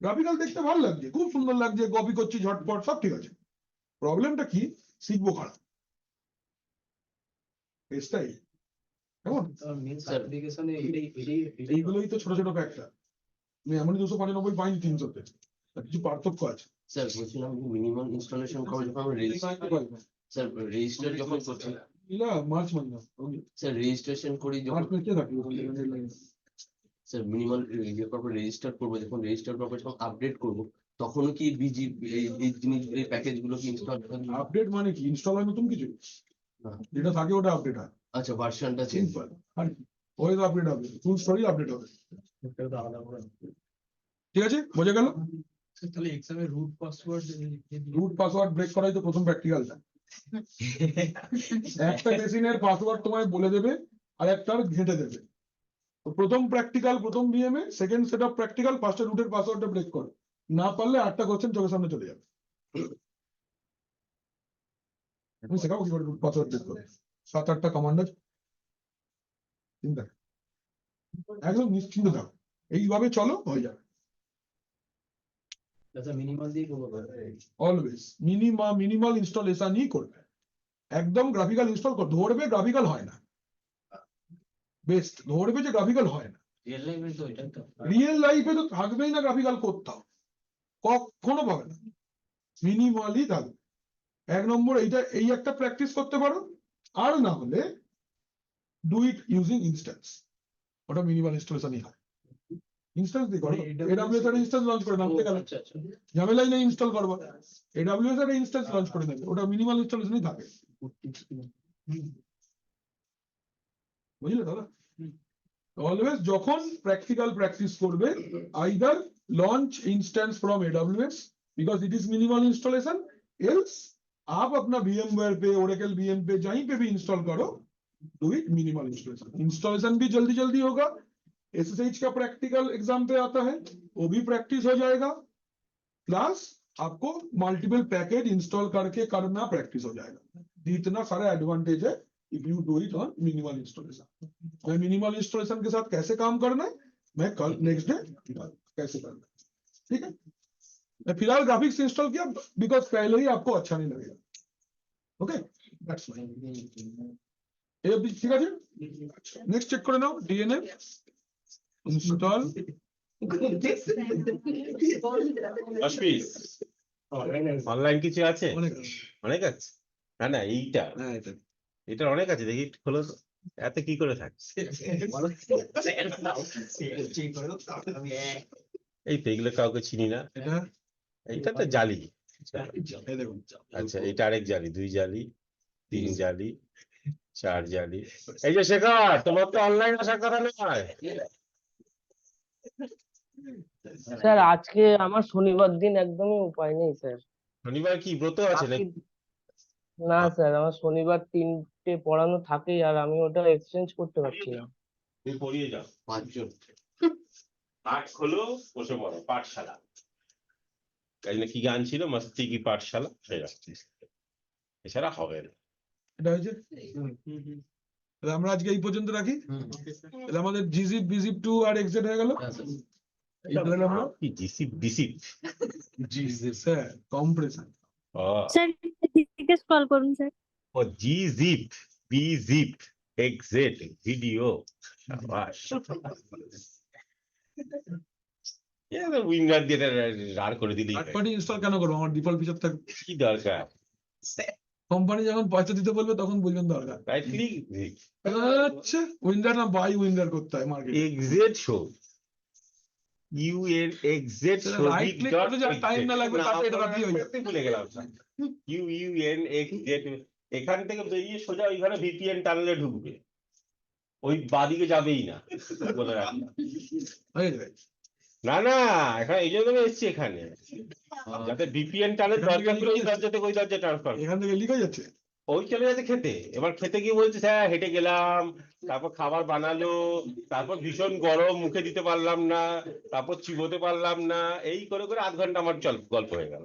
Graphical দেখতে ভালো লাগছে, খুব সুন্দর লাগছে, কপি করছি ঝটপট, সব ঠিক আছে। প্রবলেমটা কি, শিখবো খারাপ। এটাই কেমন, এইগুলোই তো ছোট ছোট ফ্যাক্টর। আমি এমনই 295 পাইনি 300-তে, কিছু পার্থক্য আছে। স্যার বলছিলাম মিনিমাম ইনস্টলেশন করে যখন আমরা স্যার রেজিস্টার যখন করছি, ইলা মার্চ মাস না স্যার রেজিস্ট্রেশন করি যখন, মার্চ মাসে থাকি স্যার মিনিমাল করার রেজিস্টার করবো, যখন রেজিস্টার করার যখন আপডেট করবো তখনও কি বিজি এই জিনিস এই প্যাকেজগুলো কি ইনস্টল? আপডেট মানে কি, ইনস্টল হয় নতুন কিছু, যেটা থাকে ওটা আপডেট হয়। আচ্ছা, ভার্সনটা চেঞ্জ। সিম্পল, আর ওই তো আপডেট হবে, ফুল স্টোরি আপডেট হবে। ঠিক আছে, বোঝা গেল? তাহলে এক্সামে রুট পাসওয়ার্ড ব্রেক করাই তো প্রথম প্র্যাকটিক্যালটা। একটা মেশিনের পাসওয়ার্ড তোমায় বলে দেবে আর একটার ঘেঁটে দেবে। তো প্রথম প্র্যাকটিক্যাল, প্রথম BMA, second set of practical, ফার্স্টে রুটের পাসওয়ার্ডটা ব্রেক করো। না পারলে 8টা কোশ্চেন চোখের সামনে চলে যাবে। আমি শেখাবো কি করে রুট পাসওয়ার্ড ব্রেক করো, 7-8টা কমান্ড আছে, চিন্তা একদম নিশ্চিন্ত থাকো, এইভাবে চলো, হয়ে যাবে। মিনিমাল দিয়ে করবো, অলওয়েজ মিনিমাল ইনস্টলেশনই করবে, একদম গ্রাফিক্যাল ইনস্টল কর। ধরবে গ্রাফিক্যাল হয় না, বেস্ট ধরবে যে গ্রাফিক্যাল হয় না। রিয়েল লাইফে তো এটা তো রিয়েল লাইফে তো থাকবেই না গ্রাফিক্যাল কোথাও, কখনো পাবে না, মিনিমালই থাকবে। 1 নম্বর এইটা, এই একটা প্র্যাকটিস করতে পারো। আর না হলে ডু ইট ইউজিং ইনস্ট্যান্স, ওটা মিনিমাল ইনস্টলেশনই হয়। ইনস্ট্যান্স দিয়ে করো, এডব্লিউএস এর ইনস্ট্যান্স লঞ্চ করে নামতে গেলে ঝামেলাই নেই ইনস্টল করবা, এডব্লিউএস এর ইনস্ট্যান্স লঞ্চ করে দেবে, ওটা মিনিমাল ইনস্টলেশনই থাকে। বুঝলে দাদা? অলওয়েজ যখন প্র্যাকটিক্যাল প্র্যাকটিস করবে, either launch instance from AWS because it is minimal installation, else आप अपना VMware पे, Oracle VM पे, जहीं पे भी इंस्टॉल करो, do it minimal installation. Installation भी जल्दी जल्दी होगा, SSH का प्रैक्टिकल एग्जाम पे आता है, वो भी प्रैक्टिस हो जाएगा, प्लस आपको मल्टीपल पैकेज इंस्टॉल करके करना प्रैक्टिस हो जाएगा। इतना सारा एडवांटेज है if you do it on minimal installation. मैं मिनिमल इंस्टॉलेशन के साथ कैसे काम करना है मैं कल नेक्स्ट डे कैसे करना है, ठीक है। मैं फिलहाल ग्राफिक्स इंस्टॉल किया बिकॉज पहले ही आपको अच्छा नहीं लगेगा। Okay that's fine. ঠিক আছে, নেক্সট চেক করে নাও ডিএনএ ইনস্টল। অনলাইন কিছু আছে? অনেক আছে। অনেক আছে। না না এইটা হ্যাঁ এটা এটা অনেক আছে, দেখি খোলো তো। এত কি করে থাকছে? এই তো এগুলো কাউকে চিনি না। এটা এইটা তো জালি। এই দেখুন আচ্ছা এটা আরেক জালি, 2 জালি, 3 জালি, 4 জালি। এই যে শেখর, তোমার তো অনলাইন আসার কথা নয়। স্যার আজকে আমার শনিবার দিন একদমই উপায় নেই স্যার। শনিবার কি ব্রত আছে নাকি? না স্যার, আমার শনিবার 3টে পড়ানো থাকেই, আর আমি ওটা এক্সচেঞ্জ করতে পারছি না। তুমি পড়িয়ে যাও 5 জন। পাঠ খোলো, বসে পড়ো, পাঠশালা। কাজে কি গান ছিল, মস্তি কি পাঠশালা, সেটা এছাড়া হবে না। এটা হয়েছে। তাহলে আমরা আজকে এই পর্যন্ত রাখি। তাহলে আমাদের জিজিপ বিজিপ 2 আর এক্সিট হয়ে গেল। এটা হলো আমরা কি gzip bzip gzip sir compression. Sir জিজ্ঞেস কল করুন স্যার। ও gzip bzip exit video. শাবাশ। এটা উইন্ডার দিয়ে রার করে দিলেই থার্ড পার্টি ইনস্টল কেন করবো, আমার ডিফল্ট ফিচার থাকবে। কি দরকার? কোম্পানি যখন পয়সা দিতে বলবে তখন বুঝবেন দরকার। রাইট ক্লিক আচ্ছা উইন্ডার না বাই উইন্ডার করতে হয় মার্কেটে। এক্সিট শো ইউ এর এক্সিট শো রাইট ক্লিক করতে যা টাইম না লাগবে তাতে এটা রাখি হয়ে যাবে। ভুলে গেলাম ইউ ইউ এন এক্সিট। এখান থেকে বেরিয়ে সোজা ওইখানে ভিপিএন টানেলে ঢুকবে, ওই বাদিকে যাবেই না বলে রাখি। হয়ে যাবে। না না এখানে এই জন্য এসছি এখানে, যাতে ভিপিএন টানের দরজা থেকে ওই দরজা থেকে ওই দরজা ট্রান্সফার। এখান থেকে লিক হয়ে যাচ্ছে। ওই চলে যাচ্ছে খেতে। এবার খেতে গিয়ে বলছে স্যার হেঁটে গেলাম, তারপর খাবার বানালো, তারপর ভীষণ গরম, মুখে দিতে পারলাম না, তারপর চিবোতে পারলাম না, এই করে করে আধ ঘন্টা আমার গল্প হয়ে গেল।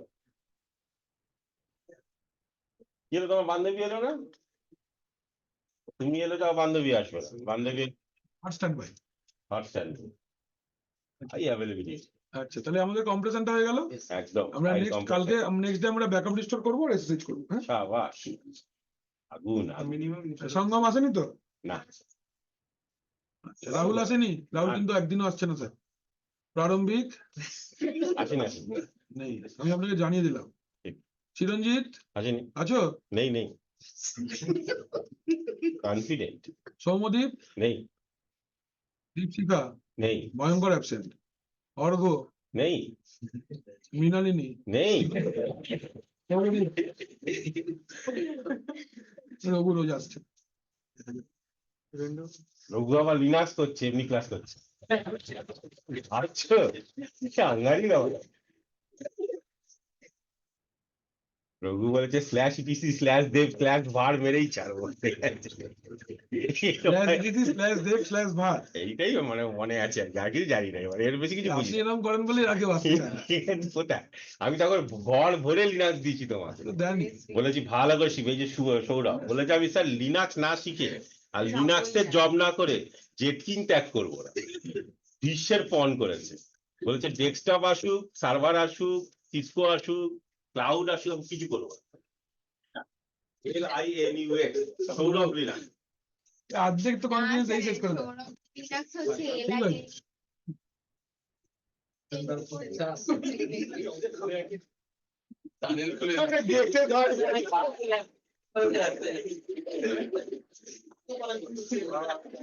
কি হলো, তোমার বান্ধবী এলো না? তুমি এলো তো বান্ধবী আসবে না। বান্ধবী hot standby. Hot stand high availability. আচ্ছা তাহলে আমাদের কম্প্রেশনটা হয়ে গেল। একদম আমরা নেক্সট কালকে নেক্সট ডে আমরা ব্যাকআপ রিস্টোর করব আর এসএসএইচ করব। হ্যাঁ শাবাশ, আগুন আগুন। মিনিমাম সঙ্গম আসেনি তো? না আচ্ছা, রাহুল আসেনি? রাহুল কিন্তু একদিনও আসছে না স্যার। প্রারম্ভিক আসেনি নেই, আমি আপনাকে জানিয়ে দিলাম। ঠিক। চিরঞ্জিত আসেনি, আছো? নেই নেই, কনফিডেন্ট সৌমদীপ নেই, দীপশিখা নেই, ভয়ঙ্কর অ্যাবসেন্ট। অর্ঘ নেই, মৃণালিনী নেই। রঘু রোজ আসছে। রঘু আবার লিনাক্স করছে, এমনি ক্লাস করছে। আচ্ছা আঙ্গারি না, রঘু বলেছে স্ল্যাশ ইটিসি স্ল্যাশ দেব স্ল্যাশ ভার মেরেই ছাড়বো। স্ল্যাশ দেব স্ল্যাশ ভার এইটাই মানে মনে আছে, আর কিছু জানি না। এবার এর বেশি কিছু বুঝি আপনি এরকম করেন বলে আগে আসছে না। কোথায় আমি তখন ভর ভরে লিনাক্স দিয়েছি তোমাকে, দেননি। বলেছি ভালো করে শিখবে। এই যে সৌরভ বলেছে আমি স্যার লিনাক্স না শিখে আর লিনাক্সের জব না করে জেটকিন ত্যাগ করবো না। বিশ্বের পণ করেছে, বলেছে ডেস্কটপ আসুক, সার্ভার আসুক, সিসকো আসুক, ক্লাউড আসুক, আমি কিছু করবো না। LINUX Sourav Linux. অর্ধেক তো কনফিডেন্স এই শেষ করে দাও। লিনাক্স হচ্ছে টানেল খুলে